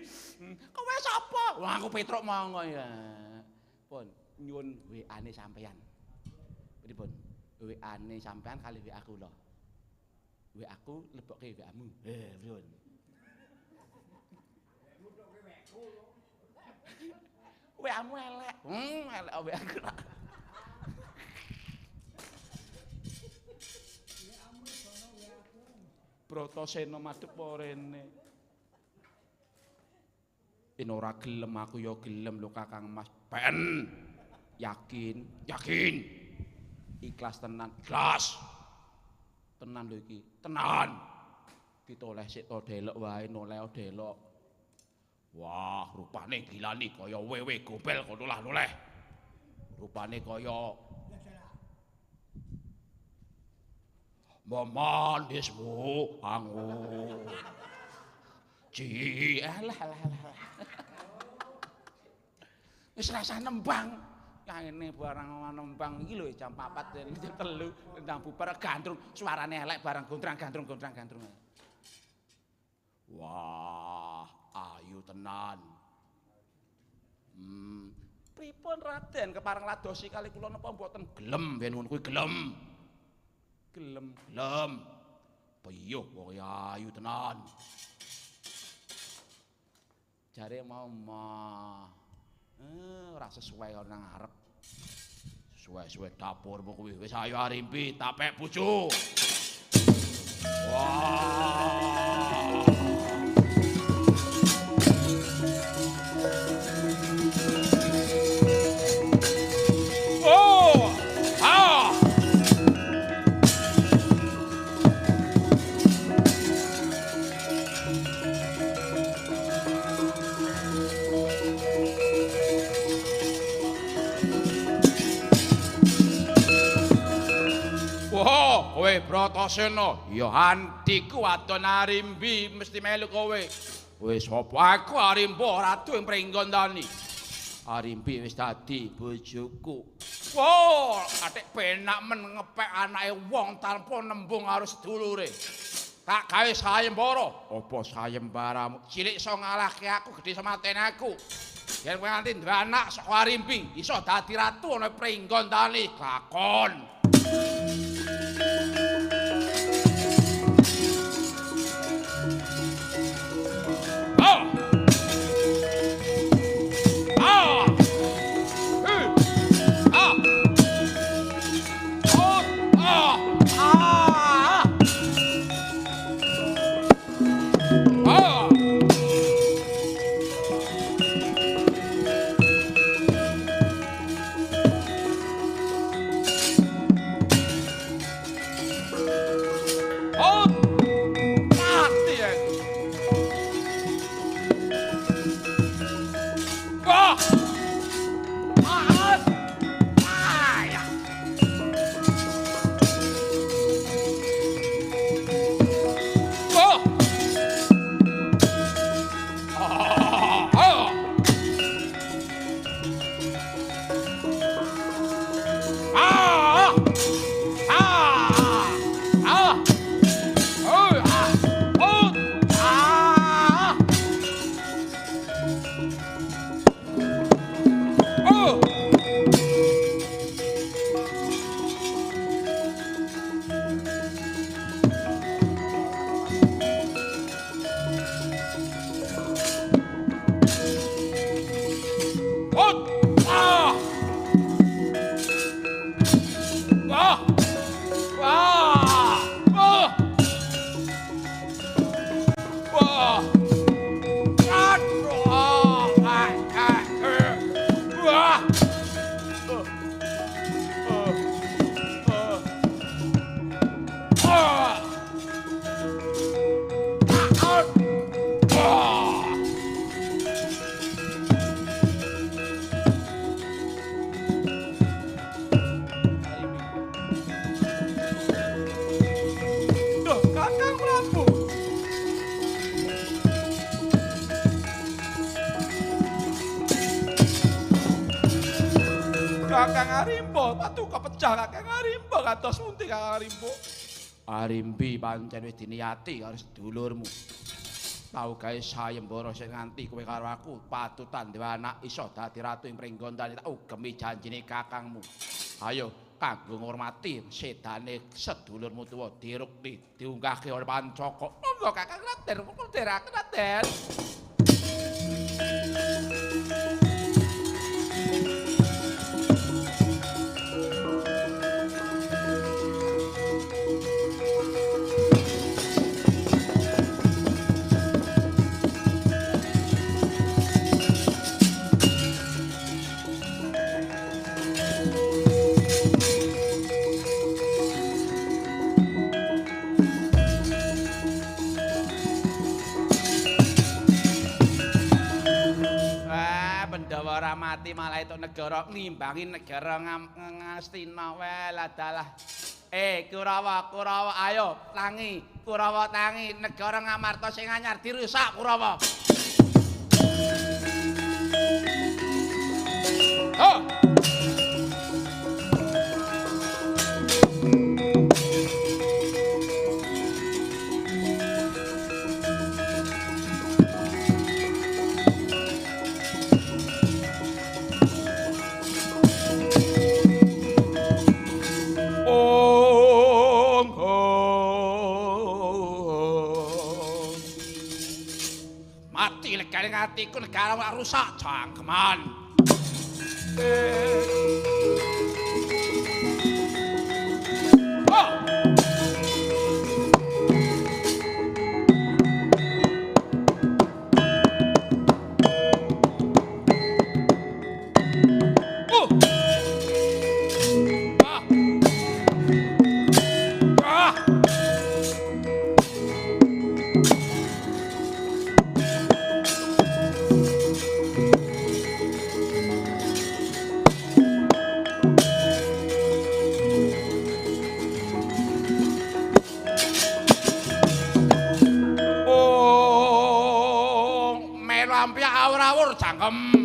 Kowe sapa? Wah aku Petruk monggo ya. Pun nyuwun WA-ne sampean. Pripun? WA-ne sampean kali WA aku lho. WA aku lebokke WA-mu. Pripun? WA-mu elek. Elek WA aku. Bratasena madhep rene. Yen ora gelem aku ya gelem lho Kakang Mas. Ben. Yakin. Ikhlas tenan. Ikhlas. Tenan lho iki. Tenan. Ditoleh sik to delok wae noleh delok. Wah, rupane gilani kaya wewe gobel kono lah noleh. Rupane kaya Mamandismu angu. Alah. Wis rasa nembang. Kaene barang nembang iki lho jam 4 jam 3 ndang bubar gandrung suarane elek barang gondrang-gandrung. Wah, ayu tenan. Pripun Raden kepareng ladosi kali kula napa mboten gelem yen ngono kuwi gelem. Piye wong ayu tenan. Jare mau ora sesuai karo nang arep. Sesuai dapur kuwi wis ayo Arimbi tapek bojo. Wah. Kowe Bratasena, ya antiku wadon Arimbi mesti melu kowe. Kowe sapa? Aku Arimbi ratu ing Pringgondani. Arimbi wis dadi bojoku. Wow, atik penak men ngepek anake wong tanpa nembung karo sedulure. Tak gawe sayembara. Apa sayembaramu? Cilik iso ngalahke aku, gedhe sematene aku. Yen kowe nganti duwe anak saka Arimbi, iso dadi ratu ana Pringgondani. Lakon. Kakang Arimbo, patuko pecah Kakang Arimbo kados pundi Kakang Arimbo? Arimbi pancen wis diniati karo sedulurmu. Tau gawe sayembara sing nganti kowe karo aku patutan duwe anak iso dadi ratu ing Pringgondani tak ugemi janjine kakangmu. Ayo kanggo ngurmati sedane sedulurmu tuwa dirukti diunggahke oleh Pancaka. Monggo Kakang Raden, monggo deraken Raden. Ora mati malah itu negara ngimbangi negara Ngastina wae dalah. Kurawa, ayo tangi, Kurawa tangi negara Ngamarta sing anyar dirusak Kurawa. Oh. Atiku negara ora rusak jangkeman. Awur-awur jangkem.